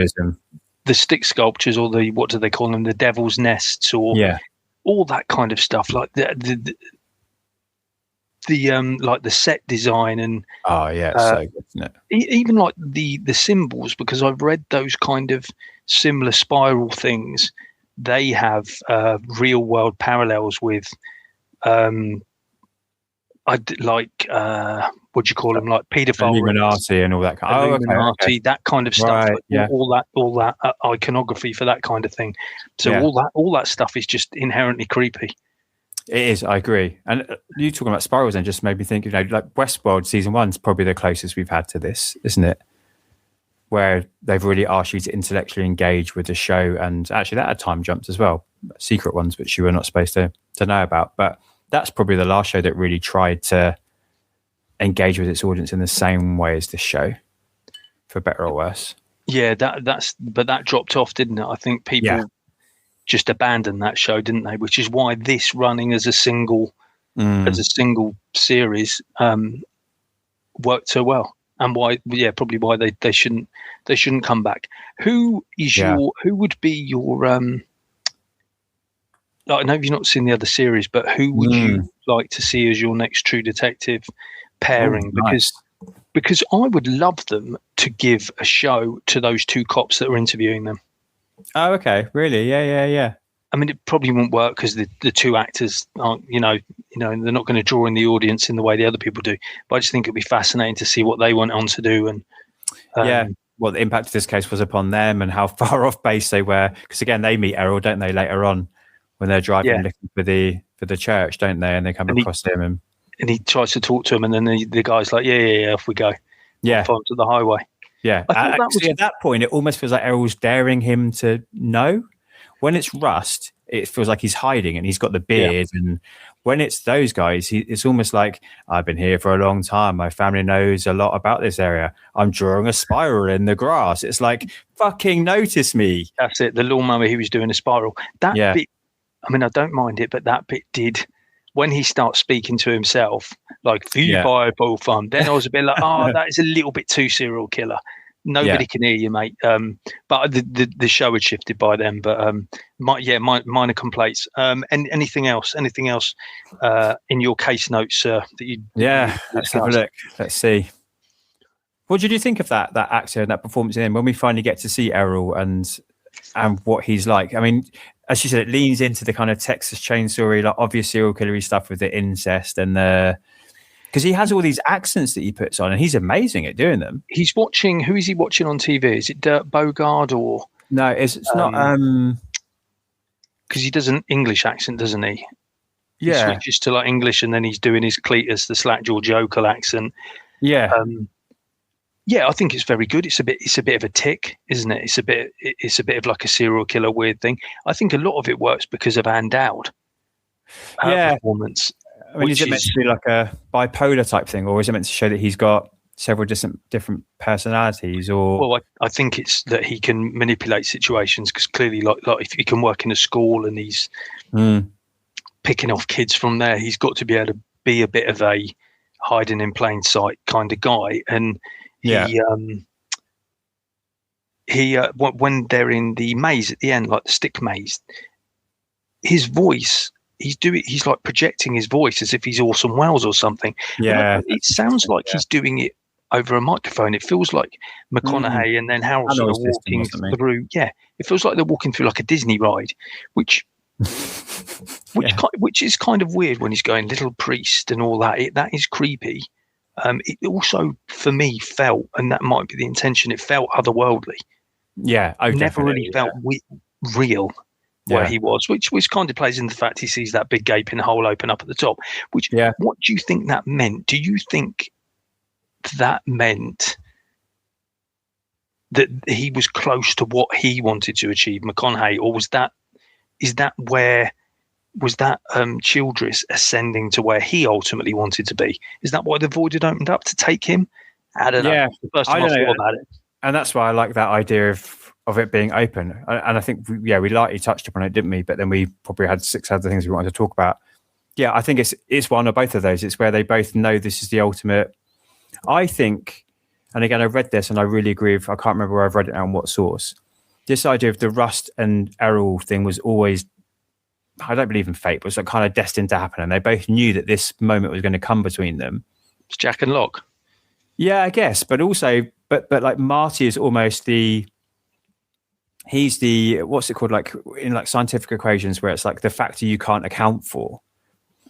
[SPEAKER 5] the stick sculptures, or the, what do they call them? The devil's nests, or all that kind of stuff, like the like the set design, and
[SPEAKER 4] so good, isn't it?
[SPEAKER 5] Even like the symbols, because I've read those kind of similar spiral things. They have real world parallels with what do you call them, like paedophile
[SPEAKER 4] Illuminati and all that kind of
[SPEAKER 5] okay. That kind of stuff, right, all that iconography for that kind of thing. So all that stuff is just inherently creepy.
[SPEAKER 4] It is, I agree. And you talking about spirals then just made me think, like Westworld season 1 is probably the closest we've had to this, isn't it? Where they've really asked you to intellectually engage with the show, and actually that had time jumps as well, secret ones which you were not supposed to know about. But that's probably the last show that really tried to engage with its audience in the same way as this show, for better or worse.
[SPEAKER 5] Yeah, but that dropped off, didn't it? I think people just abandoned that show, didn't they? Which is why this running as a single series worked so well, and why probably why they shouldn't come back. Who would be your I know you've not seen the other series, but who would you like to see as your next True Detective pairing? Because I would love them to give a show to those two cops that are interviewing them.
[SPEAKER 4] Oh, okay. Really? Yeah.
[SPEAKER 5] I mean, it probably won't work because the two actors aren't, they're not going to draw in the audience in the way the other people do. But I just think it'd be fascinating to see what they went on to do, and
[SPEAKER 4] what the impact of this case was upon them, and how far off base they were. Because again, they meet Errol, don't they, later on when they're driving looking for the church, don't they? And they come across him, and he
[SPEAKER 5] tries to talk to him, and then the guy's like, yeah, off we go. Yeah, onto the highway.
[SPEAKER 4] Yeah, actually, at that point, it almost feels like Errol's daring him to know. When it's Rust, it feels like he's hiding, and he's got the beard. Yeah. And when it's those guys, it's almost like, I've been here for a long time. My family knows a lot about this area. I'm drawing a spiral in the grass. It's like, fucking notice me.
[SPEAKER 5] That's it. The lawnmower, he was doing a spiral. That bit, I mean, I don't mind it, but that bit did. When he starts speaking to himself, like the Bible fund, then I was a bit like, that is a little bit too serial killer. Nobody can hear you, mate. But the show had shifted by then. But minor complaints. And anything else? Anything else in your case notes that you?
[SPEAKER 4] Let's have a look. Let's see. What did you think of that actor and that performance in him when we finally get to see Errol and what he's like? I mean, as you said, it leans into the kind of Texas Chainsaw, like obvious serial killery stuff with the incest and the. Because he has all these accents that he puts on, and he's amazing at doing them.
[SPEAKER 5] He's watching. Who is he watching on TV? Is it Dirk Bogarde or?
[SPEAKER 4] No, it's not.
[SPEAKER 5] Because he does an English accent, doesn't he?
[SPEAKER 4] Yeah.
[SPEAKER 5] He switches to like English, and then he's doing his Cletus, the Slackjaw Jokel accent.
[SPEAKER 4] Yeah.
[SPEAKER 5] I think it's very good. It's a bit of a tic, isn't it? It's a bit of like a serial killer weird thing. I think a lot of it works because of Ann Dowd. Performance.
[SPEAKER 4] I mean, is it meant to be like a bipolar type thing, or is it meant to show that he's got several different personalities? Or
[SPEAKER 5] well, I think it's that he can manipulate situations because clearly, like if he can work in a school and he's picking off kids from there, he's got to be able to be a bit of a hiding in plain sight kind of guy. And when they're in the maze at the end, like the stick maze, his voice. He's like projecting his voice as if he's Orson Welles or something.
[SPEAKER 4] Yeah,
[SPEAKER 5] it sounds like he's doing it over a microphone. It feels like McConaughey and then Harold sort of walking through. Yeah, it feels like they're walking through like a Disney ride, which is kind of weird when he's going little priest and all that. That is creepy. It also, for me, felt, and that might be the intention, it felt otherworldly.
[SPEAKER 4] Yeah,
[SPEAKER 5] never really felt real. Where he was, which kind of plays in the fact he sees that big gaping hole open up at the top. What do you think that meant? Do you think that meant that he was close to what he wanted to achieve, McConaughey, or was that Childress ascending to where he ultimately wanted to be? Is that why the void had opened up to take him? I don't know. The first time I thought about it,
[SPEAKER 4] and that's why I like that idea of it being open. And I think, we lightly touched upon it, didn't we? But then we probably had 6 other things we wanted to talk about. Yeah, I think it's one or both of those. It's where they both know this is the ultimate. I think, and again, I read this and I really agree with, I can't remember where I've read it and what source. This idea of the Rust and Errol thing was always, I don't believe in fate, but it was like kind of destined to happen. And they both knew that this moment was going to come between them.
[SPEAKER 5] It's Jack and Locke.
[SPEAKER 4] Yeah, I guess. But also, but like Marty is almost he's the, what's it called, like in like scientific equations where it's like the factor you can't account for.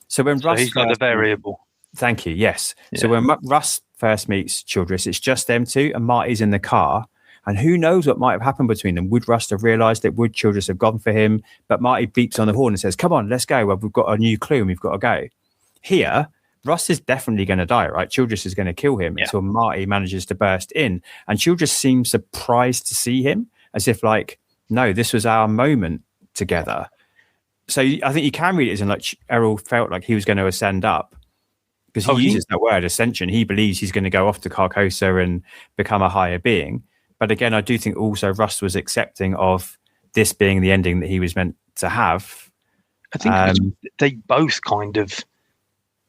[SPEAKER 4] So when Russ,
[SPEAKER 5] he's like the variable.
[SPEAKER 4] Thank you. Yes. Yeah. So when Russ first meets Childress, it's just them two, and Marty's in the car. And who knows what might have happened between them? Would Russ have realised it? Would Childress have gone for him? But Marty beeps on the horn and says, "Come on, let's go. Well, we've got a new clue and we've got to go." Here, Russ is definitely going to die, right? Childress is going to kill him until Marty manages to burst in. And Childress seems surprised to see him, as if like, no, this was our moment together. So I think you can read it as in like Errol felt like he was going to ascend up, because he uses that word, ascension. He believes he's going to go off to Carcosa and become a higher being. But again, I do think also Russ was accepting of this being the ending that he was meant to have.
[SPEAKER 5] I think they both kind of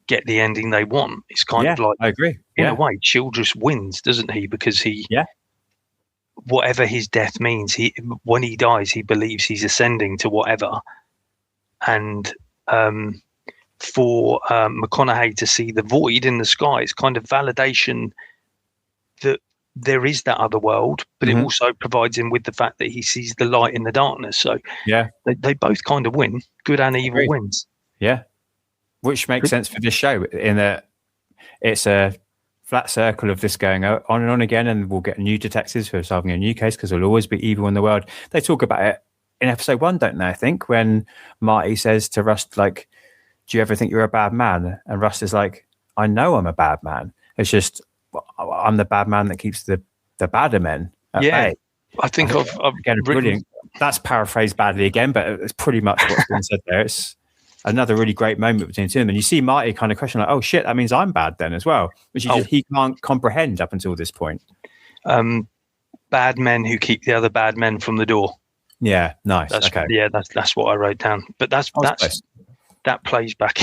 [SPEAKER 5] get the ending they want. It's kind of like,
[SPEAKER 4] I agree.
[SPEAKER 5] In a way, Childress wins, doesn't he? Because whatever his death means, when he dies, he believes he's ascending to whatever. And for McConaughey to see the void in the sky, it's kind of validation that there is that other world, but it also provides him with the fact that he sees the light in the darkness. So they both kind of win. Good and evil wins.
[SPEAKER 4] Yeah, which makes sense for this show in that it's a flat circle of this going on and on again, and we'll get new detectives who are solving a new case because there'll always be evil in the world. They talk about it in episode 1, don't they? I think when Marty says to Rust, like, "Do you ever think you're a bad man?" And Rust is like, "I know I'm a bad man. It's just I'm the bad man that keeps the badder men at bay."
[SPEAKER 5] I think I've
[SPEAKER 4] again, brilliant. That's paraphrased badly again, but it's pretty much what's been said there. It's another really great moment between two of them. And you see Marty kind of question like, "Oh shit, that means I'm bad then as well," which he can't comprehend up until this point.
[SPEAKER 5] Bad men who keep the other bad men from the door.
[SPEAKER 4] Yeah, nice.
[SPEAKER 5] That's what I wrote down. But that plays back.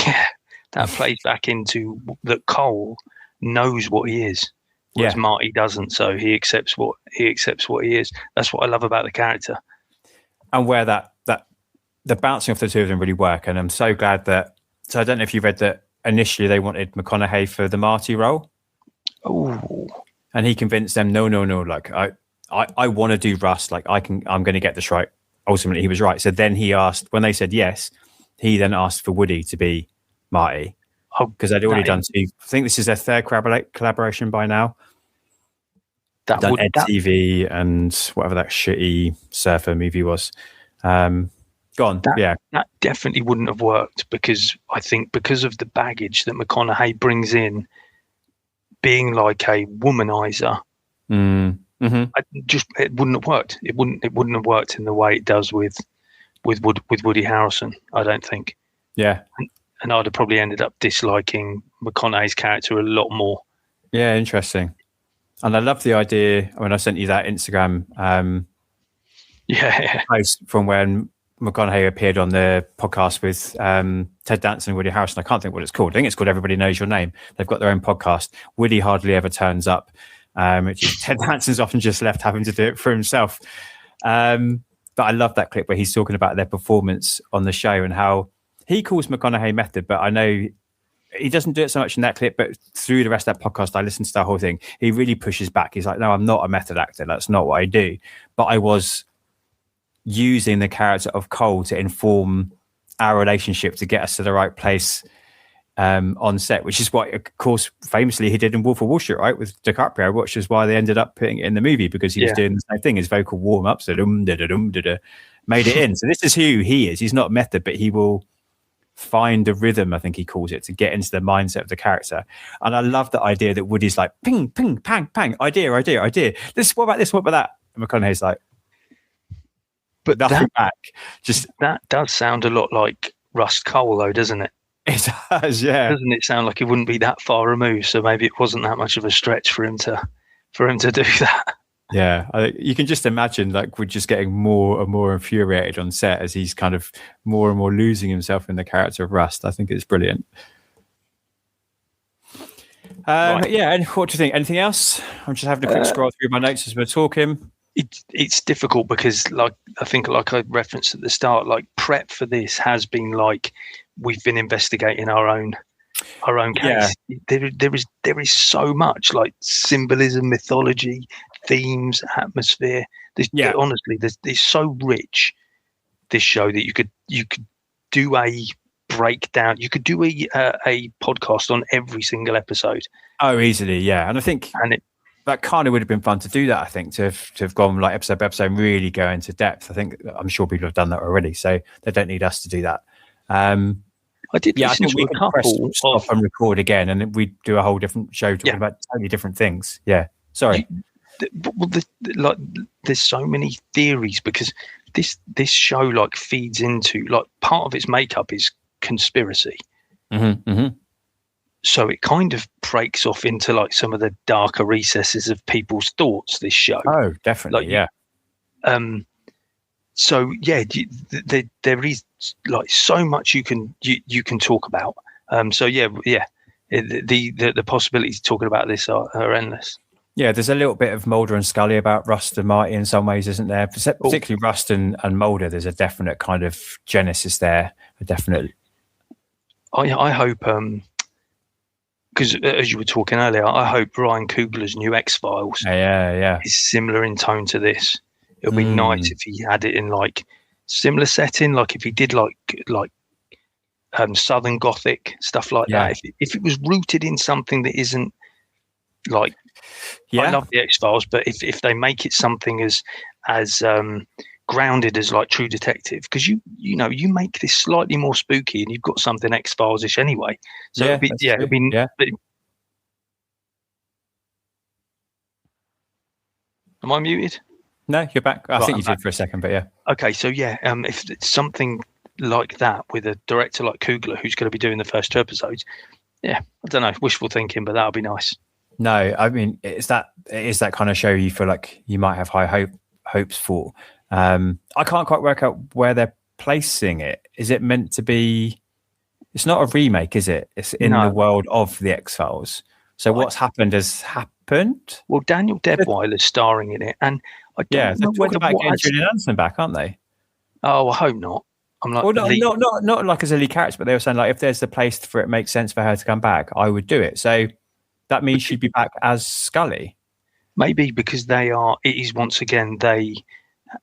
[SPEAKER 5] That plays back into that Cole knows what he is. whereas Marty doesn't. So he accepts what he is. That's what I love about the character,
[SPEAKER 4] and where that the bouncing off the two of them really work. And I'm so glad that. So I don't know if you read that initially they wanted McConaughey for the Marty role.
[SPEAKER 5] Oh,
[SPEAKER 4] and he convinced them, no. Like I want to do Rust. Like I'm going to get this right. Ultimately, he was right. So then he asked, when they said yes, he then asked for Woody to be Marty. Because they'd already done two. I think this is their third collaboration by now. Done Ed TV and whatever that shitty surfer movie was.
[SPEAKER 5] That definitely wouldn't have worked, because I think because of the baggage that McConaughey brings in, being like a womanizer, it wouldn't have worked. It wouldn't have worked in the way it does with Woody Harrelson, I don't think.
[SPEAKER 4] Yeah.
[SPEAKER 5] And I'd have probably ended up disliking McConaughey's character a lot more.
[SPEAKER 4] Yeah, interesting. And I love the idea when I sent you that Instagram post from when McConaughey appeared on the podcast with Ted Danson and Woody Harrelson. I can't think what it's called. I think it's called Everybody Knows Your Name. They've got their own podcast. Woody hardly ever turns up. Ted Danson's often just left having to do it for himself. But I love that clip where he's talking about their performance on the show and how he calls McConaughey method, but I know he doesn't do it so much in that clip, but through the rest of that podcast, I listened to that whole thing. He really pushes back. He's like, no, I'm not a method actor. That's not what I do. But I was using the character of Cole to inform our relationship to get us to the right place on set, which is what, of course, famously he did in Wolf of Wall Street, right, with DiCaprio, which is why they ended up putting it in the movie, because he was doing the same thing. His vocal warm-ups, made it in. So this is who he is. He's not method, but he will find a rhythm, I think he calls it, to get into the mindset of the character. And I love the idea that Woody's like, ping, ping, pang, pang, idea. What about this? What about that? And McConaughey's like, but nothing back. Just
[SPEAKER 5] that does sound a lot like Rust Cole, though, doesn't it?
[SPEAKER 4] It does, yeah.
[SPEAKER 5] Doesn't it sound like he wouldn't be that far removed? So maybe it wasn't that much of a stretch for him to do that.
[SPEAKER 4] Yeah, you can just imagine, like, we're just getting more and more infuriated on set as he's kind of more and more losing himself in the character of Rust. I think it's brilliant. Right. Yeah, and what do you think? Anything else? I'm just having a quick scroll through my notes as we're talking.
[SPEAKER 5] It's difficult because, like, I think, like I referenced at the start, like, prep for this has been like we've been investigating our own case. Yeah. There is so much, like, symbolism, mythology, themes, atmosphere. Honestly, there's so rich, this show, that you could do a breakdown. You could do a podcast on every single episode.
[SPEAKER 4] Oh, easily, yeah. And I think that kind of would have been fun to do that. I think to have gone like episode by episode and really go into depth. I'm sure people have done that already, so they don't need us to do that.
[SPEAKER 5] I did. Yeah, I think we can
[SPEAKER 4] stop and record again, and we do a whole different show talking about totally different things. Yeah, sorry.
[SPEAKER 5] There's so many theories, because this show, like, feeds into, like, part of its makeup is conspiracy. So it kind of breaks off into, like, some of the darker recesses of people's thoughts, this show.
[SPEAKER 4] Oh, definitely,
[SPEAKER 5] like, yeah. So yeah, there is, like, so much you can talk about. So yeah, the possibilities of talking about this are endless.
[SPEAKER 4] Yeah, there's a little bit of Mulder and Scully about Rust and Marty in some ways, isn't there? Particularly Rust and Mulder. There's a definite kind of genesis there.
[SPEAKER 5] I hope, because as you were talking earlier, I hope Ryan Coogler's new X-Files is similar in tone to this. It would be nice if he had it in, like, similar setting, like if he did like Southern Gothic stuff like that. If it was rooted in something that isn't, like, I love the X-Files, but if they make it something as grounded as, like, True Detective, because you make this slightly more spooky, and you've got something X-Files-ish anyway. So it'd be. Am I muted?
[SPEAKER 4] No, you're back. I think you did for a second, but yeah.
[SPEAKER 5] Okay, so yeah, if it's something like that with a director like Coogler, who's going to be doing the first 2 episodes, I don't know, wishful thinking, but that would be nice.
[SPEAKER 4] No, I mean, it is that kind of show you feel like you might have high hopes for. I can't quite work out where they're placing it. Is it meant to be? It's not a remake, is it? It's in the world of the X-Files. So what's happened has happened.
[SPEAKER 5] Well, Daniel Deadwyler's starring in it, and I don't
[SPEAKER 4] Yeah,
[SPEAKER 5] know
[SPEAKER 4] they're
[SPEAKER 5] whether
[SPEAKER 4] talking about getting
[SPEAKER 5] what.
[SPEAKER 4] Julian Anderson back, aren't they?
[SPEAKER 5] Oh, I hope not. I'm like,
[SPEAKER 4] Well, not like as a lead character, but they were saying like if there's a place for it makes sense for her to come back, I would do it. So that means she'd be back as Scully.
[SPEAKER 5] maybe because it is once again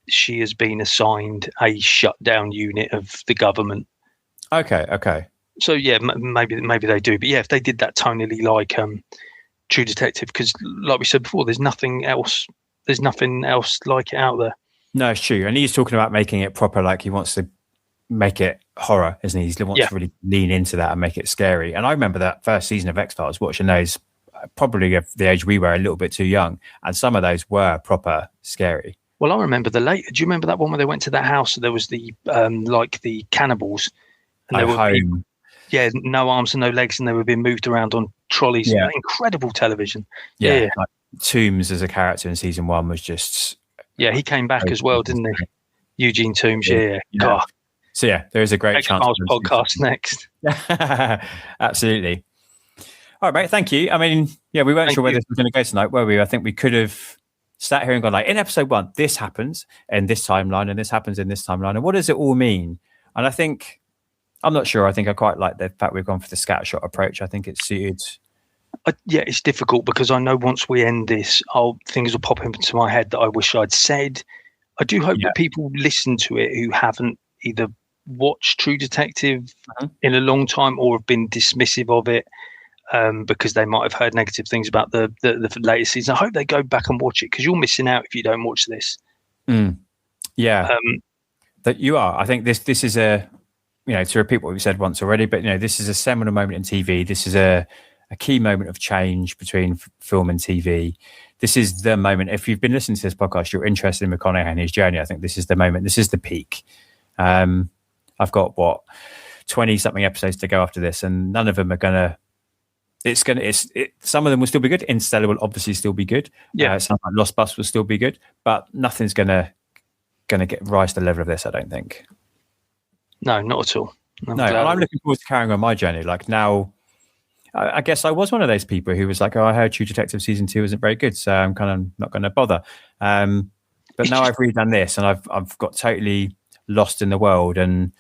[SPEAKER 5] she has been assigned a shutdown unit of the government.
[SPEAKER 4] Okay.
[SPEAKER 5] So yeah, maybe they do. But yeah, if they did that tonally like True Detective, because like we said before, there's nothing else like it out there.
[SPEAKER 4] No, it's true. And he's talking about making it proper, like he wants to make it horror, isn't he? He wants to really lean into that and make it scary. And I remember that first season of X-Files, watching those probably at the age we were, a little bit too young. And some of those were proper scary. Well,
[SPEAKER 5] I remember do you remember that one where they went to that house? So there was the like the cannibals, and they were
[SPEAKER 4] home.
[SPEAKER 5] No arms and no legs, and they were being moved around on trolleys.
[SPEAKER 4] Yeah.
[SPEAKER 5] Incredible television.
[SPEAKER 4] Yeah. Like Toombs as a character in season 1 was just.
[SPEAKER 5] Yeah, he came back as well, didn't he? Eugene Toombs. Yeah. God.
[SPEAKER 4] So yeah, there is a great chance.
[SPEAKER 5] X-Files podcast next.
[SPEAKER 4] Absolutely. All right, mate. Thank you. I mean, yeah, we weren't sure where this was going to go tonight, were we? I think we could have sat here and gone like, in episode 1, this happens in this timeline, and this happens in this timeline, and what does it all mean? And I think, I'm not sure. I think I quite like the fact we've gone for the scattershot approach. I think it's suited.
[SPEAKER 5] Yeah, it's difficult because I know once we end this, things will pop into my head that I wish I'd said. I do hope that people listen to it who haven't either watched True Detective in a long time or have been dismissive of it because they might have heard negative things about the latest season. I hope they go back and watch it because you're missing out if you don't watch this.
[SPEAKER 4] Yeah, that you are. I think this is a, to repeat what we said once already, but this is a seminal moment in TV. This is a key moment of change between film and TV. This is the moment. If you've been listening to this podcast, you're interested in McConaughey and his journey. I think this is the moment. This is the peak. I've got 20 something episodes to go after this, and none of them are gonna. Some of them will still be good. Interstellar will obviously still be good.
[SPEAKER 5] Yeah,
[SPEAKER 4] some like Lost Bus will still be good, but nothing's gonna rise to the level of this. I don't think.
[SPEAKER 5] No, not at all.
[SPEAKER 4] And I'm looking forward to carrying on my journey. Like now. I guess I was one of those people who was like, I heard True Detective season 2 isn't very good, so I'm kind of not going to bother. But now I've redone this and I've got totally lost in the world. And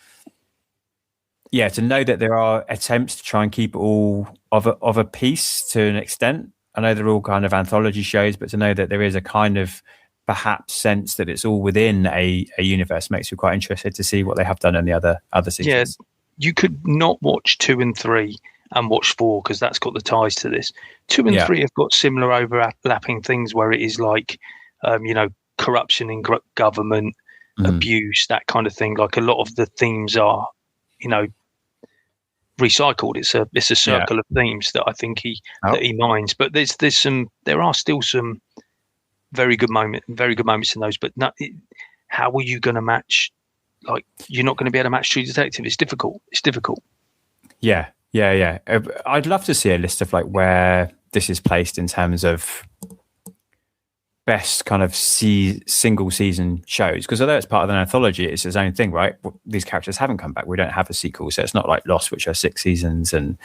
[SPEAKER 4] yeah, to know that there are attempts to try and keep it all of a piece to an extent. I know they're all kind of anthology shows, but to know that there is a kind of perhaps sense that it's all within a universe makes me quite interested to see what they have done in the other seasons.
[SPEAKER 5] Yeah, you could not watch 2 and 3 and watch 4 because that's got the ties to this. 2 and 3 have got similar overlapping things where it is like, corruption in government, abuse, that kind of thing. Like a lot of the themes are, recycled. It's a circle of themes that I think he mines. But there are still some very good moments in those. But how are you going to match? Like you're not going to be able to match True Detective. It's difficult.
[SPEAKER 4] Yeah. I'd love to see a list of like where this is placed in terms of best kind of single season shows. Because although it's part of an anthology, it's its own thing, right? These characters haven't come back. We don't have a sequel, so it's not like Lost, which are 6 seasons and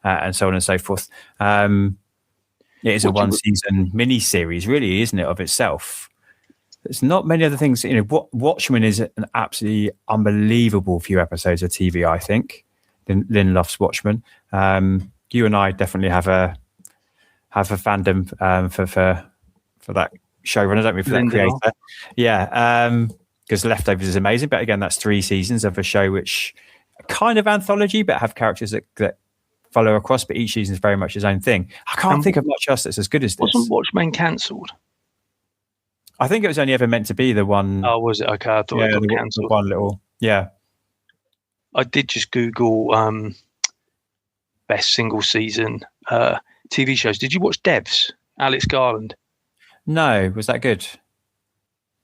[SPEAKER 4] so on and so forth. It is a 1 season mini series, really, isn't it, of itself? There's not many other things. Watchmen is an absolutely unbelievable few episodes of TV, I think. Lynn loves Watchmen. You and I definitely have a fandom for that showrunner, don't we? For that creator, yeah. Because Leftovers is amazing, but again, that's 3 seasons of a show which kind of anthology, but have characters that follow across. But each season is very much its own thing. I can't think of much else that's as good as this.
[SPEAKER 5] Wasn't Watchmen cancelled?
[SPEAKER 4] I think it was only ever meant to be the one.
[SPEAKER 5] Oh, was it? Okay, I thought it got cancelled.
[SPEAKER 4] One little, yeah.
[SPEAKER 5] I did just Google best single season TV shows. Did you watch Devs? Alex Garland.
[SPEAKER 4] No, was that good?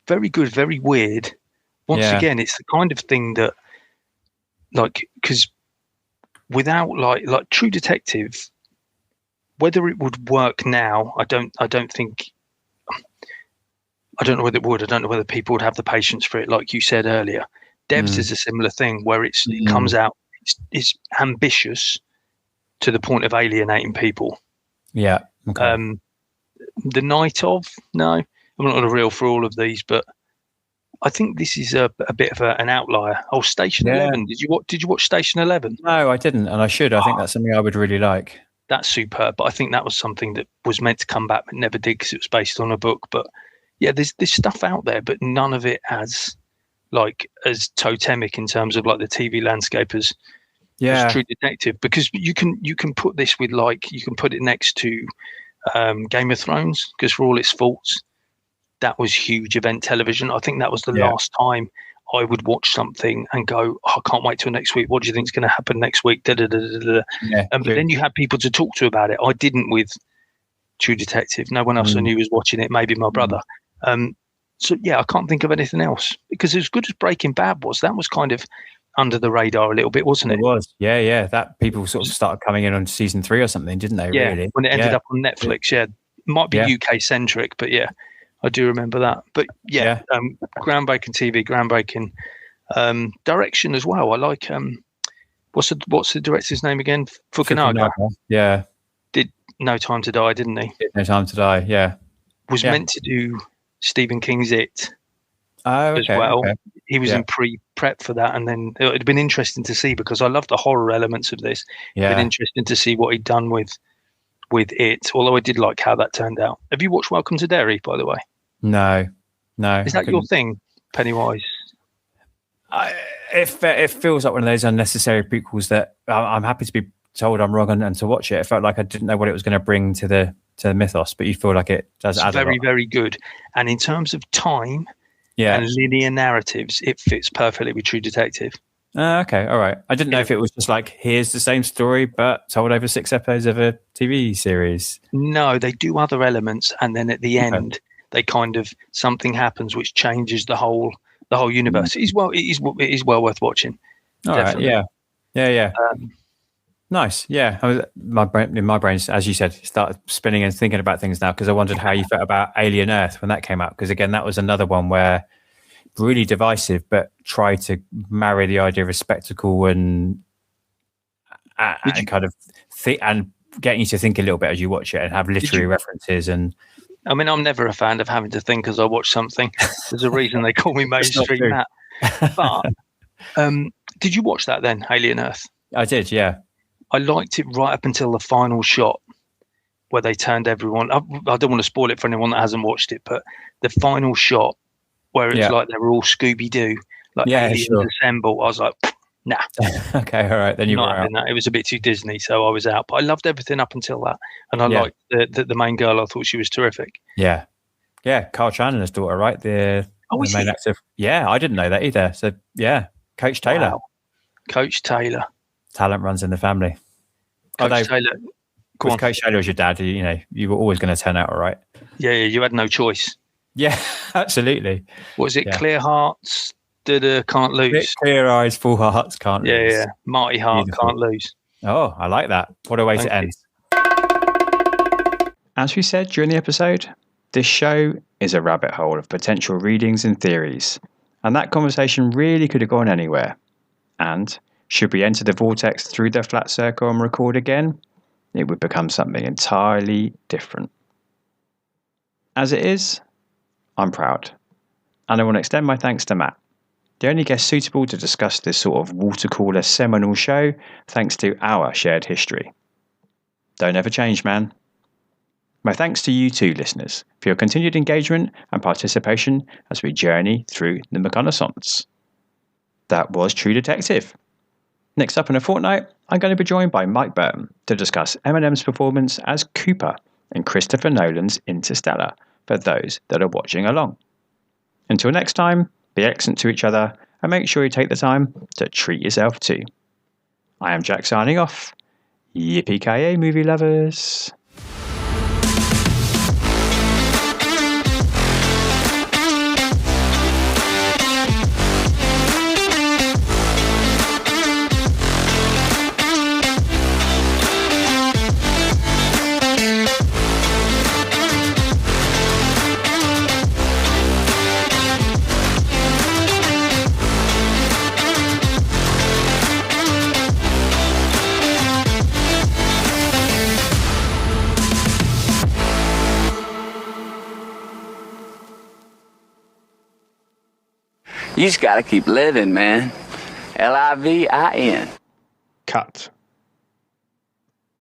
[SPEAKER 5] Very good, very weird. Once again, it's the kind of thing that, like, because without like True Detective, whether it would work now, I don't think. I don't know whether it would. I don't know whether people would have the patience for it, like you said earlier. Devs is a similar thing where it comes out, it's ambitious to the point of alienating people.
[SPEAKER 4] Yeah. Okay.
[SPEAKER 5] The Night of, no, I'm not on a reel for all of these, but I think this is a bit of an outlier. Oh, Station 11. Did you watch Station 11?
[SPEAKER 4] No, I didn't, and I should. I think that's something I would really like.
[SPEAKER 5] That's superb, but I think that was something that was meant to come back but never did because it was based on a book. But yeah, there's stuff out there, but none of it as totemic in terms of like the TV landscape as True Detective, because you can put this with you can put it next to Game of Thrones, because for all its faults, that was huge event television. I think that was the last time I would watch something and go, I can't wait till next week. What do you think is going to happen next week? But then you had people to talk to about it. I didn't with True Detective. No one else I knew was watching it, maybe my brother. So yeah, I can't think of anything else, because as good as Breaking Bad was, that was kind of under the radar a little bit, wasn't it?
[SPEAKER 4] It was. Yeah. That people sort of started coming in on season 3 or something, didn't they?
[SPEAKER 5] Yeah,
[SPEAKER 4] really?
[SPEAKER 5] when it ended up on Netflix. Yeah, might be UK centric, but yeah, I do remember that. But groundbreaking TV, groundbreaking direction as well. I like what's the director's name again? Fukunaga.
[SPEAKER 4] Yeah,
[SPEAKER 5] did No Time to Die, didn't he?
[SPEAKER 4] No Time to Die. Yeah,
[SPEAKER 5] was meant to do Stephen King's It.
[SPEAKER 4] As
[SPEAKER 5] well.
[SPEAKER 4] Okay.
[SPEAKER 5] He was in prep for that, and then it would have been interesting to see, because I love the horror elements of this.
[SPEAKER 4] Yeah,
[SPEAKER 5] been interesting to see what he'd done with it. Although I did like how that turned out. Have you watched Welcome to Derry, by the way?
[SPEAKER 4] No.
[SPEAKER 5] Is that your thing, Pennywise?
[SPEAKER 4] It feels like one of those unnecessary prequels that I'm happy to be told I'm wrong and to watch it. It felt like I didn't know what it was going to bring to the mythos, but you feel like it does add
[SPEAKER 5] very,
[SPEAKER 4] a lot.
[SPEAKER 5] very good. And in terms of time and linear narratives, it fits perfectly with True Detective.
[SPEAKER 4] Okay, all right. I didn't know if it was just like, here's the same story, but told over 6 episodes of a TV series.
[SPEAKER 5] No, they do other elements, and then at the end, they kind of, something happens which changes the whole universe. It is well worth watching.
[SPEAKER 4] All definitely. Right, yeah. Nice, yeah. My brain, as you said, started spinning and thinking about things now, because I wondered how you felt about Alien Earth when that came out. Because again, that was another one where really divisive, but tried to marry the idea of a spectacle and kind of and getting you to think a little bit as you watch it and have literary references. And
[SPEAKER 5] I mean, I'm never a fan of having to think as I watch something. There's a reason they call me mainstream Matt. But did you watch that then, Alien Earth?
[SPEAKER 4] I did, yeah.
[SPEAKER 5] I liked it right up until the final shot where they turned everyone. I don't want to spoil it for anyone that hasn't watched it, but the final shot where it's like they were all Scooby-Doo, like aliens assemble. I was like, nah.
[SPEAKER 4] Okay, all right. Then you were out.
[SPEAKER 5] That. It was a bit too Disney, so I was out. But I loved everything up until that. And I liked the main girl. I thought she was terrific.
[SPEAKER 4] Yeah. Yeah, Carl Chandler's daughter, right? The main actor. Yeah, I didn't know that either. So, yeah, Coach Taylor.
[SPEAKER 5] Wow. Coach Taylor.
[SPEAKER 4] Talent runs in the family.
[SPEAKER 5] Coach Taylor.
[SPEAKER 4] Coach Taylor was your dad, you were always going to turn out all right.
[SPEAKER 5] Yeah, you had no choice.
[SPEAKER 4] Yeah, absolutely.
[SPEAKER 5] What was it? Yeah. Clear hearts, can't lose.
[SPEAKER 4] Clear eyes, full hearts, can't lose.
[SPEAKER 5] Yeah. Marty Hart, can't lose.
[SPEAKER 4] Oh, I like that. What a way to end. As we said during the episode, this show is a rabbit hole of potential readings and theories, and that conversation really could have gone anywhere. And should we enter the vortex through the flat circle and record again, it would become something entirely different. As it is, I'm proud. And I want to extend my thanks to Matt, the only guest suitable to discuss this sort of water cooler seminal show, thanks to our shared history. Don't ever change, man. My thanks to you too, listeners, for your continued engagement and participation as we journey through the McConaughey. That was True Detective. Next up in a fortnight, I'm going to be joined by Mike Burton to discuss Eminem's performance as Cooper in Christopher Nolan's Interstellar, for those that are watching along. Until next time, be excellent to each other and make sure you take the time to treat yourself too. I am Jack signing off. Yippee-ki-yay, movie lovers.
[SPEAKER 2] You just gotta keep living, man. Livin.
[SPEAKER 1] Cut.